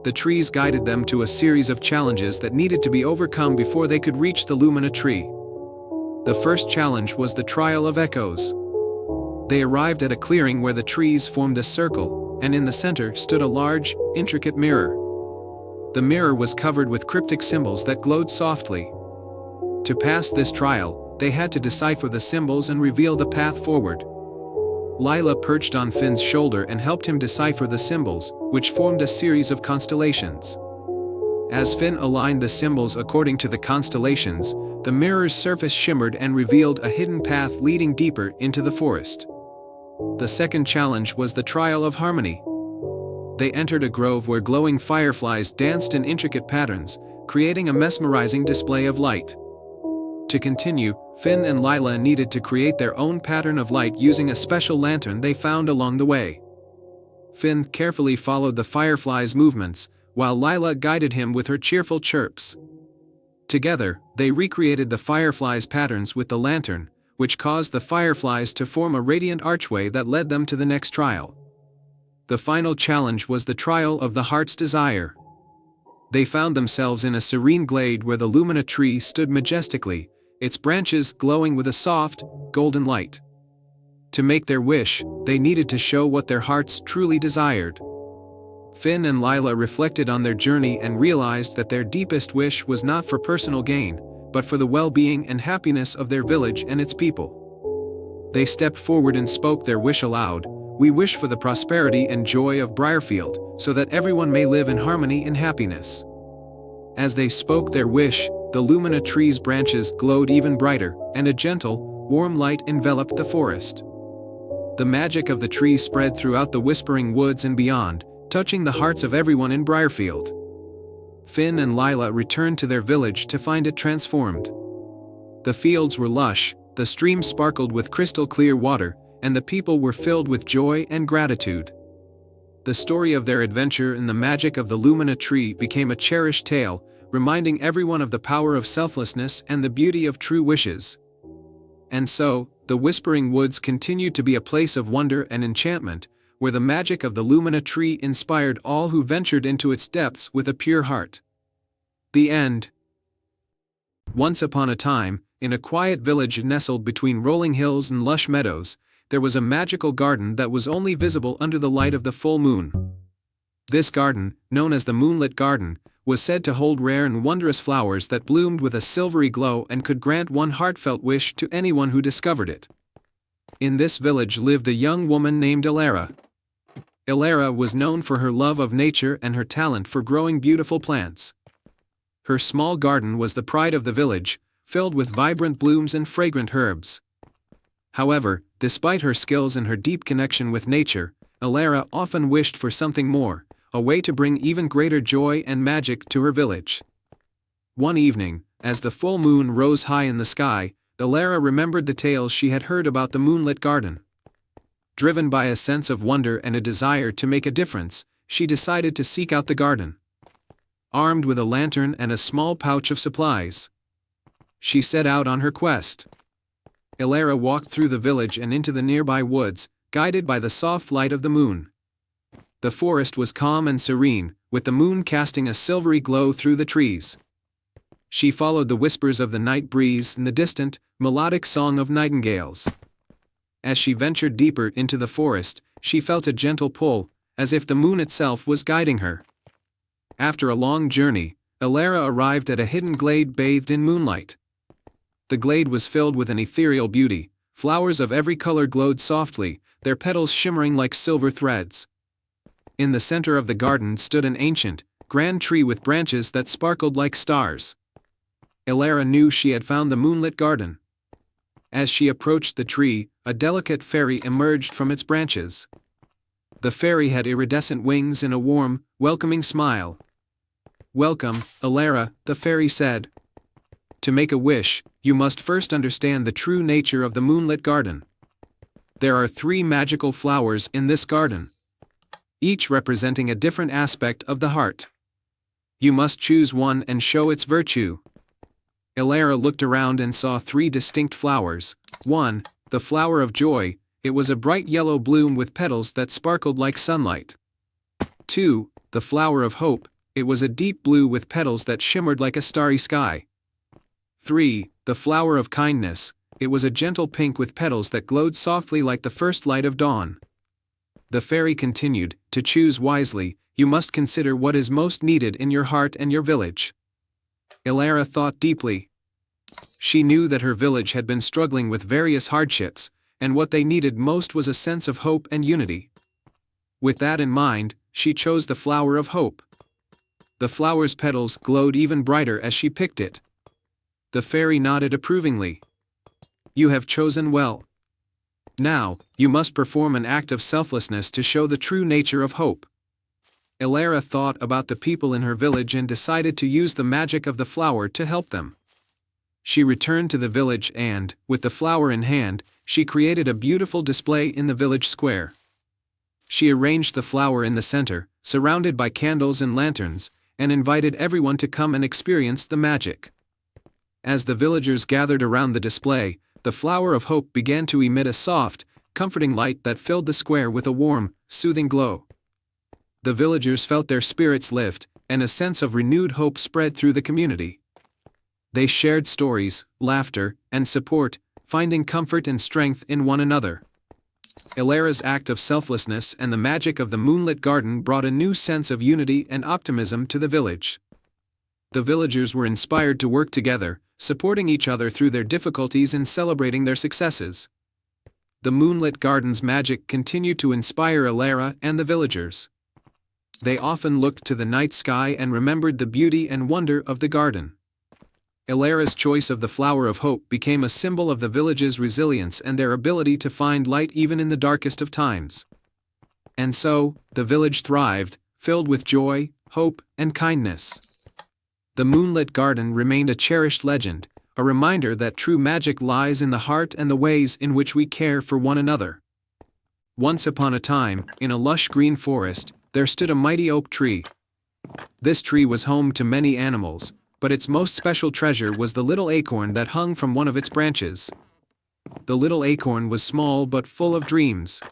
The trees guided them to a series of challenges that needed to be overcome before they could reach the Lumina tree. The first challenge was the Trial of Echoes. They arrived at a clearing where the trees formed a circle, and in the center stood a large, intricate mirror. The mirror was covered with cryptic symbols that glowed softly. To pass this trial, they had to decipher the symbols and reveal the path forward. Lila perched on Finn's shoulder and helped him decipher the symbols, which formed a series of constellations. As Finn aligned the symbols according to the constellations, the mirror's surface shimmered and revealed a hidden path leading deeper into the forest. The second challenge was the Trial of Harmony. They entered a grove where glowing fireflies danced in intricate patterns, creating a mesmerizing display of light. To continue, Finn and Lila needed to create their own pattern of light using a special lantern they found along the way. Finn carefully followed the fireflies' movements, while Lila guided him with her cheerful chirps. Together, they recreated the fireflies' patterns with the lantern, which caused the fireflies to form a radiant archway that led them to the next trial. The final challenge was the trial of the heart's desire. They found themselves in a serene glade where the Lumina tree stood majestically, its branches glowing with a soft, golden light. To make their wish, they needed to show what their hearts truly desired. Finn and Lila reflected on their journey and realized that their deepest wish was not for personal gain, but for the well-being and happiness of their village and its people. They stepped forward and spoke their wish aloud. "We wish for the prosperity and joy of Briarfield, so that everyone may live in harmony and happiness." As they spoke their wish, the Lumina tree's branches glowed even brighter, and a gentle, warm light enveloped the forest. The magic of the tree spread throughout the Whispering Woods and beyond, touching the hearts of everyone in Briarfield. Finn and Lila returned to their village to find it transformed. The fields were lush, the stream sparkled with crystal-clear water, and the people were filled with joy and gratitude. The story of their adventure in the magic of the Lumina tree became a cherished tale, reminding everyone of the power of selflessness and the beauty of true wishes. And so, the Whispering Woods continued to be a place of wonder and enchantment, where the magic of the Lumina tree inspired all who ventured into its depths with a pure heart. The end. Once upon a time, in a quiet village nestled between rolling hills and lush meadows, there was a magical garden that was only visible under the light of the full moon. This garden, known as the Moonlit Garden, was said to hold rare and wondrous flowers that bloomed with a silvery glow and could grant one heartfelt wish to anyone who discovered it. In this village lived a young woman named Elara. Elara was known for her love of nature and her talent for growing beautiful plants. Her small garden was the pride of the village, filled with vibrant blooms and fragrant herbs. However, despite her skills and her deep connection with nature, Elara often wished for something more, a way to bring even greater joy and magic to her village. One evening, as the full moon rose high in the sky, Elara remembered the tales she had heard about the Moonlit Garden. Driven by a sense of wonder and a desire to make a difference, she decided to seek out the garden. Armed with a lantern and a small pouch of supplies, she set out on her quest. Elara walked through the village and into the nearby woods, guided by the soft light of the moon. The forest was calm and serene, with the moon casting a silvery glow through the trees. She followed the whispers of the night breeze and the distant, melodic song of nightingales. As she ventured deeper into the forest, she felt a gentle pull, as if the moon itself was guiding her. After a long journey, Elara arrived at a hidden glade bathed in moonlight. The glade was filled with an ethereal beauty. Flowers of every color glowed softly, their petals shimmering like silver threads. In the center of the garden stood an ancient, grand tree with branches that sparkled like stars. Elara knew she had found the Moonlit Garden. As she approached the tree, a delicate fairy emerged from its branches. The fairy had iridescent wings and a warm, welcoming smile. "Welcome, Elara," the fairy said. "To make a wish, you must first understand the true nature of the Moonlit Garden. There are 3 magical flowers in this garden, each representing a different aspect of the heart. You must choose one and show its virtue." Elara looked around and saw 3 distinct flowers. 1, the flower of joy. It was a bright yellow bloom with petals that sparkled like sunlight. 2, the flower of hope. It was a deep blue with petals that shimmered like a starry sky. 3, the flower of kindness. It was a gentle pink with petals that glowed softly like the first light of dawn. The fairy continued, "To choose wisely, you must consider what is most needed in your heart and your village." Elara thought deeply. She knew that her village had been struggling with various hardships, and what they needed most was a sense of hope and unity. With that in mind, she chose the flower of hope. The flower's petals glowed even brighter as she picked it. The fairy nodded approvingly. "You have chosen well. Now, you must perform an act of selflessness to show the true nature of hope." Elara thought about the people in her village and decided to use the magic of the flower to help them. She returned to the village and, with the flower in hand, she created a beautiful display in the village square. She arranged the flower in the center, surrounded by candles and lanterns, and invited everyone to come and experience the magic. As the villagers gathered around the display, the flower of hope began to emit a soft, comforting light that filled the square with a warm, soothing glow. The villagers felt their spirits lift, and a sense of renewed hope spread through the community. They shared stories, laughter, and support, finding comfort and strength in one another. Elara's act of selflessness and the magic of the moonlit garden brought a new sense of unity and optimism to the village. The villagers were inspired to work together, supporting each other through their difficulties and celebrating their successes. The moonlit garden's magic continued to inspire Elara and the villagers. They often looked to the night sky and remembered the beauty and wonder of the garden. Elara's choice of the flower of hope became a symbol of the village's resilience and their ability to find light even in the darkest of times. And so, the village thrived, filled with joy, hope, and kindness. The moonlit garden remained a cherished legend, a reminder that true magic lies in the heart and the ways in which we care for one another. Once upon a time, in a lush green forest, there stood a mighty oak tree. This tree was home to many animals, but its most special treasure was the little acorn that hung from one of its branches. The little acorn was small but full of dreams.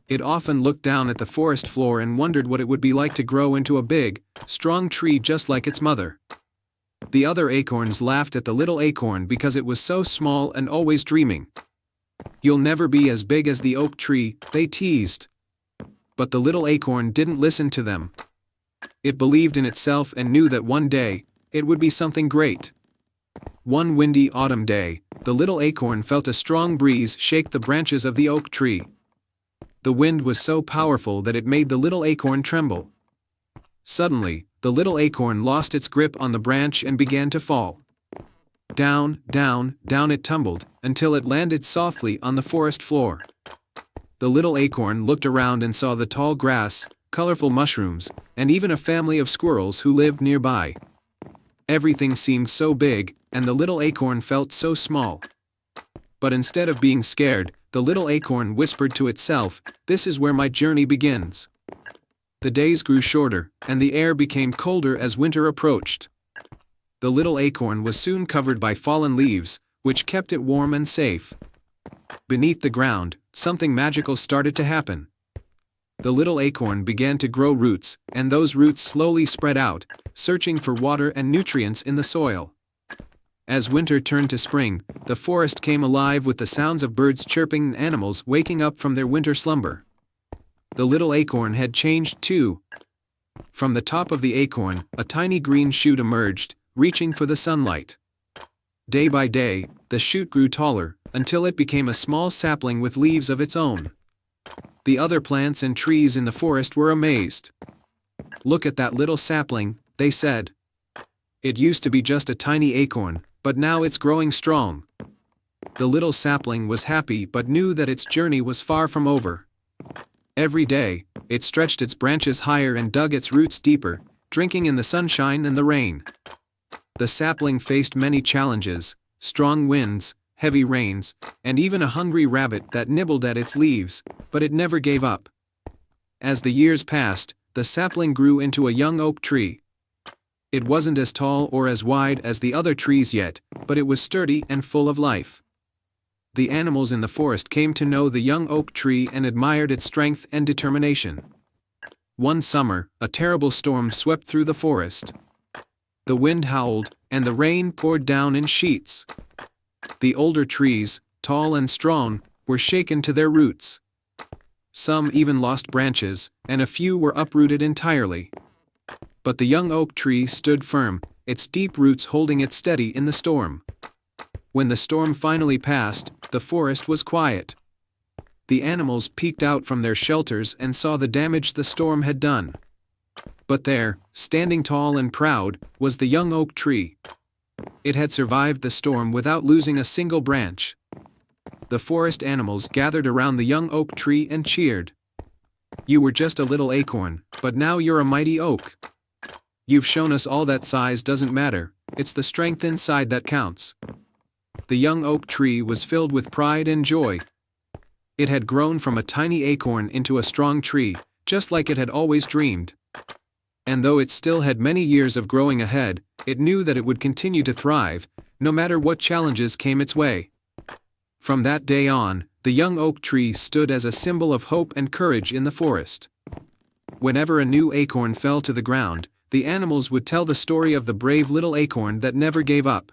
It often looked down at the forest floor and wondered what it would be like to grow into a big, strong tree just like its mother. The other acorns laughed at the little acorn because it was so small and always dreaming. "You'll never be as big as the oak tree," they teased. But the little acorn didn't listen to them. It believed in itself and knew that one day, it would be something great. One windy autumn day, the little acorn felt a strong breeze shake the branches of the oak tree. The wind was so powerful that it made the little acorn tremble. Suddenly, the little acorn lost its grip on the branch and began to fall. Down, down, down it tumbled, until it landed softly on the forest floor. The little acorn looked around and saw the tall grass, colorful mushrooms, and even a family of squirrels who lived nearby. Everything seemed so big, and the little acorn felt so small. But instead of being scared, the little acorn whispered to itself, "This is where my journey begins." The days grew shorter, and the air became colder as winter approached. The little acorn was soon covered by fallen leaves, which kept it warm and safe. Beneath the ground, something magical started to happen. The little acorn began to grow roots, and those roots slowly spread out, searching for water and nutrients in the soil. As winter turned to spring, the forest came alive with the sounds of birds chirping and animals waking up from their winter slumber. The little acorn had changed too. From the top of the acorn, a tiny green shoot emerged, reaching for the sunlight. Day by day, the shoot grew taller, until it became a small sapling with leaves of its own. The other plants and trees in the forest were amazed. "Look at that little sapling," they said. "It used to be just a tiny acorn, but now it's growing strong." The little sapling was happy but knew that its journey was far from over. Every day, it stretched its branches higher and dug its roots deeper, drinking in the sunshine and the rain. The sapling faced many challenges: strong winds, heavy rains, and even a hungry rabbit that nibbled at its leaves, but it never gave up. As the years passed, the sapling grew into a young oak tree. It wasn't as tall or as wide as the other trees yet, but it was sturdy and full of life. The animals in the forest came to know the young oak tree and admired its strength and determination. One summer, a terrible storm swept through the forest. The wind howled, and the rain poured down in sheets. The older trees, tall and strong, were shaken to their roots. Some even lost branches, and a few were uprooted entirely. But the young oak tree stood firm, its deep roots holding it steady in the storm. When the storm finally passed, the forest was quiet. The animals peeked out from their shelters and saw the damage the storm had done. But there, standing tall and proud, was the young oak tree. It had survived the storm without losing a single branch. The forest animals gathered around the young oak tree and cheered. "You were just a little acorn, but now you're a mighty oak. You've shown us all that size doesn't matter, it's the strength inside that counts." The young oak tree was filled with pride and joy. It had grown from a tiny acorn into a strong tree, just like it had always dreamed. And though it still had many years of growing ahead, it knew that it would continue to thrive, no matter what challenges came its way. From that day on, the young oak tree stood as a symbol of hope and courage in the forest. Whenever a new acorn fell to the ground, the animals would tell the story of the brave little acorn that never gave up.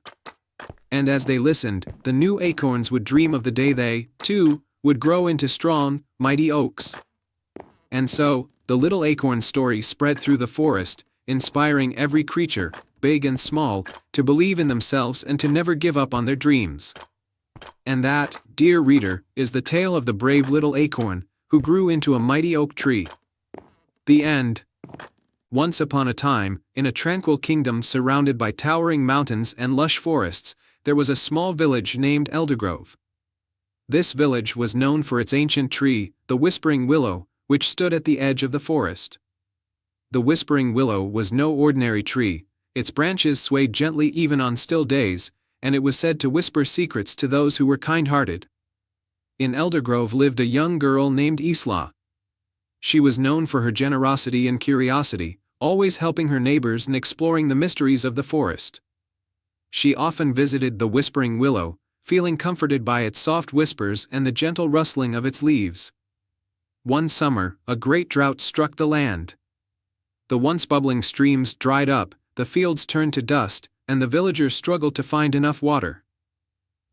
And as they listened, the new acorns would dream of the day they, too, would grow into strong, mighty oaks. And so, the little acorn story spread through the forest, inspiring every creature, big and small, to believe in themselves and to never give up on their dreams. And that, dear reader, is the tale of the brave little acorn, who grew into a mighty oak tree. The end. Once upon a time, in a tranquil kingdom surrounded by towering mountains and lush forests, there was a small village named Eldergrove. This village was known for its ancient tree, the Whispering Willow, which stood at the edge of the forest. The Whispering Willow was no ordinary tree. Its branches swayed gently even on still days, and it was said to whisper secrets to those who were kind-hearted. In Eldergrove lived a young girl named Isla. She was known for her generosity and curiosity, always helping her neighbors and exploring the mysteries of the forest. She often visited the Whispering Willow, feeling comforted by its soft whispers and the gentle rustling of its leaves. One summer, a great drought struck the land. The once bubbling streams dried up, the fields turned to dust, and the villagers struggled to find enough water.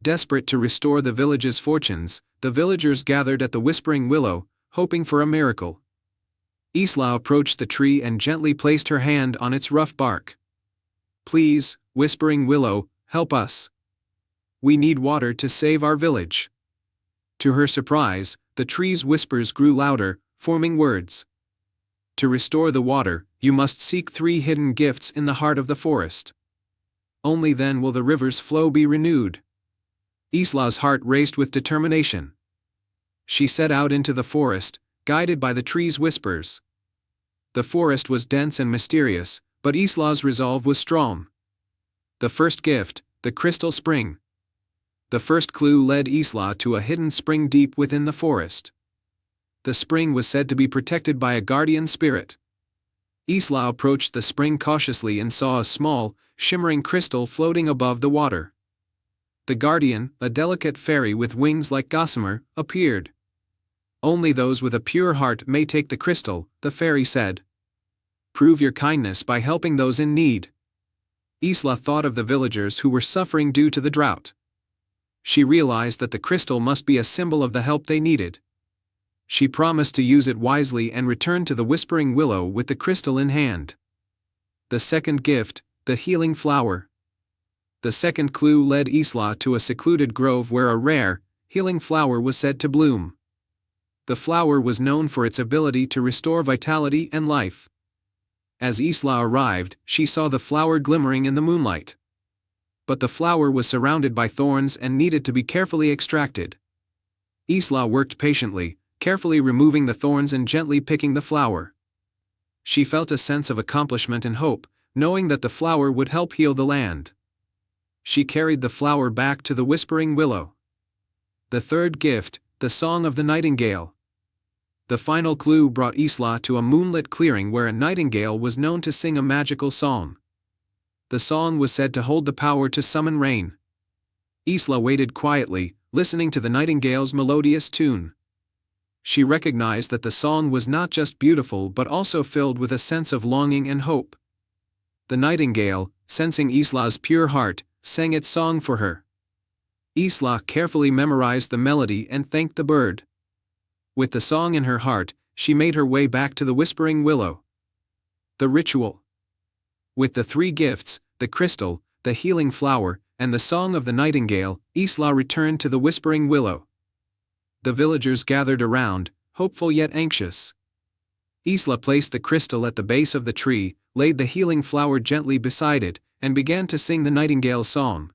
Desperate to restore the village's fortunes, the villagers gathered at the Whispering Willow, hoping for a miracle. Isla approached the tree and gently placed her hand on its rough bark. "Please, Whispering Willow, help us. We need water to save our village." To her surprise, the tree's whispers grew louder, forming words. "To restore the water, you must seek 3 hidden gifts in the heart of the forest. Only then will the river's flow be renewed." Isla's heart raced with determination. She set out into the forest, guided by the tree's whispers. The forest was dense and mysterious, but Isla's resolve was strong. The first gift, the crystal spring. The first clue led Isla to a hidden spring deep within the forest. The spring was said to be protected by a guardian spirit. Isla approached the spring cautiously and saw a small, shimmering crystal floating above the water. The guardian, a delicate fairy with wings like gossamer, appeared. "Only those with a pure heart may take the crystal," the fairy said. "Prove your kindness by helping those in need." Isla thought of the villagers who were suffering due to the drought. She realized that the crystal must be a symbol of the help they needed. She promised to use it wisely and returned to the Whispering Willow with the crystal in hand. The second gift, the healing flower. The second clue led Isla to a secluded grove where a rare, healing flower was said to bloom. The flower was known for its ability to restore vitality and life. As Isla arrived, she saw the flower glimmering in the moonlight. But the flower was surrounded by thorns and needed to be carefully extracted. Isla worked patiently, carefully removing the thorns and gently picking the flower. She felt a sense of accomplishment and hope, knowing that the flower would help heal the land. She carried the flower back to the Whispering Willow. The third gift, the song of the nightingale. The final clue brought Isla to a moonlit clearing where a nightingale was known to sing a magical song. The song was said to hold the power to summon rain. Isla waited quietly, listening to the nightingale's melodious tune. She recognized that the song was not just beautiful but also filled with a sense of longing and hope. The nightingale, sensing Isla's pure heart, sang its song for her. Isla carefully memorized the melody and thanked the bird. With the song in her heart, she made her way back to the Whispering Willow. The ritual. With the 3 gifts, the crystal, the healing flower, and the song of the nightingale, Isla returned to the Whispering Willow. The villagers gathered around, hopeful yet anxious. Isla placed the crystal at the base of the tree, laid the healing flower gently beside it, and began to sing the nightingale's song.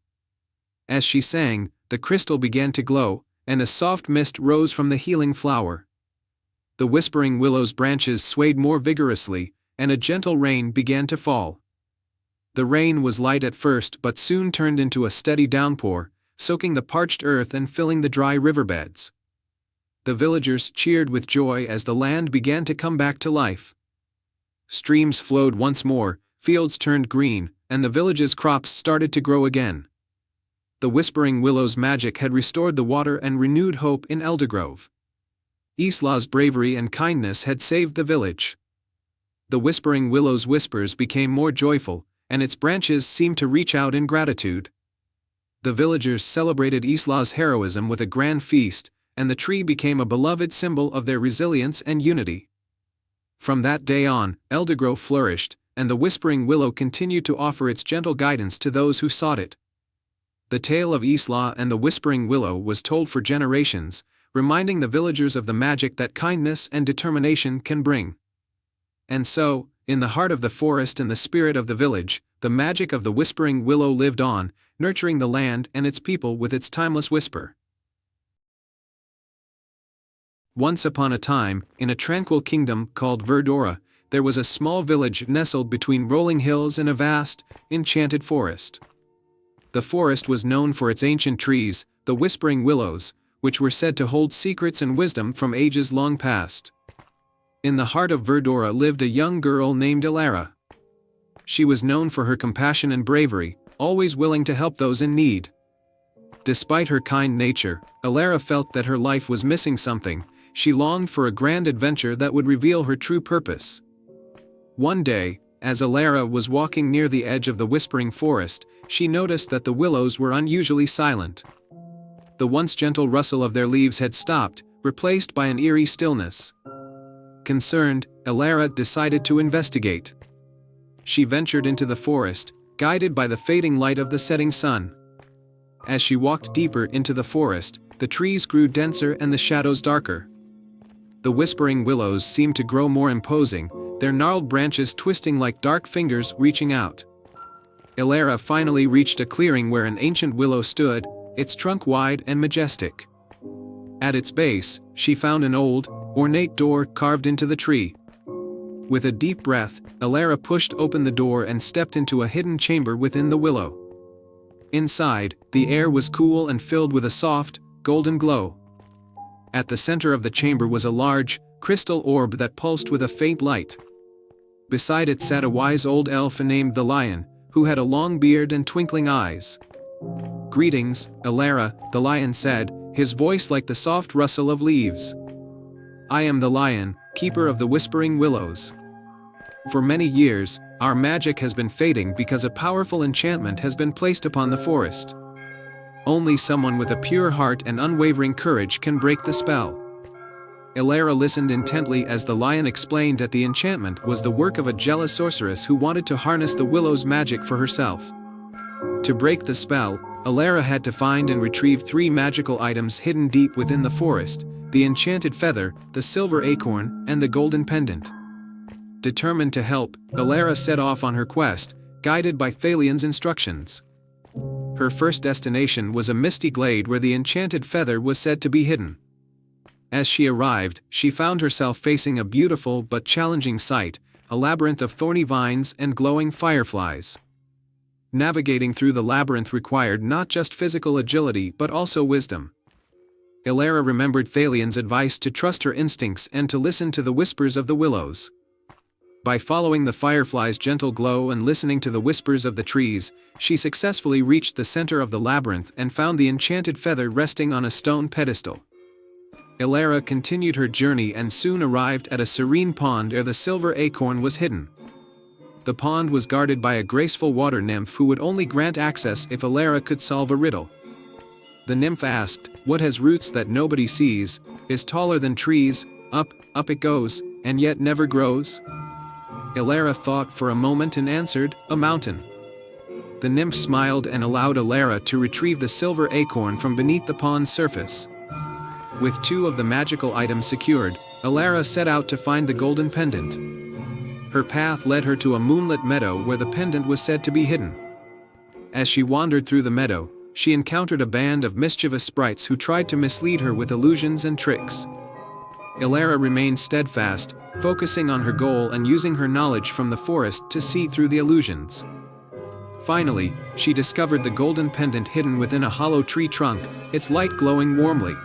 As she sang, the crystal began to glow, and a soft mist rose from the healing flower. The Whispering Willow's branches swayed more vigorously, and a gentle rain began to fall. The rain was light at first but soon turned into a steady downpour, soaking the parched earth and filling the dry riverbeds. The villagers cheered with joy as the land began to come back to life. Streams flowed once more, fields turned green, and the village's crops started to grow again. the Whispering Willow's magic had restored the water and renewed hope in Eldergrove. Isla's bravery and kindness had saved the village. The Whispering Willow's whispers became more joyful, and its branches seemed to reach out in gratitude. The villagers celebrated Isla's heroism with a grand feast, and the tree became a beloved symbol of their resilience and unity. From that day on, Eldergrove flourished, and the Whispering Willow continued to offer its gentle guidance to those who sought it. The tale of Isla and the Whispering Willow was told for generations, reminding the villagers of the magic that kindness and determination can bring. And so, in the heart of the forest and the spirit of the village, the magic of the Whispering Willow lived on, nurturing the land and its people with its timeless whisper. Once upon a time, in a tranquil kingdom called Verdora, there was a small village nestled between rolling hills and a vast, enchanted forest. The forest was known for its ancient trees, the Whispering Willows, which were said to hold secrets and wisdom from ages long past. In the heart of Verdora lived a young girl named Elara. She was known for her compassion and bravery, always willing to help those in need. Despite her kind nature, Elara felt that her life was missing something. She longed for a grand adventure that would reveal her true purpose. One day, as Elara was walking near the edge of the Whispering Forest, she noticed that the willows were unusually silent. The once gentle rustle of their leaves had stopped, replaced by an eerie stillness. Concerned, Elara decided to investigate. She ventured into the forest, guided by the fading light of the setting sun. As she walked deeper into the forest, the trees grew denser and the shadows darker. The Whispering Willows seemed to grow more imposing, their gnarled branches twisting like dark fingers reaching out. Elara finally reached a clearing where an ancient willow stood, its trunk wide and majestic. At its base, she found an old, ornate door carved into the tree. With a deep breath, Elara pushed open the door and stepped into a hidden chamber within the willow. Inside, the air was cool and filled with a soft, golden glow. At the center of the chamber was a large, crystal orb that pulsed with a faint light. Beside it sat a wise old elf named the Lion, who had a long beard and twinkling eyes. "Greetings, Elara," the lion said, his voice like the soft rustle of leaves. "I am the lion, keeper of the Whispering Willows. For many years, our magic has been fading because a powerful enchantment has been placed upon the forest. Only someone with a pure heart and unwavering courage can break the spell." Elara listened intently as the lion explained that the enchantment was the work of a jealous sorceress who wanted to harness the willow's magic for herself. To break the spell, Elara had to find and retrieve 3 magical items hidden deep within the forest: the enchanted feather, the silver acorn, and the golden pendant. Determined to help, Elara set off on her quest, guided by Thalion's instructions. Her first destination was a misty glade where the enchanted feather was said to be hidden. As she arrived, she found herself facing a beautiful but challenging sight, a labyrinth of thorny vines and glowing fireflies. Navigating through the labyrinth required not just physical agility but also wisdom. Elara remembered Thalion's advice to trust her instincts and to listen to the whispers of the willows. By following the fireflies' gentle glow and listening to the whispers of the trees, she successfully reached the center of the labyrinth and found the enchanted feather resting on a stone pedestal. Elara continued her journey and soon arrived at a serene pond where the silver acorn was hidden. The pond was guarded by a graceful water nymph who would only grant access if Elara could solve a riddle. The nymph asked, "What has roots that nobody sees, is taller than trees, up, up it goes, and yet never grows?" Elara thought for a moment and answered, "A mountain." The nymph smiled and allowed Elara to retrieve the silver acorn from beneath the pond's surface. With 2 of the magical items secured, Elara set out to find the golden pendant. Her path led her to a moonlit meadow where the pendant was said to be hidden. As she wandered through the meadow, she encountered a band of mischievous sprites who tried to mislead her with illusions and tricks. Elara remained steadfast, focusing on her goal and using her knowledge from the forest to see through the illusions. Finally, she discovered the golden pendant hidden within a hollow tree trunk, its light glowing warmly.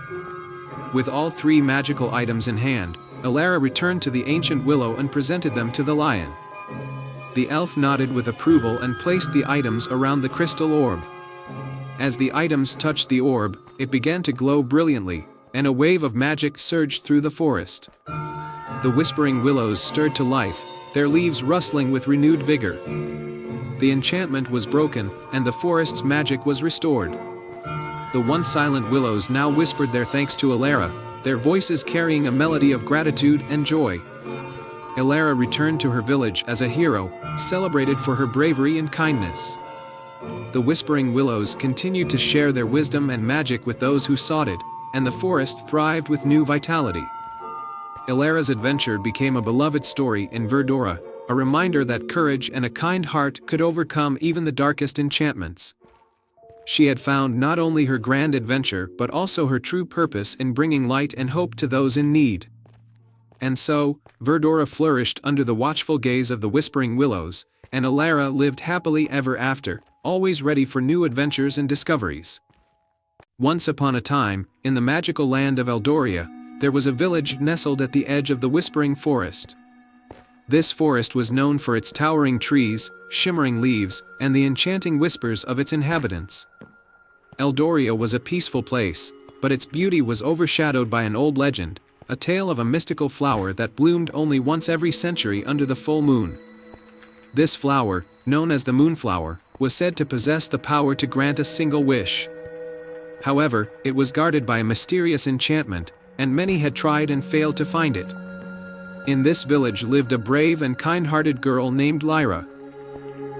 With all 3 magical items in hand, Elara returned to the ancient willow and presented them to the lion. The elf nodded with approval and placed the items around the crystal orb. As the items touched the orb, it began to glow brilliantly, and a wave of magic surged through the forest. The whispering willows stirred to life, their leaves rustling with renewed vigor. The enchantment was broken, and the forest's magic was restored. The once silent willows now whispered their thanks to Elara, their voices carrying a melody of gratitude and joy. Elara returned to her village as a hero, celebrated for her bravery and kindness. The whispering willows continued to share their wisdom and magic with those who sought it, and the forest thrived with new vitality. Elara's adventure became a beloved story in Verdora, a reminder that courage and a kind heart could overcome even the darkest enchantments. She had found not only her grand adventure but also her true purpose in bringing light and hope to those in need. And so, Verdora flourished under the watchful gaze of the whispering willows, and Elara lived happily ever after, always ready for new adventures and discoveries. Once upon a time, in the magical land of Eldoria, there was a village nestled at the edge of the whispering forest. This forest was known for its towering trees, shimmering leaves, and the enchanting whispers of its inhabitants. Eldoria was a peaceful place, but its beauty was overshadowed by an old legend, a tale of a mystical flower that bloomed only once every century under the full moon. This flower, known as the moonflower, was said to possess the power to grant a single wish. However, it was guarded by a mysterious enchantment, and many had tried and failed to find it. In this village lived a brave and kind-hearted girl named Lyra.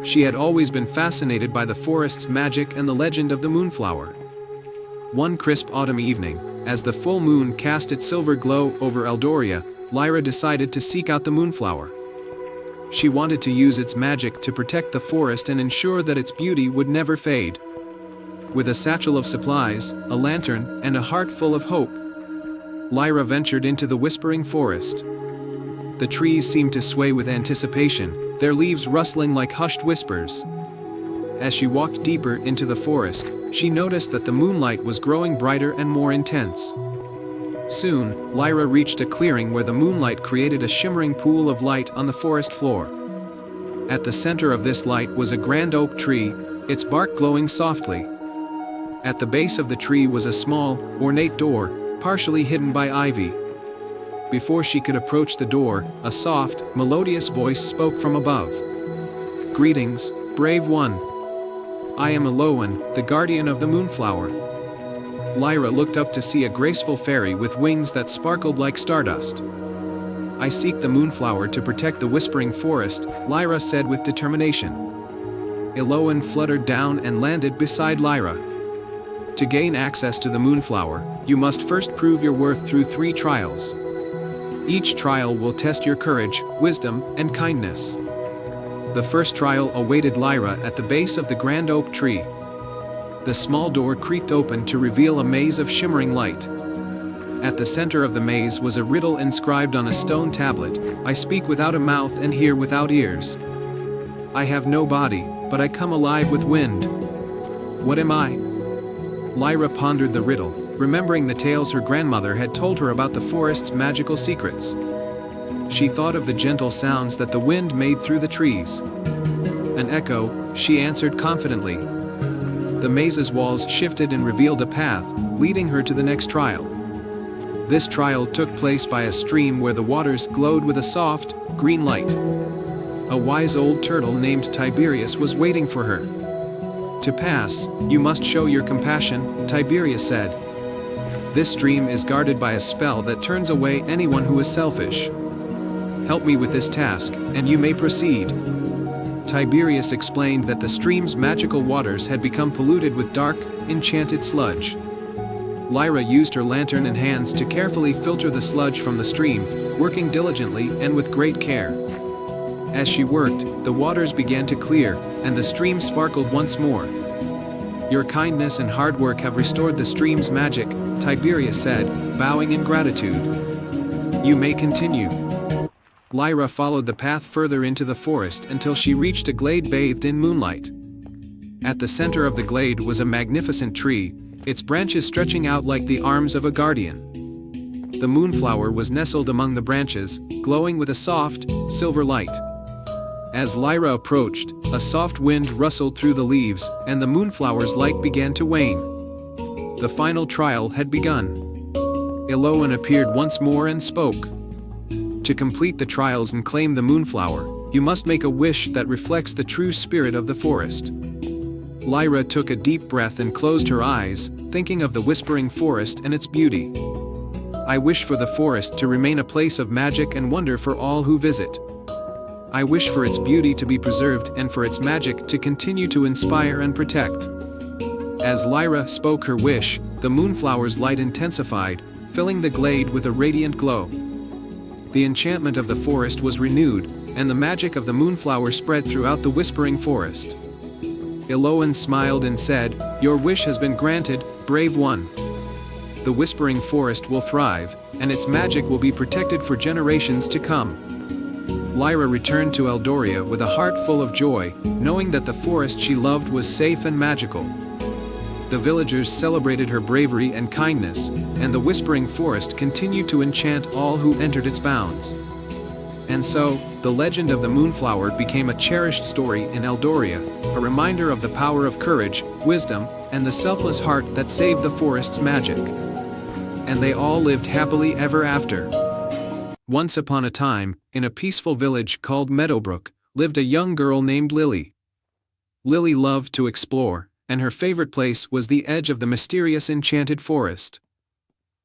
She had always been fascinated by the forest's magic and the legend of the moonflower. One crisp autumn evening, as the full moon cast its silver glow over Eldoria, Lyra decided to seek out the moonflower. She wanted to use its magic to protect the forest and ensure that its beauty would never fade. With a satchel of supplies, a lantern, and a heart full of hope, Lyra ventured into the whispering forest. The trees seemed to sway with anticipation, their leaves rustling like hushed whispers. As she walked deeper into the forest, she noticed that the moonlight was growing brighter and more intense. Soon, Lyra reached a clearing where the moonlight created a shimmering pool of light on the forest floor. At the center of this light was a grand oak tree, its bark glowing softly. At the base of the tree was a small, ornate door, partially hidden by ivy. Before she could approach the door, a soft, melodious voice spoke from above. "Greetings, brave one. I am Elowen, the guardian of the moonflower." Lyra looked up to see a graceful fairy with wings that sparkled like stardust. "I seek the moonflower to protect the whispering forest," Lyra said with determination. Elowen fluttered down and landed beside Lyra. To gain access to the moonflower, you must first prove your worth through 3 trials. Each trial will test your courage, wisdom, and kindness. The first trial awaited Lyra at the base of the grand oak tree. The small door creaked open to reveal a maze of shimmering light. At the center of the maze was a riddle inscribed on a stone tablet: "I speak without a mouth and hear without ears. I have no body, but I come alive with wind. What am I?" Lyra pondered the riddle, remembering the tales her grandmother had told her about the forest's magical secrets. She thought of the gentle sounds that the wind made through the trees. "An echo," she answered confidently. The maze's walls shifted and revealed a path, leading her to the next trial. This trial took place by a stream where the waters glowed with a soft, green light. A wise old turtle named Tiberius was waiting for her. "To pass, you must show your compassion," Tiberius said. "This stream is guarded by a spell that turns away anyone who is selfish. Help me with this task, and you may proceed." Tiberius explained that the stream's magical waters had become polluted with dark, enchanted sludge. Lyra used her lantern and hands to carefully filter the sludge from the stream, working diligently and with great care. As she worked, the waters began to clear, and the stream sparkled once more. "Your kindness and hard work have restored the stream's magic," Tiberius said, bowing in gratitude. "You may continue." Lyra followed the path further into the forest until she reached a glade bathed in moonlight. At the center of the glade was a magnificent tree, its branches stretching out like the arms of a guardian. The moonflower was nestled among the branches, glowing with a soft, silver light. As Lyra approached, A soft wind rustled through the leaves, and the moonflower's light began to wane. The final trial had begun. Eloan appeared once more and spoke. To complete the trials and claim the moonflower, you must make a wish that reflects the true spirit of the forest. Lyra took a deep breath and closed her eyes, thinking of the whispering forest and its beauty. I wish for the forest to remain a place of magic and wonder for all who visit. I wish for its beauty to be preserved and for its magic to continue to inspire and protect. As Lyra spoke her wish, the moonflower's light intensified, filling the glade with a radiant glow. The enchantment of the forest was renewed, and the magic of the moonflower spread throughout the whispering forest. Eloan smiled and said, "Your wish has been granted, brave one. The whispering forest will thrive, and its magic will be protected for generations to come." Lyra returned to Eldoria with a heart full of joy, knowing that the forest she loved was safe and magical. The villagers celebrated her bravery and kindness, and the whispering forest continued to enchant all who entered its bounds. And so, the legend of the moonflower became a cherished story in Eldoria, a reminder of the power of courage, wisdom, and the selfless heart that saved the forest's magic. And they all lived happily ever after. Once upon a time, in a peaceful village called Meadowbrook, lived a young girl named Lily. Lily loved to explore, and her favorite place was the edge of the mysterious enchanted forest.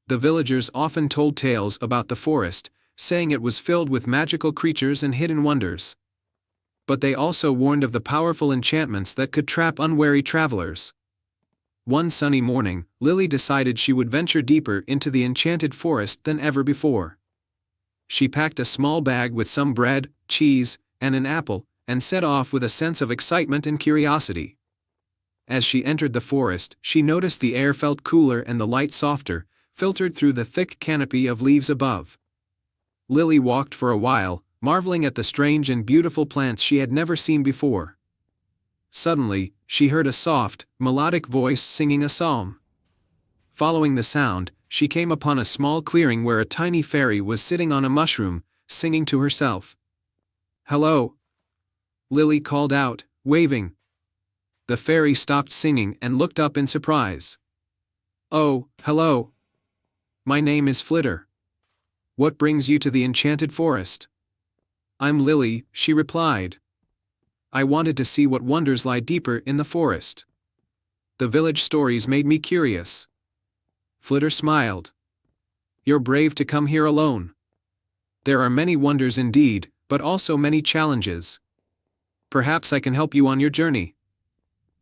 The villagers often told tales about the forest, saying it was filled with magical creatures and hidden wonders. But they also warned of the powerful enchantments that could trap unwary travelers. One sunny morning, Lily decided she would venture deeper into the enchanted forest than ever before. She packed a small bag with some bread, cheese, and an apple, and set off with a sense of excitement and curiosity. As she entered the forest, she noticed the air felt cooler and the light softer, filtered through the thick canopy of leaves above. Lily walked for a while, marveling at the strange and beautiful plants she had never seen before. Suddenly, she heard a soft, melodic voice singing a psalm. Following the sound, she came upon a small clearing where a tiny fairy was sitting on a mushroom, singing to herself. "Hello!" Lily called out, waving. The fairy stopped singing and looked up in surprise. "Oh, hello. My name is Flitter. What brings you to the enchanted forest?" "I'm Lily," she replied. "I wanted to see what wonders lie deeper in the forest. The village stories made me curious." Flitter smiled. "You're brave to come here alone. There are many wonders indeed, but also many challenges. Perhaps I can help you on your journey."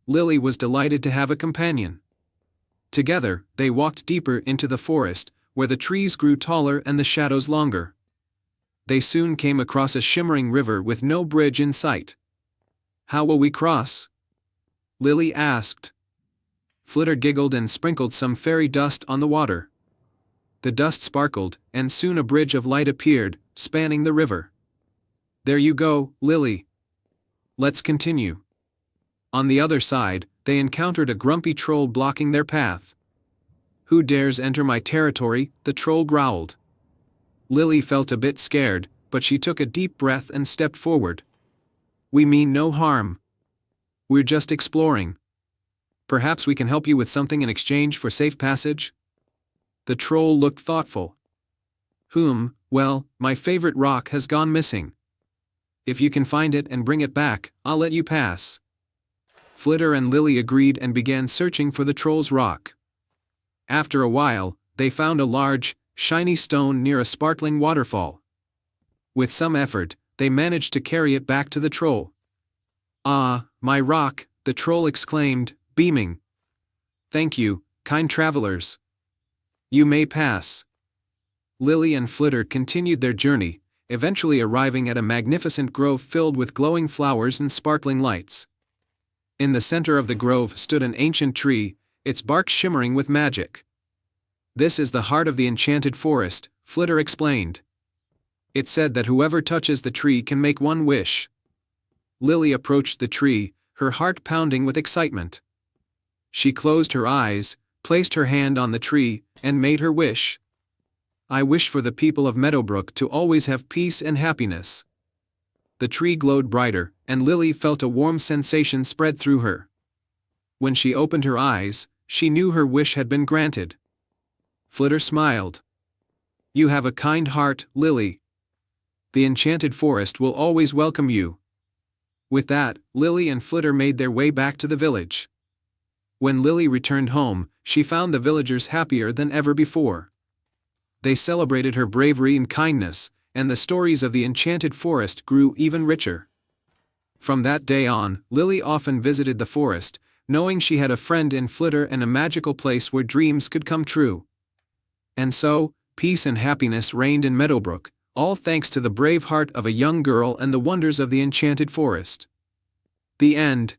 Lily was delighted to have a companion. Together, they walked deeper into the forest, where the trees grew taller and the shadows longer. They soon came across a shimmering river with no bridge in sight. "How will we cross?" Lily asked. Flitter giggled and sprinkled some fairy dust on the water. The dust sparkled, and soon a bridge of light appeared, spanning the river. "There you go, Lily. Let's continue." On the other side, they encountered a grumpy troll blocking their path. "Who dares enter my territory?" the troll growled. Lily felt a bit scared, but she took a deep breath and stepped forward. "We mean no harm. We're just exploring. Perhaps we can help you with something in exchange for safe passage?" The troll looked thoughtful. Well, my favorite rock has gone missing. If you can find it and bring it back, I'll let you pass." Flitter and Lily agreed and began searching for the troll's rock. After a while, they found a large, shiny stone near a sparkling waterfall. With some effort, they managed to carry it back to the troll. "Ah, my rock," the troll exclaimed, beaming. "Thank you, kind travelers. You may pass." Lily and Flitter continued their journey, eventually arriving at a magnificent grove filled with glowing flowers and sparkling lights. In the center of the grove stood an ancient tree, its bark shimmering with magic. "This is the heart of the enchanted forest," Flitter explained. "It's said that whoever touches the tree can make one wish." Lily approached the tree, her heart pounding with excitement. She closed her eyes, placed her hand on the tree, and made her wish. "I wish for the people of Meadowbrook to always have peace and happiness." the tree glowed brighter, and Lily felt a warm sensation spread through her. When she opened her eyes, she knew her wish had been granted. Flitter smiled. You have a kind heart, Lily. The enchanted forest will always welcome you. With that, Lily and Flitter made their way back to the village. When Lily returned home, she found the villagers happier than ever before. They celebrated her bravery and kindness, and the stories of the enchanted forest grew even richer. From that day on, Lily often visited the forest, knowing she had a friend in Flitter and a magical place where dreams could come true. And so, peace and happiness reigned in Meadowbrook, all thanks to the brave heart of a young girl and the wonders of the enchanted forest. The end.